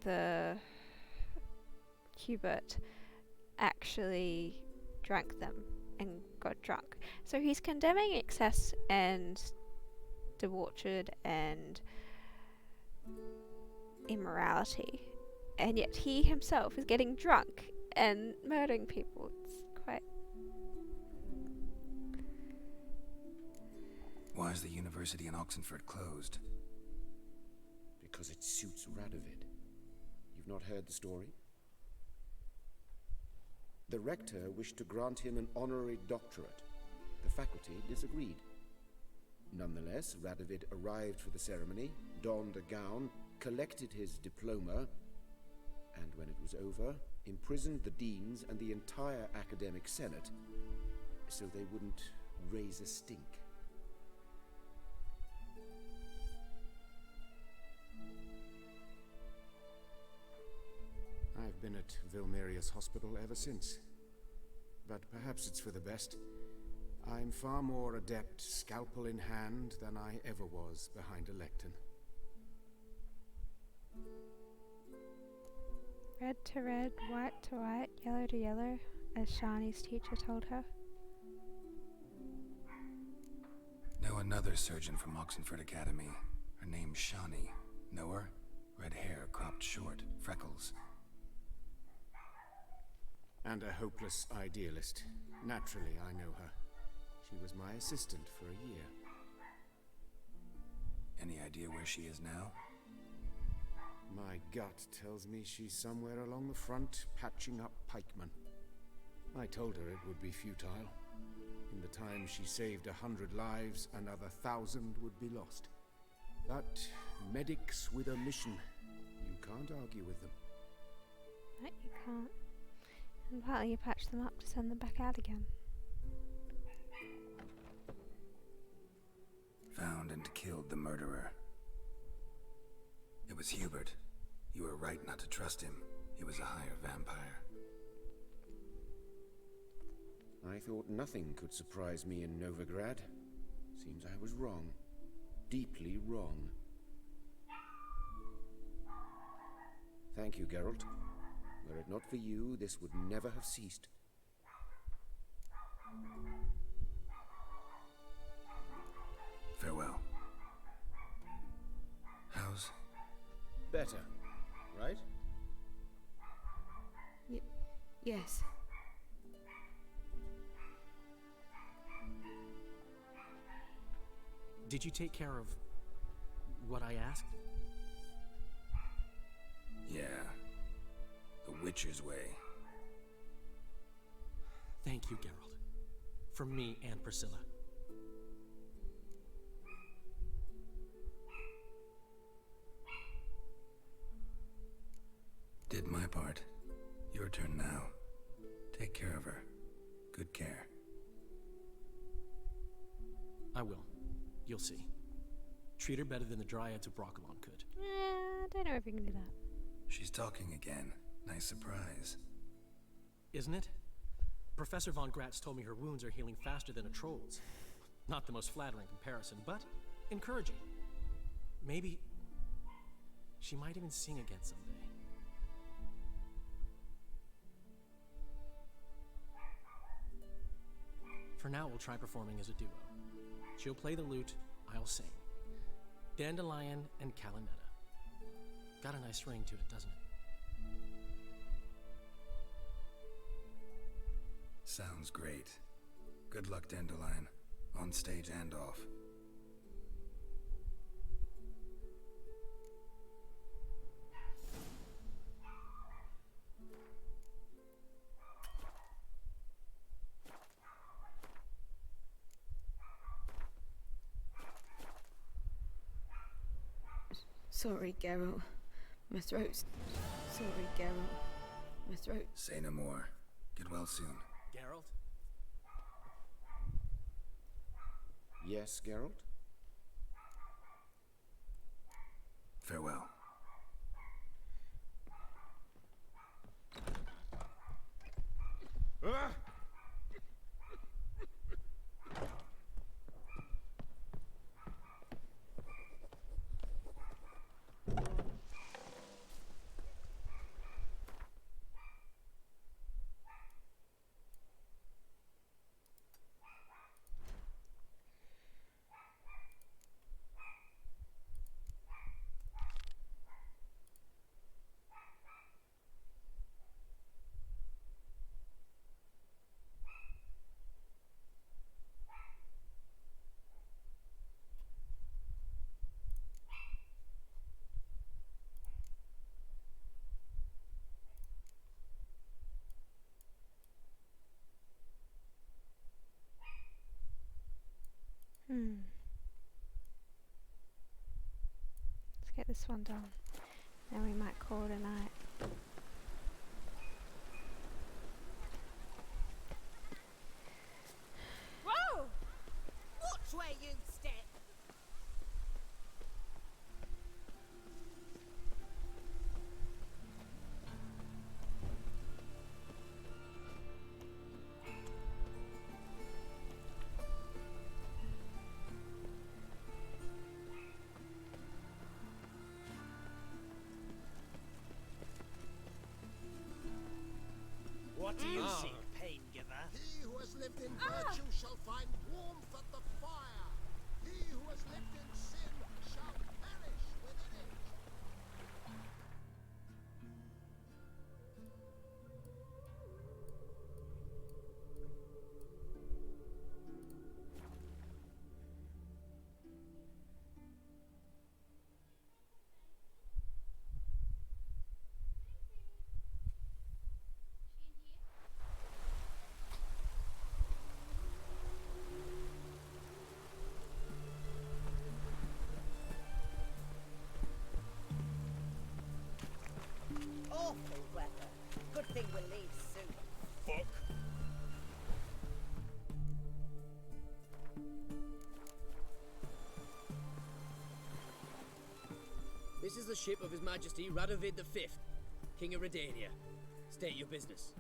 the Hubert actually drank them and got drunk. So he's condemning excess and debauched and immorality, and yet he himself is getting drunk and murdering people. It's quite... Why is the university in Oxenford closed? Because it suits Radovid. You've not heard the story? The rector wished to grant him an honorary doctorate. The faculty disagreed. Nonetheless, Radovid arrived for the ceremony, donned a gown, collected his diploma, and when it was over, imprisoned the deans and the entire academic senate so they wouldn't raise a stink. I've been at Vilmerius Hospital ever since. But perhaps it's for the best. I'm far more adept scalpel in hand than I ever was behind a lectern. Red to red, white to white, yellow to yellow, as Shani's teacher told her. Know another surgeon from Oxenford Academy. Her name's Shani. Know her? Red hair, cropped short, freckles. And a hopeless idealist. Naturally, I know her. She was my assistant for a year. Any idea where she is now? My gut tells me she's somewhere along the front, patching up pikemen. I told her it would be futile. In the time she saved 100 lives, another 1,000 would be lost. But medics with a mission, you can't argue with them. Right, you can't. And partly you patch them up to send them back out again. Found and killed the murderer. It was Hubert. You were right not to trust him. He was a higher vampire. I thought nothing could surprise me in Novigrad. Seems I was wrong. Deeply wrong. Thank you, Geralt. Were it not for you, this would never have ceased. Farewell. How's... Better, right? Yes. Did you take care of what I asked? Yeah. The Witcher's way. Thank you, Geralt. From me and Priscilla. Did my part. Your turn now. Take care of her. Good care. I will. You'll see. Treat her better than the Dryads of Broccolon could. I don't know if you can do that. She's talking again. Nice surprise. Isn't it? Professor von Gratz told me her wounds are healing faster than a troll's. Not the most flattering comparison, but encouraging. Maybe she might even sing again someday. For now, we'll try performing as a duo. She'll play the lute, I'll sing. Dandelion and Calinetta. Got a nice ring to it, doesn't it? Sounds great. Good luck, Dandelion. On stage and off. Sorry, Geralt. My throat's... Sorry, Geralt. My throat... Say no more. Get well soon. Geralt? Yes, Geralt? Farewell. Ah! Let's get this one done. Then we might call it a night. Whoa! Watch where you step! What do you Ah. see, pain giver? He who has lived in virtue shall find warmth at the fire. He who has lived in sin shall perish within it. Awful weather. Good thing we'll leave soon. Fuck. This is the ship of His Majesty Radovid V, King of Redania. State your business.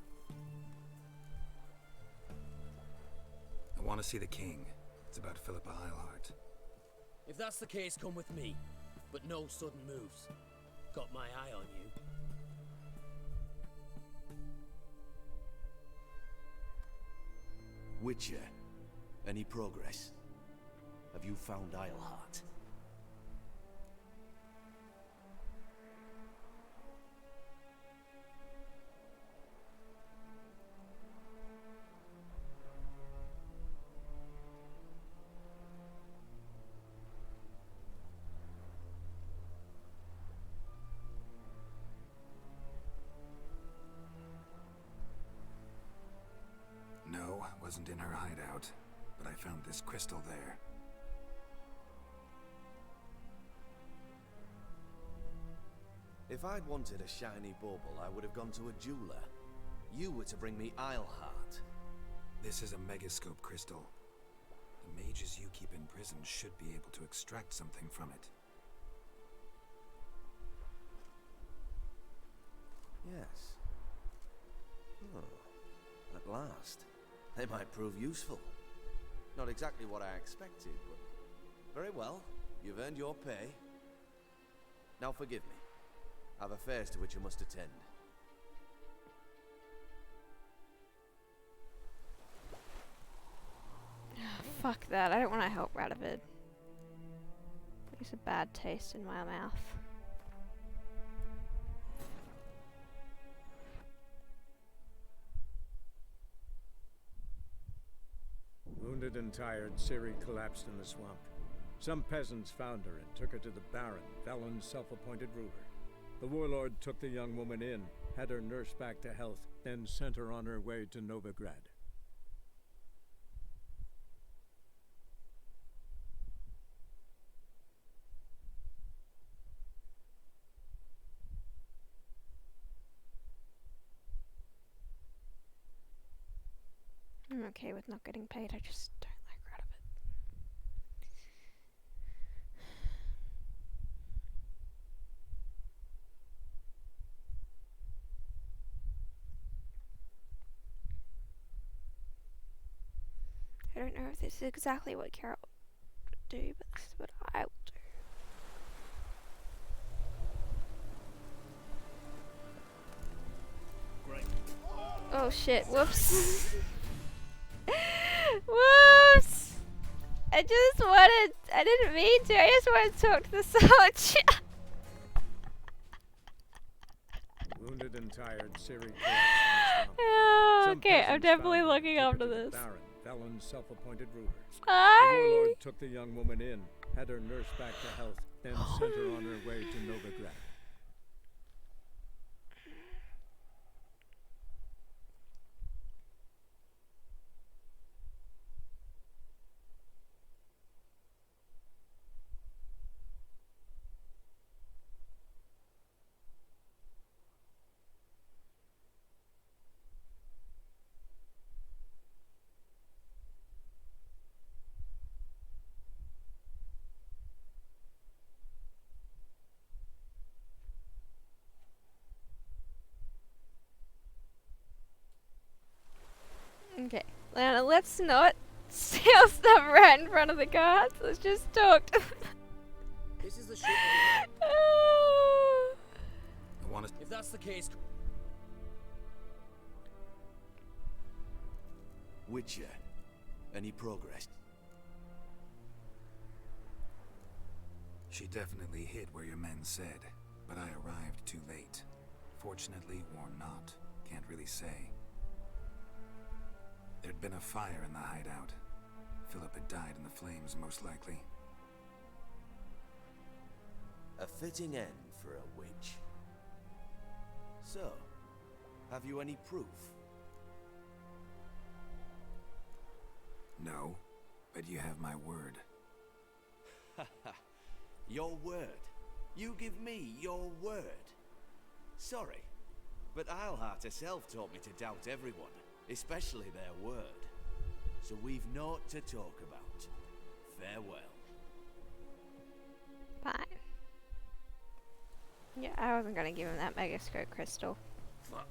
I want to see the king. It's about Philippa Eilhart. If that's the case, come with me. But no sudden moves. Got my eye on you. Witcher, any progress? Have you found Eilhart? No, wasn't in her hideout, but I found this crystal there. If I'd wanted a shiny bauble, I would have gone to a jeweler. You were to bring me Eilhart. This is a megascope crystal. The mages you keep in prison should be able to extract something from it. Yes. Oh, at last. They might prove useful. Not exactly what I expected, but very well. You've earned your pay. Now forgive me. I've affairs to which I must attend. Fuck that. I don't want to help Radovid. Leaves a bad taste in my mouth. Wounded and tired, Ciri collapsed in the swamp. Some peasants found her and took her to the Baron, Velen's self-appointed ruler. The warlord took the young woman in, had her nursed back to health, then sent her on her way to Novigrad. I'm okay with not getting paid, I just don't like Radovid. I don't know if this is exactly what Carol would do, but this is what I will do. Great. Oh shit, whoops. Whoops! I didn't mean to, I just wanted to talk to the soldier. Wounded and tired, Ciri collapsed in the swamp. Oh, Some okay, I'm peasants definitely found her and looking took her after to the this. Baron, Velen's self-appointed ruler. Sorry. The warlord took the young woman in, had her nursed back to health, then sent her on her way to Novigrad. Okay, now let's not steal stuff right in front of the guards. Let's just talk to them. This is the ship of I want to... If that's the case... Witcher, any progress? She definitely hit where your men said, but I arrived too late. Fortunately or not, can't really say. There'd been a fire in the hideout. Philip had died in the flames, most likely. A fitting end for a witch. So, have you any proof? No, but you have my word. Haha, your word. You give me your word. Sorry, but Eilhart herself taught me to doubt everyone, especially their word. So we've naught to talk about. Farewell. Fine. Yeah, I wasn't gonna give him that megascope crystal. Fuck.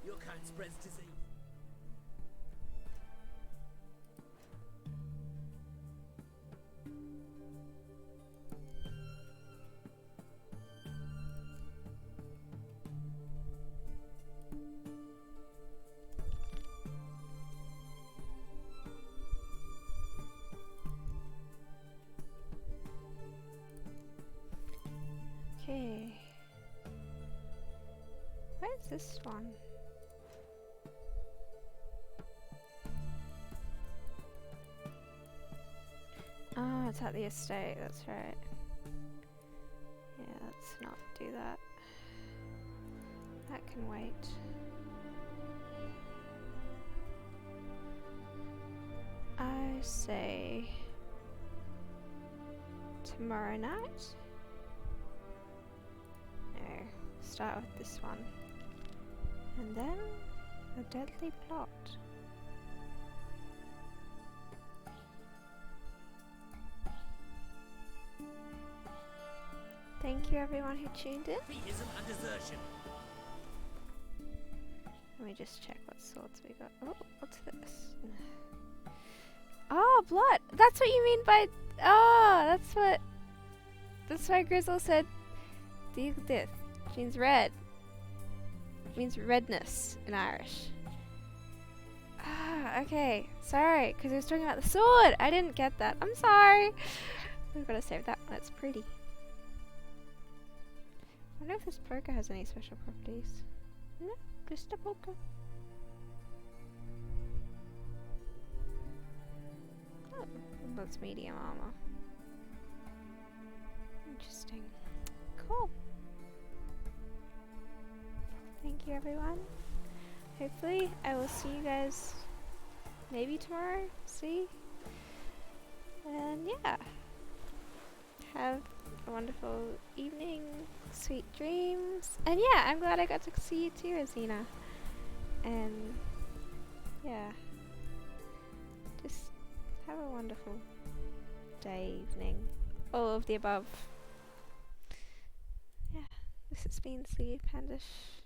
Your kind spreads disease. Okay. Where's this one? Oh, it's at the estate, that's right. Yeah, let's not do that. That can wait. I say tomorrow night? No, start with this one. And then a deadly plot. Thank you everyone who tuned in. Defeatism and desertion. Let me just check what swords we got. Oh, what's this? Oh, blood! That's what you mean by... Oh, that's why Grizzle said death. Means red. It means redness in Irish. Ah, okay. Sorry, because I was talking about the sword. I didn't get that. I'm sorry. We've got to save that one. It's pretty. I wonder if this poker has any special properties. No, just a poker. Oh, that's medium armor. Interesting. Cool. Thank you everyone. Hopefully I will see you guys maybe tomorrow. See? And yeah. Have a wonderful evening. Sweet dreams. And yeah, I'm glad I got to see you too, Rosina. And yeah. Just have a wonderful day, evening. All of the above. Yeah. This has been Sleepy Pandish.